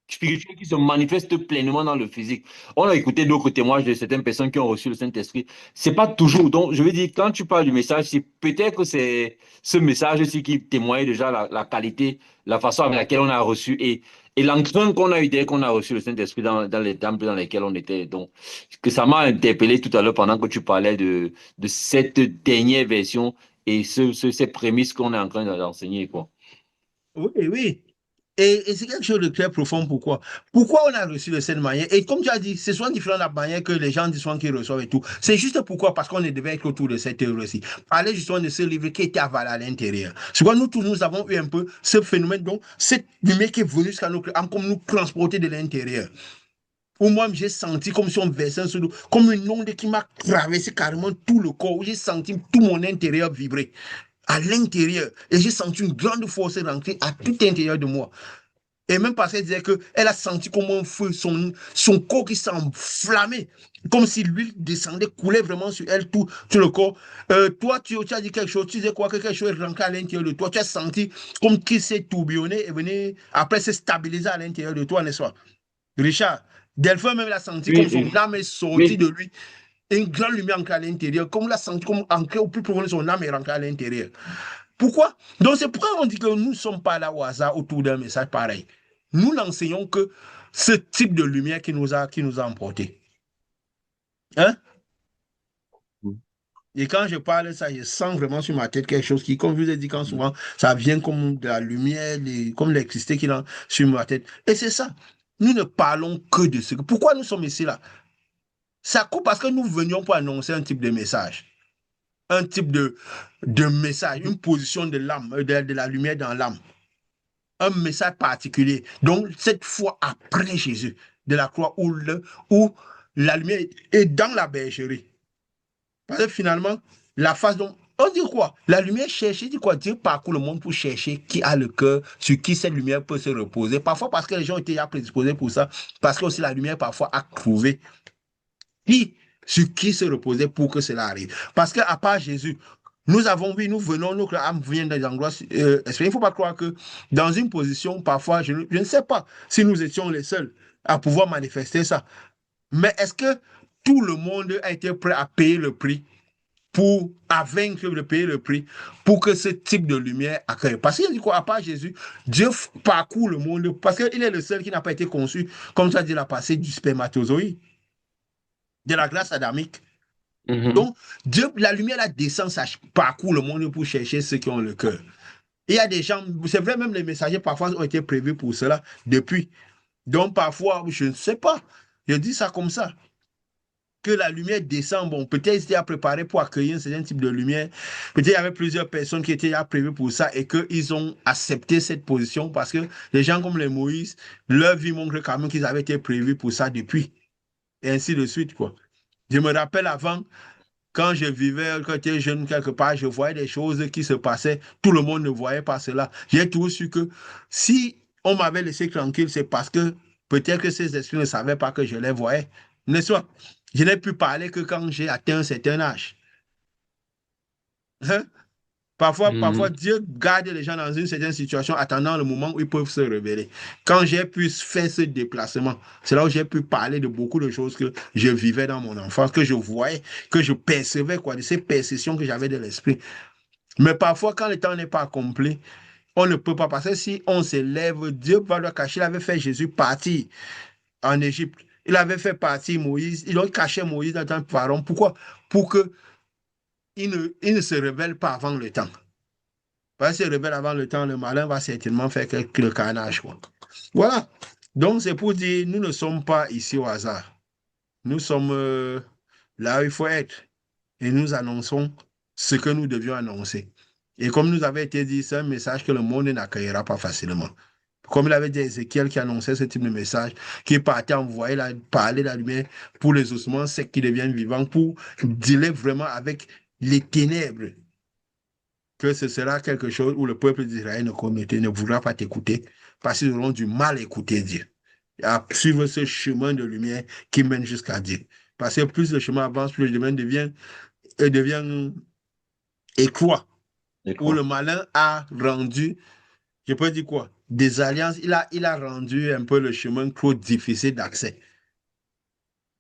spirituel qui se manifeste pleinement dans le physique. On a écouté d'autres témoignages de certaines personnes qui ont reçu le Saint-Esprit. C'est pas toujours. Donc, je veux dire, quand tu parles du message, c'est peut-être que c'est ce message aussi qui témoigne déjà la qualité, la façon avec laquelle on a reçu et l'entrain qu'on a eu dès qu'on a reçu le Saint-Esprit dans les temples dans lesquels on était. Donc, que ça m'a interpellé tout à l'heure pendant que tu parlais de cette dernière version et ces prémices qu'on est en train d'enseigner, quoi. Oui, oui. Et c'est quelque chose de très profond. Pourquoi? Pourquoi on a reçu de cette manière? Et comme tu as dit, ce sont différentes manières que les gens disent souvent qu'ils reçoivent et tout. C'est juste pourquoi? Parce qu'on devait être autour de cette œuvre-ci. Parler justement de ce livre qui était avalé à l'intérieur. Souvent, nous tous, nous avons eu un peu ce phénomène, donc, cette lumière qui est venue jusqu'à nous, comme nous transporter de l'intérieur. Où moi, j'ai senti comme si on versait un seau comme une onde qui m'a traversé carrément tout le corps, où j'ai senti tout mon intérieur vibrer à l'intérieur. Et j'ai senti une grande force rentrer à tout l'intérieur de moi. Et même parce qu'elle disait qu'elle a senti comme un feu, son corps qui s'enflammait, comme si l'huile descendait, coulait vraiment sur elle, tout le corps. Toi, tu as dit quelque chose, tu disais quoi, que quelque chose est rentré à l'intérieur de toi. Tu as senti comme qu'il s'est tourbillonné et venu après se stabiliser à l'intérieur de toi, n'est-ce pas? Richard, Delphin même l'a senti comme son Oui, âme est sortie oui, de lui. Une grande lumière ancrée à l'intérieur, comme l'a senti, comme ancrée au plus profond de son âme est rentrée à l'intérieur. Pourquoi? Donc c'est pourquoi on dit que nous ne sommes pas là au hasard autour d'un message pareil. Nous n'enseignons que ce type de lumière qui nous a emportés. Hein? Et quand je parle de ça, je sens vraiment sur ma tête quelque chose qui, comme je vous ai dit, quand souvent, ça vient comme de la lumière, comme l'électricité qui est sur ma tête. Et c'est ça. Nous ne parlons que de ce. Pourquoi nous sommes ici là? Ça coupe parce que nous venions pour annoncer un type de message. Un type de message, une position de l'âme, de la lumière dans l'âme. Un message particulier. Donc, cette fois après Jésus, de la croix, où la lumière est dans la bergerie. Parce que finalement, la face dont. On dit quoi? La lumière cherche, il dit quoi? Dieu parcourt le monde pour chercher qui a le cœur, sur qui cette lumière peut se reposer. Parfois parce que les gens étaient déjà prédisposés pour ça, parce que aussi la lumière parfois a trouvé qui, sur qui se reposer pour que cela arrive. Parce qu'à part Jésus, nous avons vu, nous venons, notre âme vient des endroits. Il ne faut pas croire que dans une position, parfois, je ne sais pas si nous étions les seuls à pouvoir manifester ça. Mais est-ce que tout le monde a été prêt à payer le prix à vaincre de payer le prix pour que ce type de lumière accueille? Parce qu'il dit quoi, à part Jésus, Dieu parcourt le monde parce qu'il est le seul qui n'a pas été conçu, comme ça dit la passé, du spermatozoïde, de la grâce adamique. mhm. Donc, Dieu, la lumière, la descend, ça parcourt le monde pour chercher ceux qui ont le cœur. Il y a des gens, c'est vrai, même les messagers parfois ont été prévus pour cela depuis. Donc, parfois, je ne sais pas, je dis ça comme ça, que la lumière descend. Bon, peut-être ils étaient à préparer pour accueillir un certain type de lumière. Peut-être il y avait plusieurs personnes qui étaient déjà prévues pour ça et qu'ils ont accepté cette position parce que les gens comme les Moïse, leur vie montre quand même qu'ils avaient été prévus pour ça depuis. Et ainsi de suite, quoi. Je me rappelle avant, quand je vivais, quand j'étais jeune quelque part, je voyais des choses qui se passaient. Tout le monde ne voyait pas cela. J'ai toujours su que si on m'avait laissé tranquille, c'est parce que peut-être que ces esprits ne savaient pas que je les voyais. N'est-ce pas? Je n'ai pu parler que quand j'ai atteint un certain âge. Hein? Parfois, Mhm. Dieu garde les gens dans une certaine situation, attendant le moment où ils peuvent se révéler. Quand j'ai pu faire ce déplacement, c'est là où j'ai pu parler de beaucoup de choses que je vivais dans mon enfance, que je voyais, que je percevais, quoi, de ces perceptions que j'avais de l'esprit. Mais parfois, quand le temps n'est pas accompli, on ne peut pas passer. Si on s'élève, Dieu va le cacher. Il avait fait Jésus partir en Égypte. Il avait fait partir Moïse. Il a caché Moïse dans un pharaon. Pourquoi? Pour qu'il ne se révèle pas avant le temps. Parce qu'il se révèle avant le temps, le malin va certainement faire le carnage, quoi. Voilà. Donc, c'est pour dire, nous ne sommes pas ici au hasard. Nous sommes là où il faut être. Et nous annonçons ce que nous devions annoncer. Et comme nous avait été dit, c'est un message que le monde n'accueillera pas facilement. Comme il avait dit à Ézéchiel qui annonçait ce type de message, qui partait parler la lumière pour les ossements secs qui deviennent vivants, pour dealer vraiment avec les ténèbres, que ce sera quelque chose où le peuple d'Israël ne voudra pas t'écouter, parce qu'ils auront du mal à écouter Dieu, à suivre ce chemin de lumière qui mène jusqu'à Dieu. Parce que plus le chemin avance, plus le chemin devient étroit, où le malin a rendu, je peux dire quoi, des alliances, il a rendu un peu le chemin trop difficile d'accès.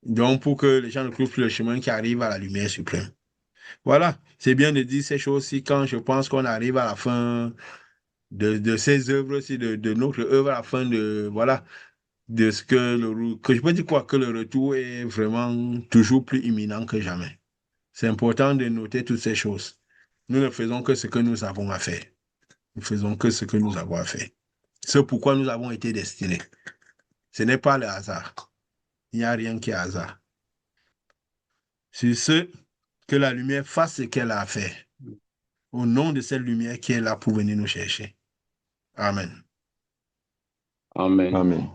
Donc, pour que les gens ne trouvent plus le chemin qui arrive à la lumière suprême. Voilà, c'est bien de dire ces choses-ci quand je pense qu'on arrive à la fin de ces œuvres-ci, de notre œuvre, à la fin de, voilà, de ce que je peux dire quoi, que le retour est vraiment toujours plus imminent que jamais. C'est important de noter toutes ces choses. Nous ne faisons que ce que nous avons à faire. Nous faisons que ce que nous avons à faire. C'est pourquoi nous avons été destinés. Ce n'est pas le hasard. Il n'y a rien qui est hasard. C'est ce que la lumière fasse ce qu'elle a à faire. Au nom de cette lumière qui est là pour venir nous chercher. Amen. Amen. Amen.